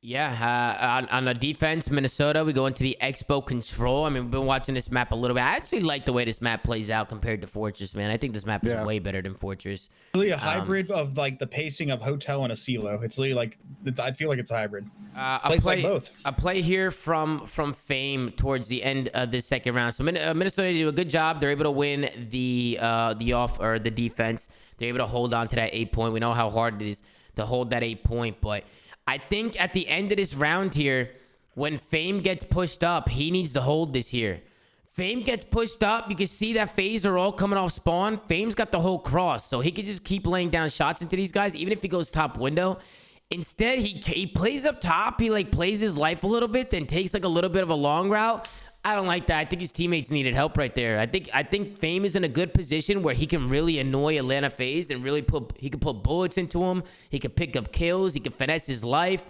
Yeah, on the defense, Minnesota, we go into the Expo Control. I mean, we've been watching this map a little bit. I actually like the way this map plays out compared to Fortress, man. I think this map is way better than Fortress. Really a hybrid of like the pacing of Hotel and a CeeLo. It's literally like I feel like it's hybrid. Plays like both. A play here from Fame towards the end of the second round. So Minnesota do a good job. They're able to win the defense. They're able to hold on to that 8 point. We know how hard it is to hold that 8 point, but I think at the end of this round here, when Fame gets pushed up, he needs to hold this here. Fame gets pushed up. You can see that FaZe are all coming off spawn. Fame's got the whole cross, so he can just keep laying down shots into these guys, even if he goes top window. Instead, he plays up top. He like plays his life a little bit, then takes like a little bit of a long route. I don't like that. I think his teammates needed help right there. I think Fame is in a good position where he can really annoy Atlanta FaZe and really put bullets into him. He can pick up kills. He can finesse his life.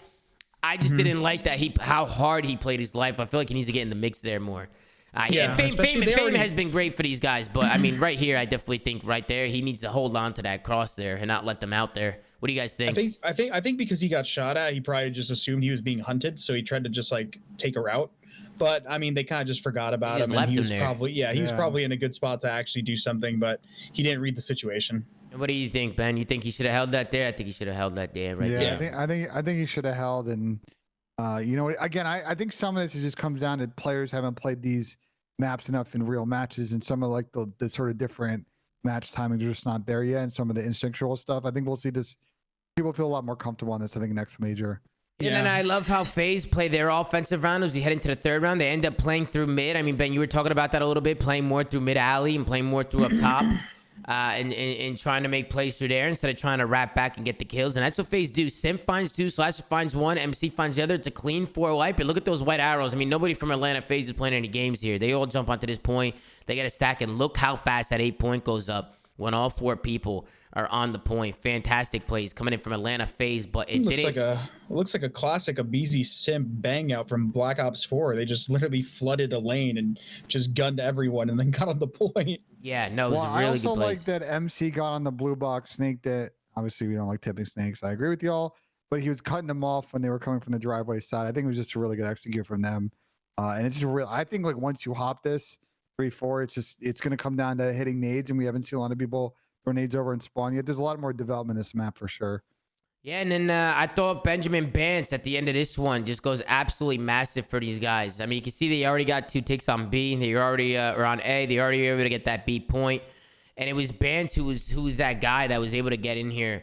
I just didn't like that how hard he played his life. I feel like he needs to get in the mix there more. Fame has been great for these guys, but I mean, right here, I definitely think right there he needs to hold on to that cross there and not let them out there. What do you guys think? I think because he got shot at, he probably just assumed he was being hunted, so he tried to just like take a route. But I mean, they kind of just forgot about him, and he was probably in a good spot to actually do something, but he didn't read the situation. What do you think, Ben? You think he should have held that there? I think he should have held that there right there. Yeah, I think he should have held. And you know, again, I think some of this just comes down to players haven't played these maps enough in real matches, and some of like the sort of different match timings are just not there yet, and some of the instinctual stuff. I think we'll see this. People feel a lot more comfortable on this, I think, next major. Yeah, and I love how FaZe play their offensive round as we head into the third round. They end up playing through mid. I mean, Ben, you were talking about that a little bit, playing more through mid alley and playing more through up top, and trying to make plays through there instead of trying to wrap back and get the kills. And that's what FaZe do. Sim finds 2, Slasher finds 1, MC finds the other. It's a clean 4 wipe. And look at those white arrows. I mean, nobody from Atlanta FaZe is playing any games here. They all jump onto this point. They get a stack, and look how fast that 8 point goes up when all 4 people are on the point. Fantastic plays coming in from Atlanta FaZe, but it looks like a classic Abizi Sim bang out from Black Ops 4. They just literally flooded a lane and just gunned everyone and then got on the point. Yeah, no, it was a really good play. I also like that MC got on the blue box snake. That obviously we don't like tipping snakes. I agree with y'all, but he was cutting them off when they were coming from the driveway side. I think it was just a really good execute from them, and it's just real. I think like once you hop this 3-4, it's going to come down to hitting nades, and we haven't seen a lot of people throw nades over and spawn yet. There's a lot more development in this map for sure. Yeah, and then I thought Benjamin Bance at the end of this one just goes absolutely massive for these guys. I mean, you can see they already got 2 ticks on B. They already are on A. They already were able to get that B point. And it was Bance who was that guy that was able to get in here.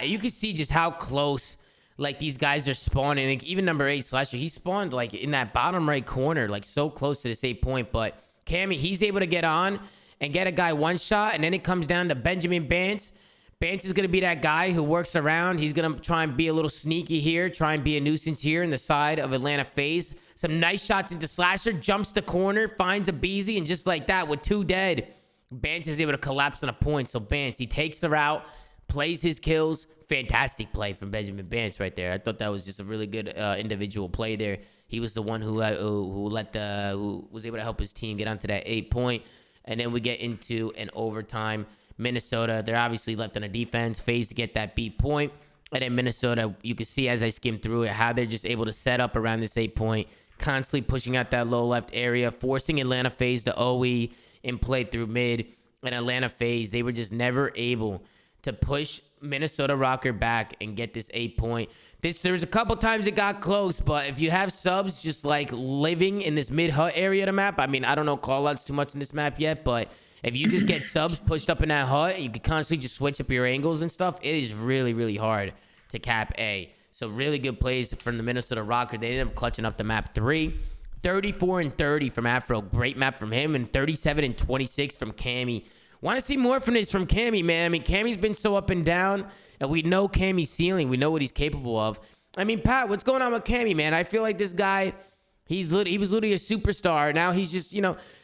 You can see just how close like these guys are spawning. Like, even number 8 Slasher, he spawned like in that bottom right corner, like so close to this 8 point. But Cammy, he's able to get on and get a guy 1 shot. And then it comes down to Benjamin Bance. Bance is going to be that guy who works around. He's going to try and be a little sneaky here, try and be a nuisance here in the side of Atlanta FaZe. Some nice shots into Slasher, jumps the corner, finds a Beezy, and just like that, with 2 dead, Bance is able to collapse on a point. So Bance, he takes the route, plays his kills. Fantastic play from Benjamin Bance right there. I thought that was just a really good individual play there. He was the one who was able to help his team get onto that 8 point. And then we get into an overtime. Minnesota, they're obviously left on a defense. FaZe to get that B point. And then Minnesota, you can see as I skim through it, how they're just able to set up around this 8 point, constantly pushing out that low left area, forcing Atlanta FaZe to OE and play through mid. And Atlanta FaZe, they were just never able to push Minnesota Rokkr back and get this 8 point. There was a couple times it got close, but if you have subs just like living in this mid hut area of the map, I mean, I don't know callouts too much in this map yet, but if you just get subs pushed up in that hut, you can constantly just switch up your angles and stuff. It is really, really hard to cap A. So really good plays from the Minnesota Rokkr. They ended up clutching up the map 3. 34 and 30 from Afro. Great map from him. And 37 and 26 from Cammy. Want to see more from this from Cammy, man. I mean, Cammy's been so up and down. And we know Cammy's ceiling. We know what he's capable of. I mean, Pat, what's going on with Cammy, man? I feel like this guy, he was literally a superstar. Now he's just,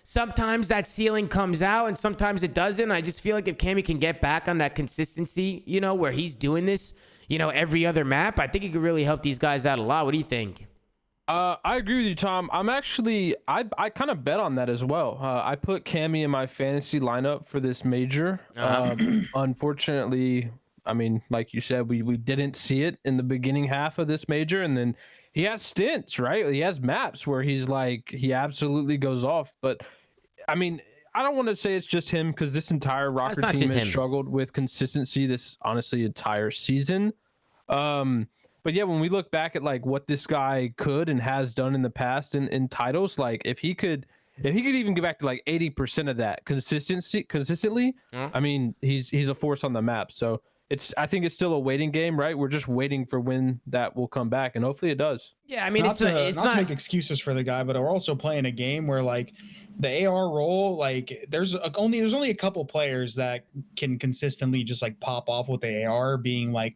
sometimes that ceiling comes out and sometimes it doesn't. I just feel like if Cammy can get back on that consistency, where he's doing this, every other map, I think it could really help these guys out a lot. What do you think? I agree with you, Tom. I'm actually, I kind of bet on that as well. I put Cammy in my fantasy lineup for this major. Unfortunately, I mean, like you said, we didn't see it in the beginning half of this major, and then he has stints, right? He has maps where he's like, he absolutely goes off. But I mean, I don't want to say it's just him, because this entire Rokkr team has struggled with consistency this honestly entire season. But yeah, when we look back at like what this guy could and has done in the past in titles, like if he could even get back to like 80% of that consistently, I mean, he's a force on the map. So I think it's still a waiting game, right? We're just waiting for when that will come back, and hopefully it does. Yeah, I mean, not to make excuses for the guy, but we're also playing a game where like the AR role, like there's only a couple players that can consistently just like pop off with the AR, being like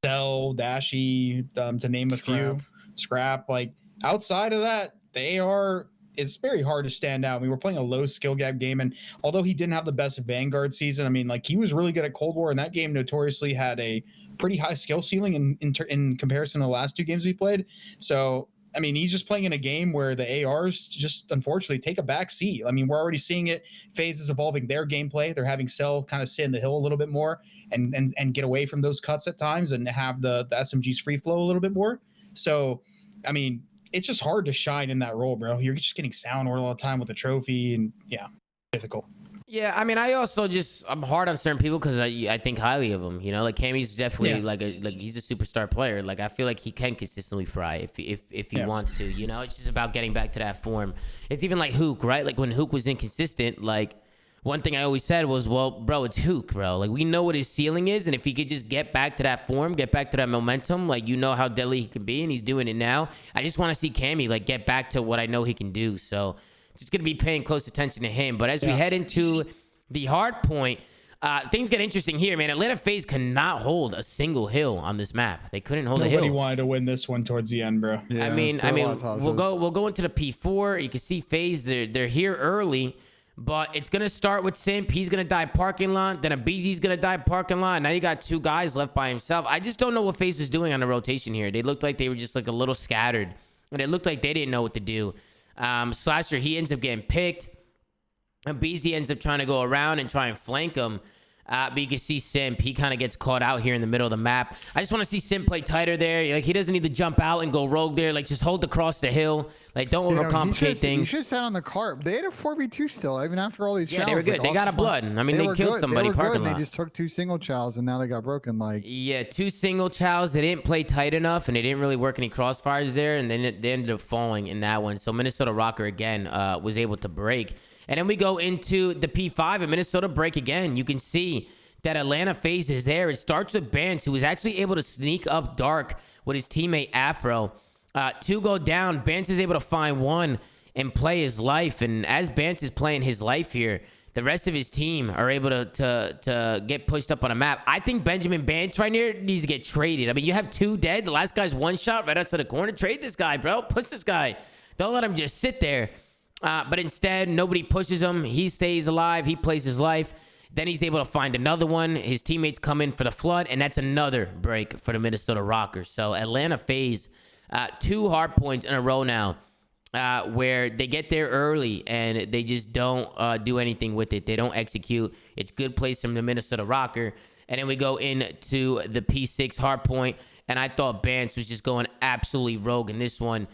Cell, Dashy, to name a few, Scrap. Like outside of that, the AR is very hard to stand out. I mean, we're playing a low skill gap game, and although he didn't have the best Vanguard season, I mean, like he was really good at Cold War, and that game notoriously had a pretty high skill ceiling in comparison to the last 2 games we played. So, I mean, he's just playing in a game where the ARs just unfortunately take a back seat. I mean, we're already seeing it. FaZe is evolving their gameplay. They're having Cell kind of sit in the hill a little bit more and get away from those cuts at times and have the SMGs free flow a little bit more. So, I mean, it's just hard to shine in that role, bro. You're just getting sound all the time with the trophy, and yeah, difficult. Yeah, I mean, I also I'm hard on certain people because I think highly of him. You know, like Cammy's definitely like he's a superstar player. Like I feel like he can consistently fry if he wants to. You know, it's just about getting back to that form. It's even like Huke, right? Like when Huke was inconsistent, like one thing I always said was, well, bro, it's Huke, bro. Like we know what his ceiling is, and if he could just get back to that form, get back to that momentum, like you know how deadly he can be, and he's doing it now. I just want to see Cammy like get back to what I know he can do. So. Just going to be paying close attention to him. But as we head into the hard point, things get interesting here, man. Atlanta FaZe cannot hold a single hill on this map. They couldn't hold a hill. Nobody wanted to win this one towards the end, bro. Yeah, I mean, we'll go into the P4. You can see FaZe, they're here early, but it's going to start with Simp. He's going to die parking lot. Then Abizi's going to die parking lot. Now you got 2 guys left by himself. I just don't know what FaZe was doing on the rotation here. They looked like they were just like a little scattered, and it looked like they didn't know what to do. Slasher, he ends up getting picked. Abizi ends up trying to go around and try and flank him. But you can see Simp, he kind of gets caught out here in the middle of the map. I just want to see Simp play tighter there. Like he doesn't need to jump out and go rogue there. Like just hold across the hill. Like don't overcomplicate things. He should have sat on the cart. They had a 4v2 still, even after all these chows. Yeah, they were good. Like, they got a blood. I mean, they killed somebody parking lot. They just took 2 single chows and now they got broken. Like yeah, 2 single chows. They didn't play tight enough and they didn't really work any crossfires there, and then they ended up falling in that one. So Minnesota Rokkr again was able to break. And then we go into the P5 and Minnesota break again. You can see that Atlanta FaZe is there. It starts with Bance, who was actually able to sneak up dark with his teammate Afro. 2 go down. Bance is able to find 1 and play his life. And as Bance is playing his life here, the rest of his team are able to get pushed up on a map. I think Benjamin Bance right here needs to get traded. I mean, you have 2 dead. The last guy's 1 shot right outside the corner. Trade this guy, bro. Push this guy. Don't let him just sit there. But instead, nobody pushes him. He stays alive. He plays his life. Then he's able to find another one. His teammates come in for the flood, and that's another break for the Minnesota Rokkr. So Atlanta FaZe, 2 hard points in a row now, where they get there early and they just don't do anything with it. They don't execute. It's good plays from the Minnesota Rokkr. And then we go into the P6 hard point, and I thought Bance was just going absolutely rogue in this one.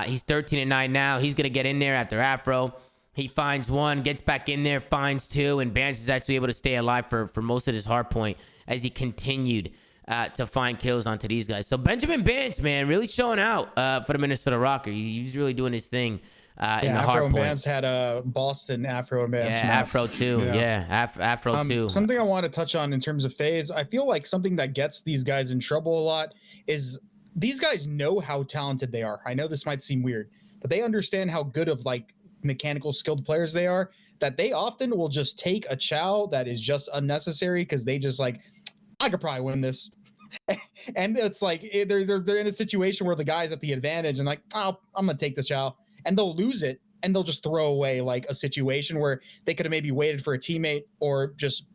He's 13-9 now. He's going to get in there after Afro. He finds 1, gets back in there, finds 2, and Bance is actually able to stay alive for most of his hard point as he continued to find kills onto these guys. So Benjamin Bance, man, really showing out for the Minnesota Rokkr. He's really doing his thing in the hard point. Afro and Bance had a Boston Afro and Bance. Yeah, Afro too. Yeah, Afro too. Something I want to touch on in terms of FaZe, I feel like something that gets these guys in trouble a lot is these guys know how talented they are. I know this might seem weird, but they understand how good of like mechanical skilled players they are, that they often will just take a chow that is just unnecessary because they just like, I could probably win this. And it's like they're in a situation where the guy's at the advantage and like, oh, I'm gonna take this chow, and they'll lose it and they'll just throw away like a situation where they could have maybe waited for a teammate or just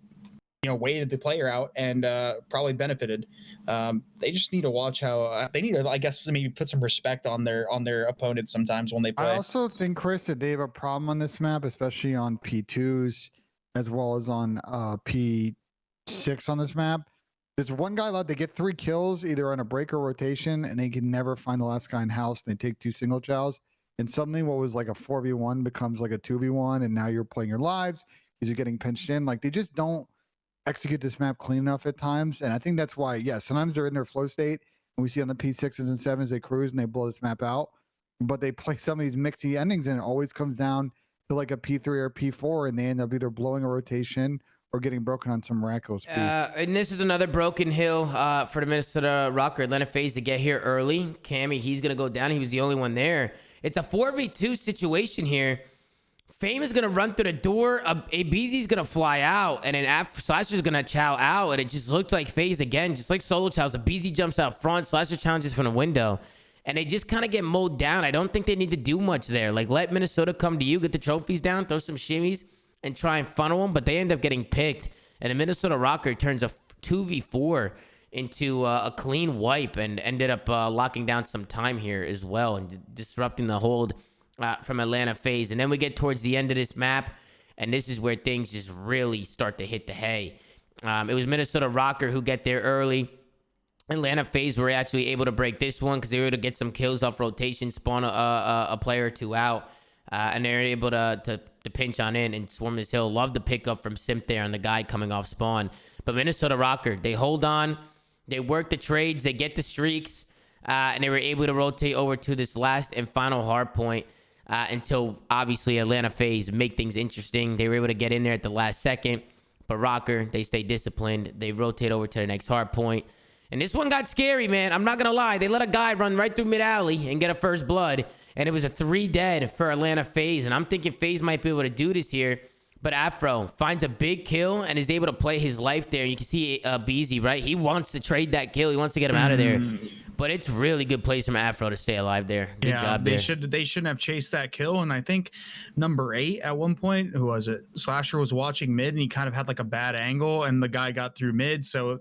waited the player out and probably benefited. They just need to watch how they need to, I guess, maybe put some respect on their opponents sometimes when they play. I also think, Chris, that they have a problem on this map, especially on P2s as well as on P6 on this map. There's one guy allowed to get 3 kills either on a break or rotation, and they can never find the last guy in house. And they take 2 single chows, and suddenly what was like a 4v1 becomes like a 2v1, and now you're playing your lives because you're getting pinched in. Like they just don't execute this map clean enough at times, and I think that's why. Yeah, sometimes they're in their flow state, and we see on the P6s and 7s they cruise and they blow this map out, but they play some of these mixy endings, and it always comes down to like a P3 or P4, and they end up either blowing a rotation or getting broken on some miraculous piece. And this is another broken hill for the Minnesota Rokkr. Atlanta FaZe to get here early. Cammy, he's going to go down. He was the only one there. It's a 4v2 situation here. Fame is going to run through the door. ABZ's going to fly out. And then Slasher's going to chow out. And it just looked like FaZe again, just like solo chows. ABZ jumps out front. Slasher challenges from the window. And they just kind of get mowed down. I don't think they need to do much there. Like, let Minnesota come to you, get the trophies down, throw some shimmies, and try and funnel them, but they end up getting picked. And the Minnesota Rokkr turns a 2v4 into a clean wipe and ended up locking down some time here as well and disrupting the hold from Atlanta FaZe. And then we get towards the end of this map, and this is where things just really start to hit the hay. It was Minnesota Rokkr who get there early. Atlanta FaZe were actually able to break this one because they were able to get some kills off rotation, spawn a player or two out. And they're able to pinch on in and swarm this hill. Love the pickup from Simp there on the guy coming off spawn. But Minnesota Rokkr, they hold on. They work the trades. They get the streaks. And they were able to rotate over to this last and final hard point until, obviously, Atlanta FaZe make things interesting. They were able to get in there at the last second. But Rokkr, they stay disciplined. They rotate over to the next hard point. And this one got scary, man. I'm not going to lie. They let a guy run right through mid-alley and get a first blood. And it was a 3 dead for Atlanta FaZe. And I'm thinking FaZe might be able to do this here. But Afro finds a big kill and is able to play his life there. You can see Beezy, right? He wants to trade that kill. He wants to get him out of there. But it's really good plays from Afro to stay alive there. Good job there. They shouldn't have chased that kill. And I think number 8 at one point, who was it? Slasher was watching mid and he kind of had like a bad angle and the guy got through mid. So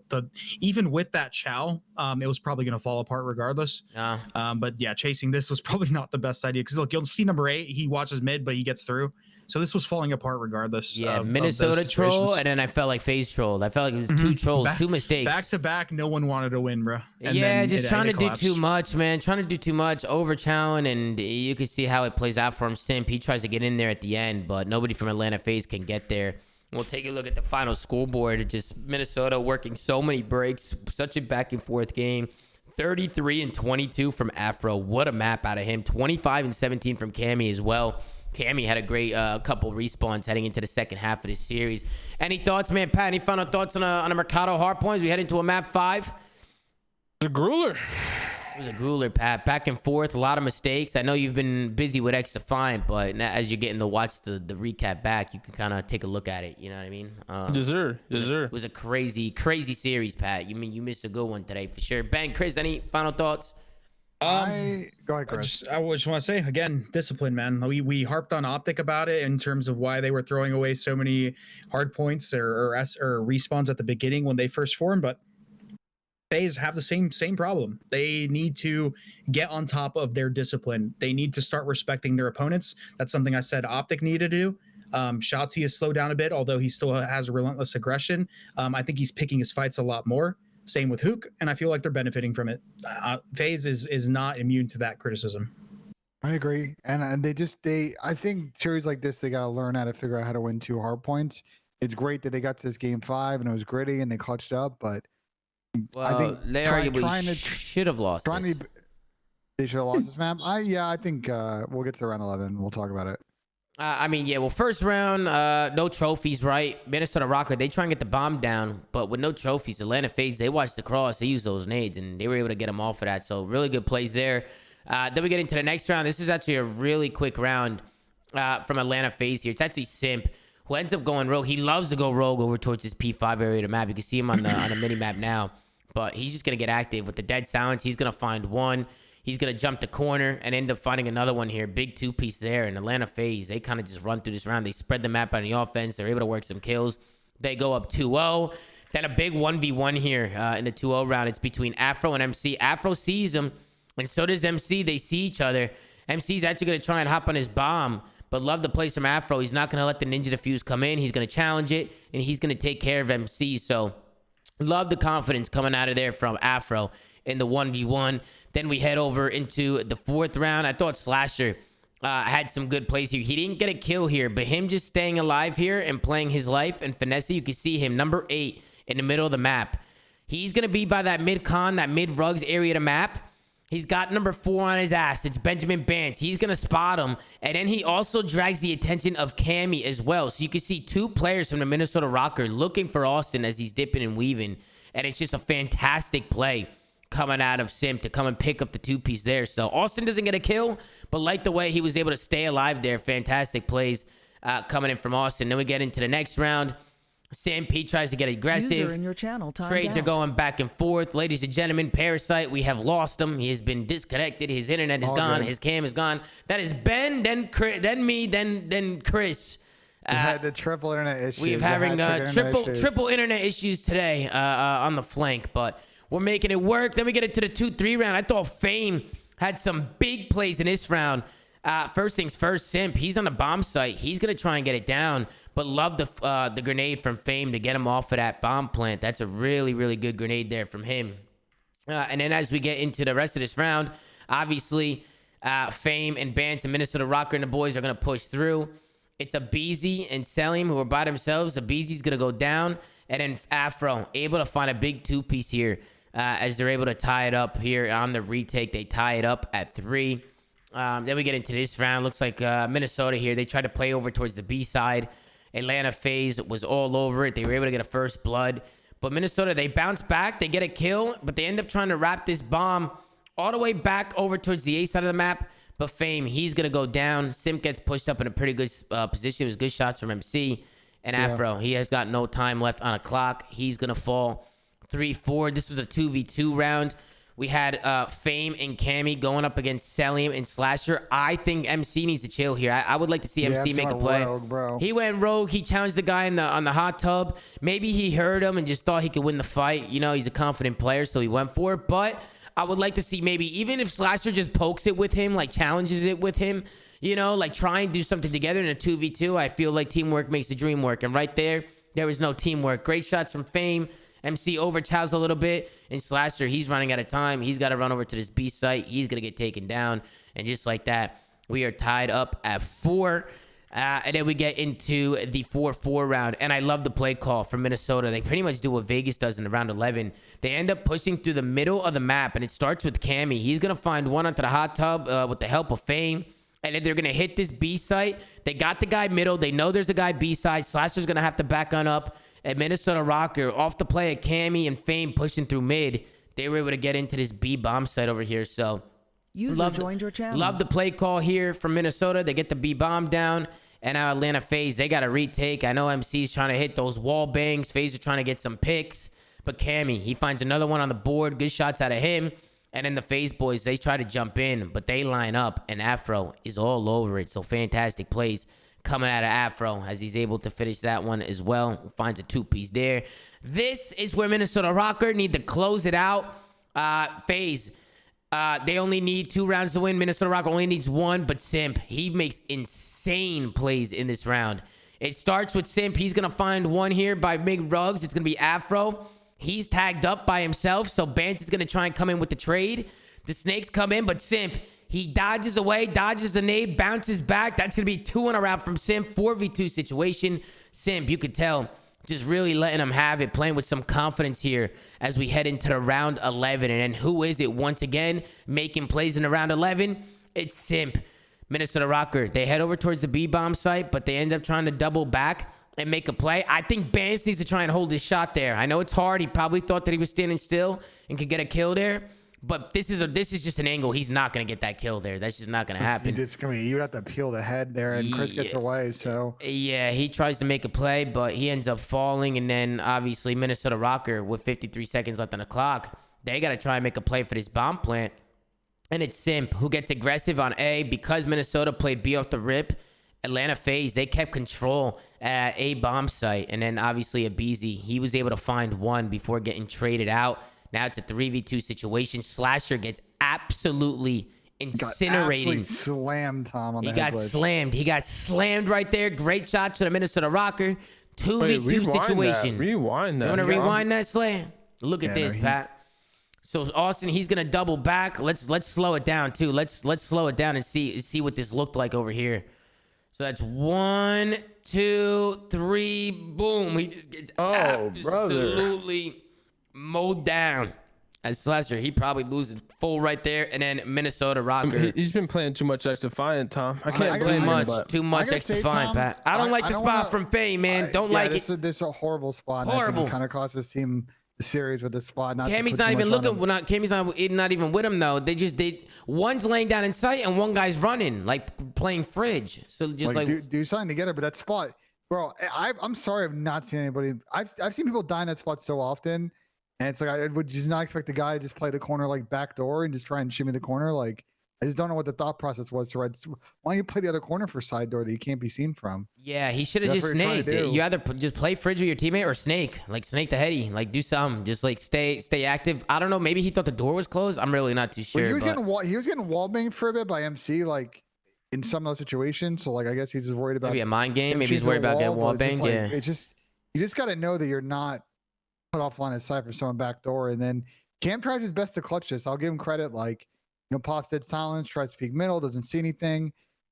even with that chow, it was probably going to fall apart regardless. But yeah, chasing this was probably not the best idea because look, you'll see number 8, he watches mid, but he gets through. So this was falling apart regardless. Yeah, Minnesota troll, and then I felt like FaZe trolled. I felt like it was 2 trolls, 2 mistakes. Back to back, no one wanted to win, bro. And yeah, just trying to collapsed. do too much, man. Trying to do too much, over-challenge, and you can see how it plays out for him. Simp, he tries to get in there at the end, but nobody from Atlanta FaZe can get there. We'll take a look at the final scoreboard. Just Minnesota working so many breaks, such a back-and-forth game. 33 and 22 from Afro. What a map out of him. 25 and 17 from Cammy as well. Cammy had a great couple respawns heading into the second half of this series. Any thoughts, man? Pat, any final thoughts on a Mercado hardpoint as we head into a map 5? It's a grueler. It was a grueler, Pat. Back and forth, a lot of mistakes. I know you've been busy with X Defiant, but as you're getting to watch the recap back, you can kind of take a look at it. You know what I mean? It was a crazy, crazy series, Pat. You missed a good one today for sure. Ben, Chris, any final thoughts? Go ahead, Chris. I just want to say again, discipline, man. We harped on OpTic about it in terms of why they were throwing away so many hard points or respawns at the beginning when they first formed, but FaZe have the same problem. They need to get on top of their discipline. They need to start respecting their opponents. That's something I said OpTic needed to do. Shotzzy has slowed down a bit, although he still has a relentless aggression. I think he's picking his fights a lot more. Same with Huke, and I feel like they're benefiting from it. FaZe is not immune to that criticism. I agree, and I think series like this, they gotta learn how to figure out how to win 2 hard points. It's great that they got to this game 5 and it was gritty and they clutched up, but I think they arguably should have lost. They should have lost this map. I think we'll get to round 11. We'll talk about it. First round, no trophies, right? Minnesota Rokkr, they try and get the bomb down, but with no trophies, Atlanta FaZe, they watched the cross, they used those nades, and they were able to get them off of that. So really good plays there. Then we get into the next round. This is actually a really quick round from Atlanta FaZe here. It's actually Simp, who ends up going rogue. He loves to go rogue over towards his P5 area of the map. You can see him on the mini map now, but he's just going to get active with the dead silence. He's going to find one. He's going to jump the corner and end up finding another one here. Big 2-piece there. And Atlanta FaZe, they kind of just run through this round. They spread the map on the offense. They're able to work some kills. They go up 2-0. Then a big 1v1 here in the 2-0 round. It's between Afro and MC. Afro sees him, and so does MC. They see each other. MC's actually going to try and hop on his bomb, but love the plays from Afro. He's not going to let the Ninja Defuse come in. He's going to challenge it, and he's going to take care of MC. So Love the confidence coming out of there from Afro in the 1v1. Then we head over into the 4th round. I thought Slasher had some good plays here. He didn't get a kill here, but him just staying alive here and playing his life and finesse, you can see him number 8 in the middle of the map. He's going to be by that mid-con, that mid-rugs area of the map. He's got number 4 on his ass. It's Benjamin Bance. He's going to spot him. And then he also drags the attention of Cammy as well. So you can see 2 players from the Minnesota Rokkr looking for Austin as he's dipping and weaving. And it's just a fantastic play coming out of Simp to come and pick up the 2-piece there. So Austin doesn't get a kill, but like the way he was able to stay alive there. Fantastic plays coming in from Austin. Then we get into the next round. Sam P tries to get aggressive. User in your channel timed Trades out. are going back and forth. Ladies and gentlemen, Parasite, we have lost him. He has been disconnected. His internet is gone. Good. His cam is gone. That is Ben, then Chris, then me, then Chris. We had the triple internet issues. We're having triple internet issues today on the flank, but we're making it work. Then we get into the 2-3 round. I thought Fame had some big plays in this round. First things first, Simp, he's on the bomb site. He's going to try and get it down, but love the grenade from Fame to get him off of that bomb plant. That's a really, really good grenade there from him. And then as we get into the rest of this round, obviously, Fame and Bance and Minnesota Rokkr and the boys are going to push through. It's a Beezy and Selim who are by themselves. A Beezy's going to go down, and then Afro able to find a big 2-piece here as they're able to tie it up here on the retake. They tie it up at 3. Then we get into this round. Looks like Minnesota here. They tried to play over towards the B side. Atlanta FaZe was all over it. They were able to get a first blood. But Minnesota, they bounce back. They get a kill, but they end up trying to wrap this bomb all the way back over towards the A side of the map. But Fame, he's going to go down. Simp gets pushed up in a pretty good position. It was good shots from MC. And Afro, he has got no time left on a clock. He's going to fall 3-4. This was a 2v2 round. We had Fame and Cammy going up against Selim and Slasher. I think MC needs to chill here. I would like to see MC make a play. Rogue, bro. He went rogue. He challenged the guy on the hot tub. Maybe he heard him and just thought he could win the fight. You know, he's a confident player, so he went for it. But I would like to see maybe even if Slasher just pokes it with him, like challenges it with him, you know, like try and do something together in a 2v2. I feel like teamwork makes the dream work. And right there was no teamwork. Great shots from Fame. MC overchows a little bit, and Slasher, he's running out of time. He's got to run over to this B site. He's going to get taken down, and just like that, we are tied up at 4. And then we get into the 4-4 round, and I love the play call from Minnesota. They pretty much do what Vegas does in the round 11. They end up pushing through the middle of the map, and it starts with Cammy. He's going to find one onto the hot tub with the help of Fame, and then they're going to hit this B site. They got the guy middle. They know there's a guy B side. Slasher's going to have to back on up. At Minnesota Rokkr, off the play of Cammy and Fame pushing through mid, they were able to get into this B bomb site over here. So, User joined your channel. Love the play call here from Minnesota. They get the B bomb down, and now Atlanta FaZe, they got a retake. I know MC's trying to hit those wall bangs. FaZe are trying to get some picks, but Cammy, he finds another one on the board. Good shots out of him. And then the FaZe boys, they try to jump in, but they line up, and Afro is all over it. So fantastic plays coming out of Afro as he's able to finish that one as well. Finds a 2-piece there. This is where Minnesota Rokkr need to close it out. FaZe, they only need 2 rounds to win. Minnesota Rokkr only needs 1, but Simp, he makes insane plays in this round. It starts with Simp. He's going to find one here by Big Rugs. It's going to be Afro. He's tagged up by himself, so Bance is going to try and come in with the trade. The snakes come in, but Simp, he dodges away, dodges the nade, bounces back. That's going to be 2 in a round from Simp. 4v2 situation. Simp, you could tell, just really letting him have it, playing with some confidence here as we head into the round 11. And then who is it once again making plays in the round 11? It's Simp. Minnesota Rokkr. They head over towards the B-bomb site, but they end up trying to double back and make a play. I think Bance needs to try and hold his shot there. I know it's hard. He probably thought that he was standing still and could get a kill there. But this is just an angle. He's not going to get that kill there. That's just not going to happen. You would have to peel the head there, and Chris gets away. So yeah, he tries to make a play, but he ends up falling. And then obviously Minnesota Rokkr with 53 seconds left on the clock, they got to try and make a play for this bomb plant. And it's Simp who gets aggressive on A because Minnesota played B off the rip. Atlanta FaZe, they kept control at A bomb site. And then obviously a BZ, he was able to find one before getting traded out. Now it's a 3v2 situation. Slasher gets absolutely incinerated. Slammed Tom on the He got slammed. He got slammed right there. Great shots for the Minnesota Rokkr. 2v2 situation. Rewind that. You want to rewind that, Slay? Look at this, no, Pat. So Austin, he's gonna double back. Let's slow it down too. Let's slow it down and see what this looked like over here. So that's 1, 2, 3, boom. He just gets absolutely mowed down. As Slasher, he probably loses full right there, and then Minnesota Rokkr. He's been playing too much X Defiant, Tom. I can't Too blame much, him. too much X Defiant, Pat. I don't like the spot from FaZe, man. Don't like it. This is a horrible spot. Horrible. Kind of cost his team the series with this spot. Cammy's not even looking. Cammy's not even with him though. One's laying down in sight and one guy's running, like playing fridge. So just like do something together. But that spot, bro, I'm sorry, I've not seen anybody. I've seen people die in that spot so often, and it's like I would just not expect the guy to just play the corner like back door and just try and shimmy the corner. Like I just don't know what the thought process was to why don't you play the other corner for side door that you can't be seen from? Yeah, he should have just snaked it. You either just play fridge with your teammate or snake the heady. Like do something. Just like stay active. I don't know. Maybe he thought the door was closed. I'm really not too sure. Well, he was getting wall banged for a bit by MC, like in some of those situations. So like I guess he's just worried about maybe a mind game. Maybe he's worried about getting wall banged. Like, yeah. You just got to know that you're not put off line of sight for someone back door. And then Cam tries his best to clutch this. I'll give him credit. Like, pops dead silence, tries to peek middle, doesn't see anything,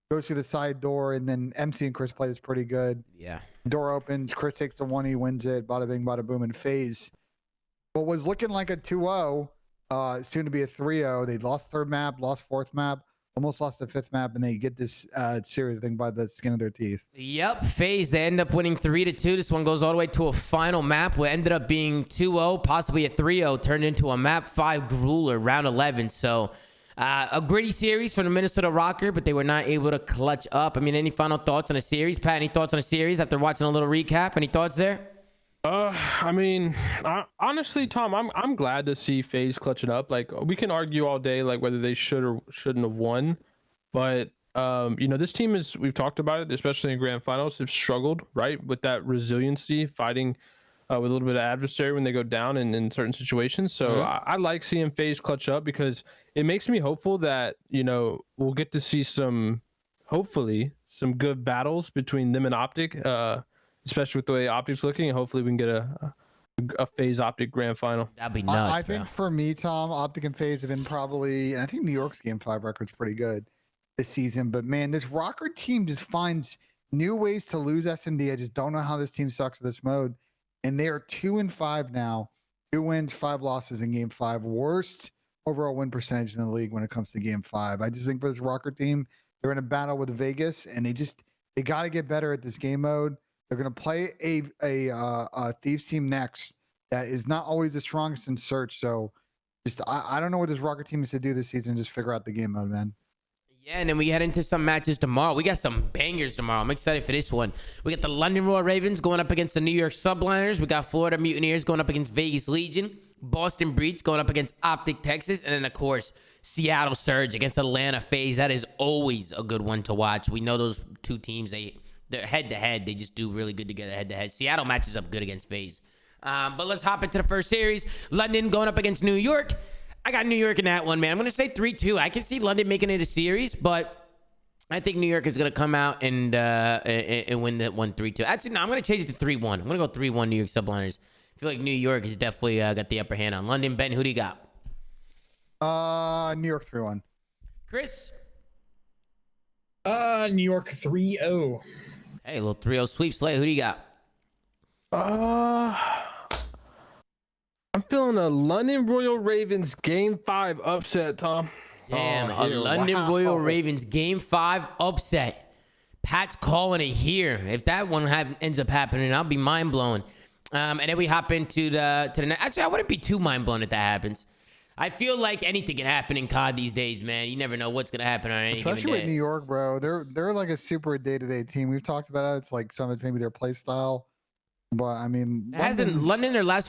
goes through the side door, and then MC and Chris play this pretty good. Yeah. Door opens, Chris takes the 1, he wins it, bada bing, bada boom, and FaZe. What was looking like a 2-0, soon to be a 3-0. They lost third map, lost fourth map, almost lost the fifth map, and they get this series thing by the skin of their teeth. Yep, FaZe, they end up winning 3-2. This one goes all the way to a final map, what ended up being 2-0, possibly a 3-0, turned into a map 5 grueler, round 11. So a gritty series for the Minnesota Rokkr, but they were not able to clutch up. I mean, any final thoughts on the series? Pat, any thoughts on the series after watching a little recap? Any thoughts there? I mean, honestly, Tom, I'm glad to see FaZe clutching up. Like, we can argue all day, like, whether they should or shouldn't have won. But, this team we've talked about it, especially in grand finals, have struggled, right? With that resiliency, fighting with a little bit of adversary when they go down in certain situations. So I like seeing FaZe clutch up because it makes me hopeful that, we'll get to see hopefully some good battles between them and OpTic, especially with the way OpTic's looking, and hopefully we can get a FaZe OpTic grand final. That'd be nuts. I think for me, Tom, OpTic and FaZe have been and I think New York's Game 5 record's pretty good this season. But man, this Rokkr team just finds new ways to lose S&D. I just don't know how this team sucks in this mode. And they are 2-5 now. 2 wins, 5 losses in Game 5. Worst overall win percentage in the league when it comes to Game 5. I just think for this Rokkr team, they're in a battle with Vegas, and they got to get better at this game mode. They're going to play a Thieves team next that is not always the strongest in search. So I don't know what this Rokkr team is to do this season. Just figure out the game mode, man. Yeah, and then we head into some matches tomorrow. We got some bangers tomorrow. I'm excited for this one. We got the London Royal Ravens going up against the New York Subliners. We got Florida Mutineers going up against Vegas Legion. Boston Breach going up against OpTic Texas. And then, of course, Seattle Surge against Atlanta FaZe. That is always a good one to watch. We know those two teams, they're head-to-head. They just do really good together head-to-head. Seattle matches up good against FaZe. But let's hop into the first series. London going up against New York. I got New York in that one, man. I'm going to say 3-2. I can see London making it a series, but I think New York is going to come out and win that one 3-2. Actually, no, I'm going to change it to 3-1. I'm going to go 3-1 New York Subliners. I feel like New York has definitely got the upper hand on London. Ben, who do you got? New York 3-1. Chris? New York 3-0. Hey, a little 3-0 sweep. Slay, who do you got? I'm feeling a London Royal Ravens Game 5 upset, Tom. Damn, a London Royal Ravens Game 5 upset. Pat's calling it here. If that one ends up happening, I'll be mind blown. And then we hop into the actually, I wouldn't be too mind blown if that happens. I feel like anything can happen in COD these days, man. You never know what's gonna happen on any given day. Especially with New York, bro. They're like a super day-to-day team. We've talked about it. It's like some of maybe their play style. But I mean, London their last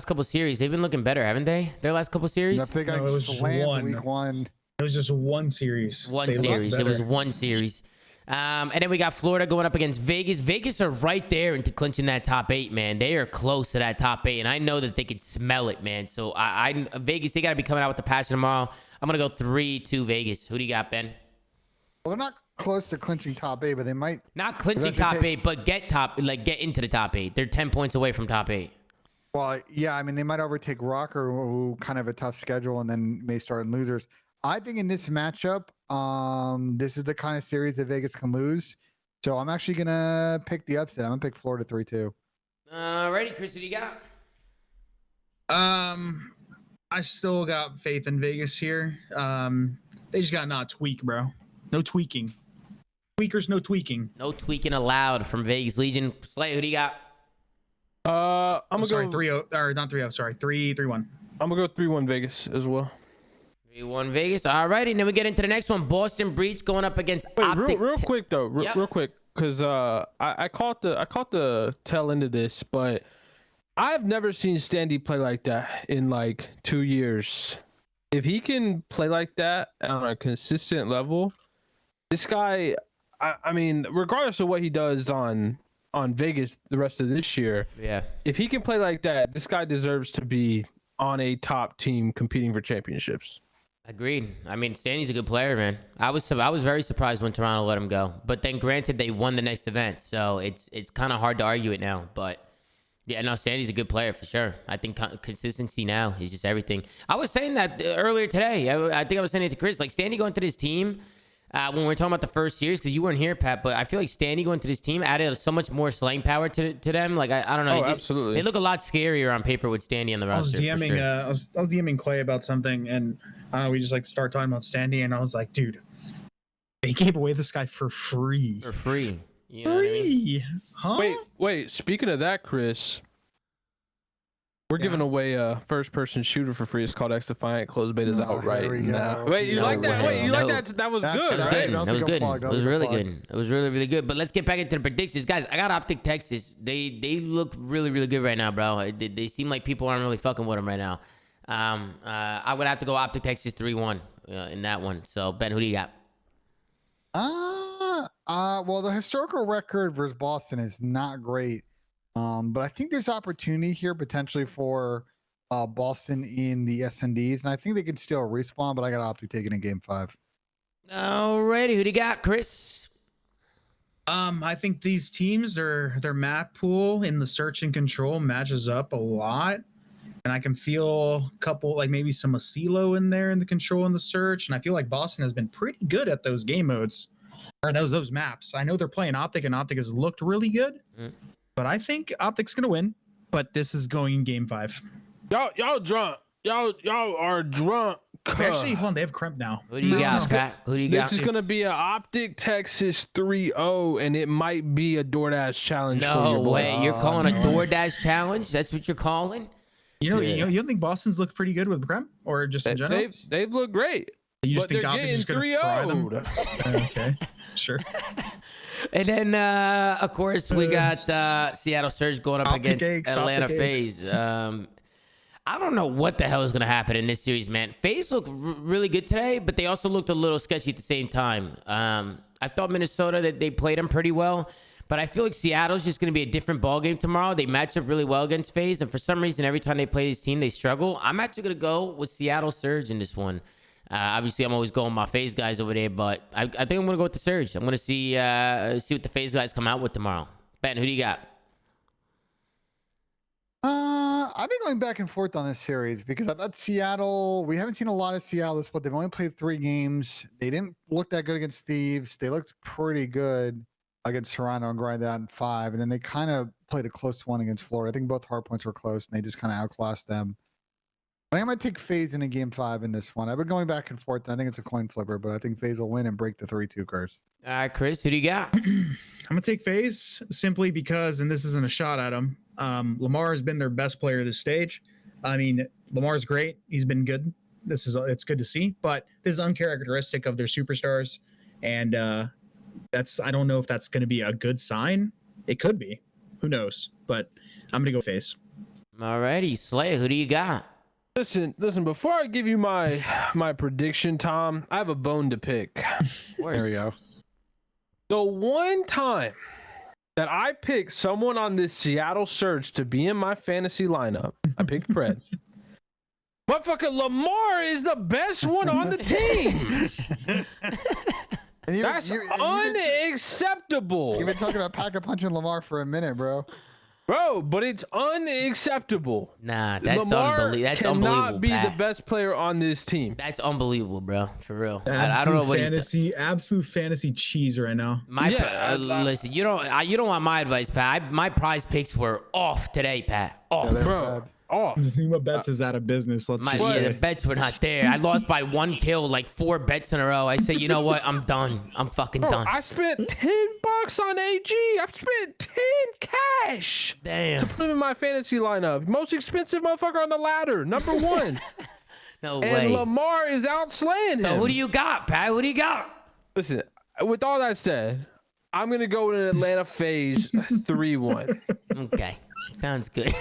couple series, they've been looking better, haven't they? Their last couple series. If they got slammed week 1. It was just one series. It was one series. And then we got Florida going up against Vegas. Vegas are right there into clinching that top 8, man. They are close to that top 8, and I know that they could smell it, man. So Vegas, they got to be coming out with the passion tomorrow. I'm gonna go 3-2 Vegas. Who do you got, Ben? Well, they're not close to clinching top 8, but they might. Not clinching top 8, but get into the top 8. They're 10 points away from top 8. Well, yeah, I mean, they might overtake Rokkr, who kind of a tough schedule, and then may start in losers. I think in this matchup, this is the kind of series that Vegas can lose. So I'm actually gonna pick the upset. I'm gonna pick Florida 3-2. Ready, Chris? What do you got? I still got faith in Vegas here. They just gotta not tweak, bro. No tweaking. Tweakers, no tweaking. No tweaking allowed from Vegas Legion. Slay, who do you got? I'm gonna sorry, go 3-0 or not 3-0. Sorry, 3-1. I'm gonna go 3-1 Vegas as well. 3-1 Vegas. All righty, and then we get into the next one. Boston Breach going up against Wait, OpTic. real quick though, real quick, because I caught the tail end of this, but I've never seen Standy play like that in like 2 years. If he can play like that on a consistent level, this guy, I mean, regardless of what he does on Vegas the rest of this year, yeah, if he can play like that, this guy deserves to be on a top team competing for championships. Agreed. I mean, Standy's a good player, man. I was very surprised when Toronto let him go. But then, granted, they won the next event, so it's kind of hard to argue it now. But yeah, no, Standy's a good player for sure. I think consistency now is just everything. I was saying that earlier today. I think I was saying it to Chris. Like, Standy going to this team when we were talking about the first series, because you weren't here, Pat, but I feel like Standy going to this team added so much more slaying power to them. Like, I don't know. Absolutely. They look a lot scarier on paper with Standy on the roster. I was DMing Clay about something, and I don't know, we just like start talking about Standy, and I was like, dude, they gave away this guy for free. For free. You know what I mean? Huh? Wait. Speaking of that, Chris, we're giving away a first-person shooter for free. It's called X Defiant. Closed beta's out right now. Wait, you like that? Wait, you like that? That was good, right? That was good. It was really good. It was really, really good. But let's get back into the predictions, guys. I got OpTic Texas. They look really, really good right now, bro. They seem like people aren't really fucking with them right now. I would have to go OpTic Texas 3-1 in that one. So Ben, who do you got? Well, the historical record versus Boston is not great. But I think there's opportunity here potentially for Boston in the SNDs, and I think they can still respawn, but I got OpTic taking in game 5. Alrighty, who do you got, Chris? I think these teams, their map pool in the search and control matches up a lot. And I can feel a couple, like maybe some Asilo in there in the control and the search. And I feel like Boston has been pretty good at those game modes, or those maps. I know they're playing OpTic, and OpTic has looked really good. But I think OpTic's gonna win. But this is going in game 5. Y'all drunk. Y'all are drunk. Actually, hold on, they have Kremp now. Who do you got, Pat? Who do you got? This is gonna be a OpTic Texas 3-0, and it might be a DoorDash challenge. No way, you're calling a DoorDash challenge? That's what you're calling? You don't think Boston's looked pretty good with Kremp, or just in general? They've looked great. You just think OpTic's just gonna fry them? Okay, sure. And then, of course, we got Seattle Surge going up OpTic against Atlanta FaZe. I don't know what the hell is going to happen in this series, man. FaZe looked really good today, but they also looked a little sketchy at the same time. I thought Minnesota, that they played them pretty well, but I feel like Seattle's just going to be a different ballgame tomorrow. They match up really well against FaZe, and for some reason, every time they play this team, they struggle. I'm actually going to go with Seattle Surge in this one. Obviously, I'm always going my FaZe guys over there, but I think I'm going to go with the Surge. I'm going to see what the FaZe guys come out with tomorrow. Ben, who do you got? I've been going back and forth on this series because I thought Seattle, we haven't seen a lot of Seattle this, but they've only played 3 games. They didn't look that good against Thieves. They looked pretty good against Toronto and grinded out in 5. And then they kind of played a close one against Florida. I think both hardpoints were close and they just kind of outclassed them. I think I might take FaZe in a game 5 in this one. I've been going back and forth. I think it's a coin flipper, but I think FaZe will win and break the 3-2 curse. All right, Chris, who do you got? I'm going to take FaZe simply because, and this isn't a shot at him, Lamar has been their best player this stage. I mean, Lamar's great. He's been good. It's good to see, but this is uncharacteristic of their superstars. And I don't know if that's going to be a good sign. It could be. Who knows? But I'm going to go FaZe. All righty, Slay, who do you got? Listen. Before I give you my prediction, Tom, I have a bone to pick. There we go. The one time that I picked someone on this Seattle Surge to be in my fantasy lineup, I picked Pred. Motherfucker, Lamar is the best one on the team. And That's unacceptable. You've been talking about pack-a-punching Lamar for a minute, bro. Bro, but it's unacceptable. Nah, that's Lamar unbelievable. That's cannot unbelievable. be Pat. the best player on this team. That's unbelievable, bro. For real. I don't know what Absolute fantasy cheese right now. Listen, you don't want my advice, Pat. My prize picks were off today, Pat. Off. Yeah, Bro. Oh, ZooMaa bets is out of business. Let's just say. The bets were not there. I lost by 1 kill, like 4 bets in a row. I say, you know what? I'm done. I'm fucking done. I spent $10 on AG. I spent 10 cash. Damn. To put him in my fantasy lineup. Most expensive motherfucker on the ladder. Number 1. No and way. Lamar is outslaying him. So who do you got, Pat? Who do you got? Listen, with all that said, I'm going to go with an Atlanta FaZe 3-1. Okay. Sounds good.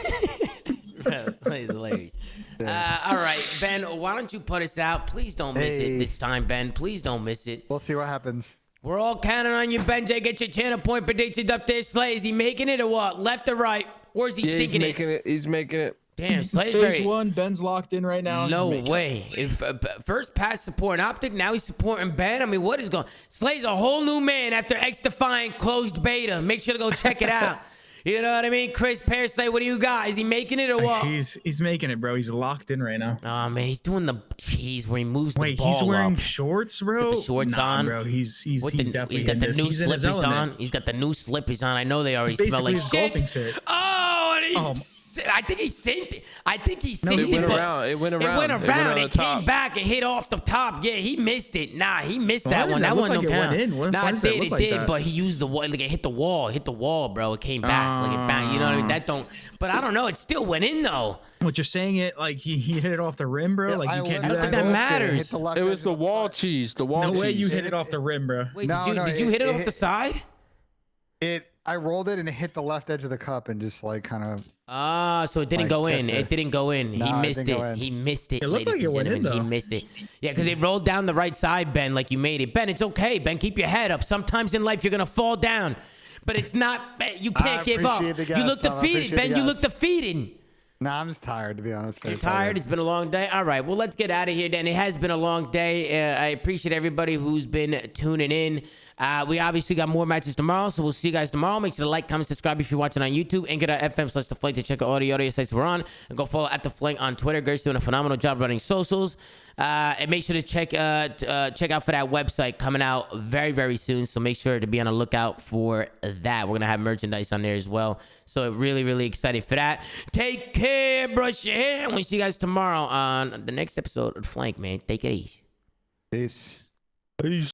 That's hilarious. All right, Ben, why don't you put us out? Please don't miss it this time, Ben. Please don't miss it. We'll see what happens. We're all counting on you, Ben J. Get your channel point predictions up there. Slay, is he making it or what? Left or right? Or is he sinking it? He's making it. Damn, Slay's Phase 1, Ben's locked in right now. No way. If first pass supporting OpTic, now he's supporting Ben. I mean, what is going? Slay's a whole new man after X Defiant closed beta. Make sure to go check it out. You know what I mean? Chris Parasite, what do you got? Is he making it or what? He's making it, bro. He's locked in right now. Oh man, he's doing the cheese where he moves the ball. Wait, he's wearing up. shorts, bro. With the shorts on, bro. He's definitely he's got the new he's in his slippies on. element. He's got the new slippies on. I know they already It's smell like basically his shit. golfing fit. Oh, and I think he synced it. I think he synced it went around. It went around. It came back and hit off the top. Yeah, he missed it. Nah, he missed that one. That one like no count. Went in? Nah, it did. It did, but he used the wall. Like it hit the wall. Hit the wall, bro. It came back. Like it bounced. You know what I mean? That don't. But I don't know. It still went in though. What you're saying? It like he hit it off the rim, bro. Yeah, like you can't do I don't think that matters. It was the wall cheese. The wall cheese. No way you hit it off the rim, bro. Wait, did you hit it off the side? I rolled it and it hit the left edge of the cup and just like kind of. So it didn't go in. It didn't go in. No, he missed it. He missed it. It looked like it went in, though. He missed it. Yeah, because it rolled down the right side, Ben, like you made it. Ben, it's okay. Ben, keep your head up. Sometimes in life you're gonna fall down, but it's not. You can't give up. You look defeated, Ben. You look defeated. Nah, I'm just tired, to be honest. You're tired? It's been a long day? All right. Well, let's get out of here then. It has been a long day. I appreciate everybody who's been tuning in. We obviously got more matches tomorrow, so we'll see you guys tomorrow. Make sure to like, comment, subscribe if you're watching on YouTube. Anchor.fm/TheFlank to check out all the audio sites we're on. And go follow @TheFlank on Twitter. Gert's doing a phenomenal job running socials. And make sure to check out for that website coming out very, very soon. So make sure to be on the lookout for that. We're going to have merchandise on there as well. So really, really excited for that. Take care, brush your hair. And we'll see you guys tomorrow on the next episode of The Flank, man. Take it easy. Peace. Peace.